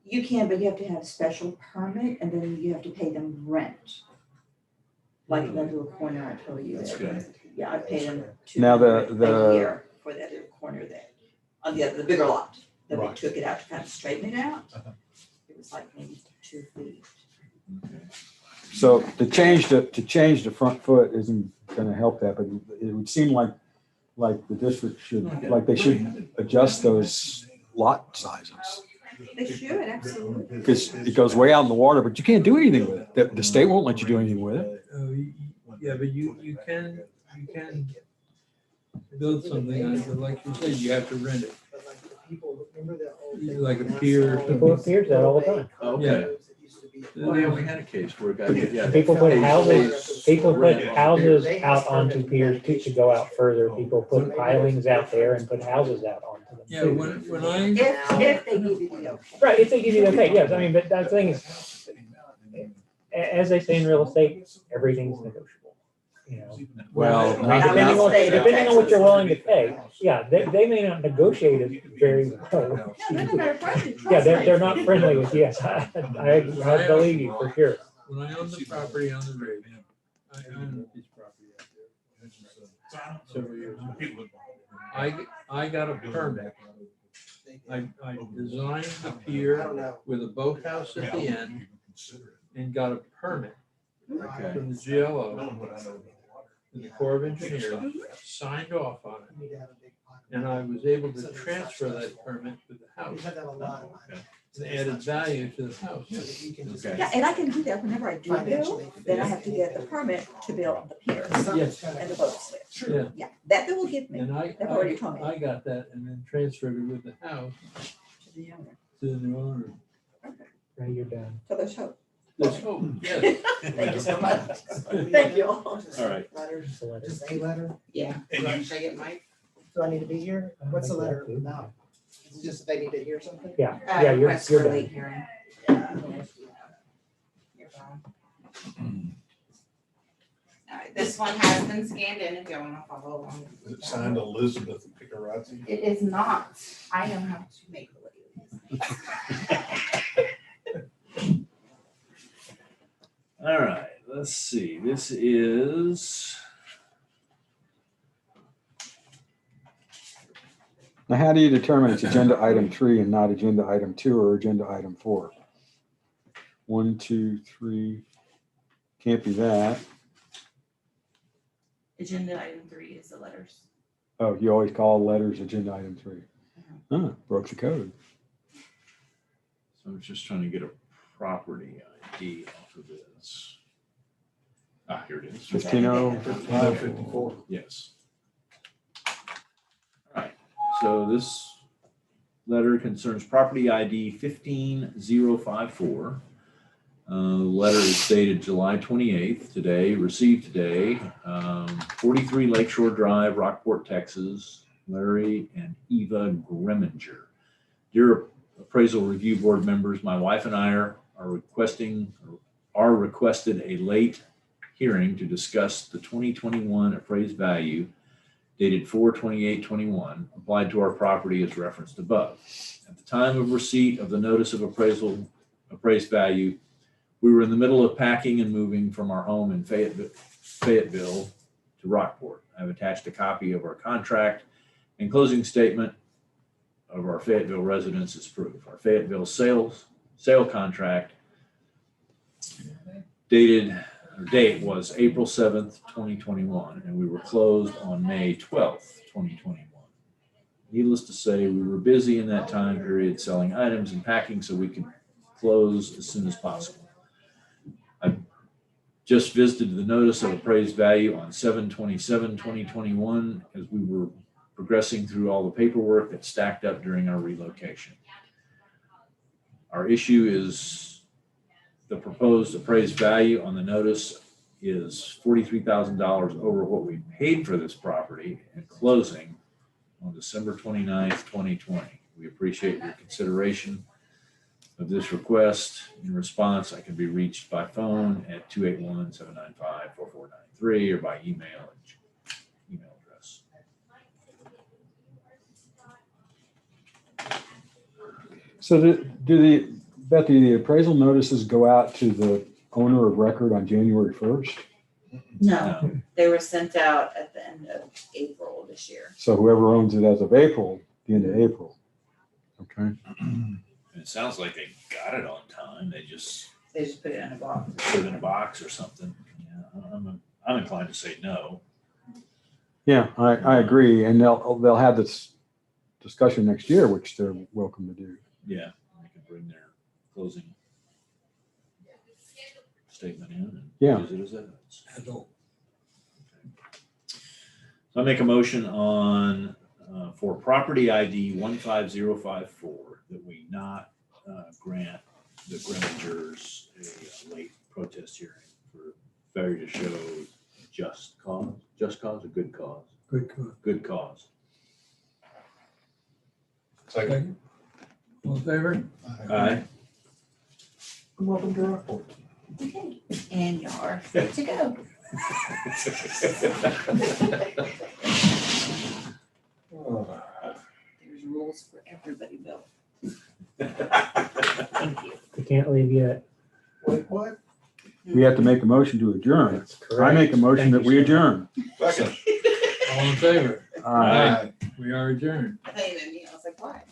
You can, but you have to have a special permit and then you have to pay them rent. Like that little corner I told you. That's there. good. Yeah, I paid them Now $200 the- a year for that little corner there. On the bigger lot. Then we Right. took it out to kind of straighten it out. Uh-huh. It was like maybe 2 feet. So to change the front foot isn't gonna help that, but it would seem like the district should, like they should adjust those lot sizes. They should, absolutely. Because it goes way out in the water, but you can't do anything with it. The state won't let you do anything with it. Yeah, but you can build something on it, like you said, you have to rent it. But like the people, remember that old thing? Like a pier. People appears that all the time. Okay. Yeah. Yeah, we had a case where a guy, yeah. People put houses, people put Rent. houses out onto piers to go out further. People put pilings out there and put houses out onto them. Yeah, too. when I, If they give you the okay. Right, if they give you the okay, yes, I mean, but that thing is, as they say in real estate, everything's negotiable, you know. Well, Depending on what you're willing to pay, yeah, they may not negotiate it very well. No, they're not very friendly. Yeah, they're not friendly with, yes, I believe you for sure. when I owned the property on the ridge, I owned a piece of property out there several years ago. I got a permit. I designed the pier with a boathouse at the end and got a permit Okay. from the GLO. And the Corps of Engineers signed off on it. And I was able to transfer that permit to the house and added value to the house. Okay. Yeah, and I can do that whenever I do build, then I have to get the permit to build the pier Yes, and the boat slip. yeah. Yeah, that they will give me And I already told me. got that and then transferred it with the house to the owner. to the new owner. Right, you're done. So there's hope. There's hope, yes. Thank you so much. Thank you all. All right. Letters, Just a letter. just a letter. Yeah. And you, Should I get Mike? Do I need to be here? What's the letter about? Is it just if they need to hear something? Yeah, yeah, you're Request for done. late hearing. You're fine. All right, this one has been scanned in if you want to follow along. is it signed Elizabeth Picarazzi? It is not. I know how to make the All right, let's see, this is, Now, how do you determine it's agenda item 3 and not agenda item 2 or agenda item 4? 1, 2, 3, can't be that. Agenda item 3 is the letters. Oh, you always call letters agenda item 3. Huh, broke the code. So I'm just trying to get a property ID off of this. Ah, here it is. 554. Yes. All right, so this letter concerns property ID 15054. Letter is dated July 28th, today, received today, 43 Lakeshore Drive, Rockport, Texas, Larry and Eva Greminger. Dear Appraisal Review Board members, my wife and I are requested a late hearing to discuss the 2021 appraised value dated 4/28/21 applied to our property as referenced above. At the time of receipt of the notice of appraised value, we were in the middle of packing and moving from our home in Fayetteville to Rockport. I've attached a copy of our contract and closing statement of our Fayetteville residence as proof. Our Fayetteville sale contract date was April 7th, 2021, and we were closed on May 12th, 2021. Needless to say, we were busy in that time period selling items and packing so we could close as soon as possible. I just visited the notice of appraised value on 7/27/2021 as we were progressing through all the paperwork that stacked up during our relocation. Our issue is the proposed appraised value on the notice is $43,000 over what we paid for this property at closing on December 29th, 2020. We appreciate your consideration of this request. In response, I can be reached by phone at 281-795-4493 or by email address. So Betty, the appraisal notices go out to the owner of record on January 1st? No, they were sent out at the end of April this year. So whoever owns it as of April, the end of April. Okay. And it sounds like they got it on time. They just put it in a box. Put it in a box or something. Yeah, I'm inclined to say no. Yeah, I agree. And they'll have this discussion next year, which they're welcome to do. Yeah, they can bring their closing statement in and use it as evidence. So I make a motion on for property ID 15054 that we not grant the Gremingers a late protest hearing for failure to show just cause, a good cause. Good cause. Second. All in favor? Aye. Welcome to Rockport. Okay, and you're free to go. There's rules for everybody, Bill. Thank you. We can't leave yet. Wait, what? We have to make a motion to adjourn. I make a motion that we adjourn. Second. All in favor? Aye. We are adjourned. I thought you meant me. I was like, why?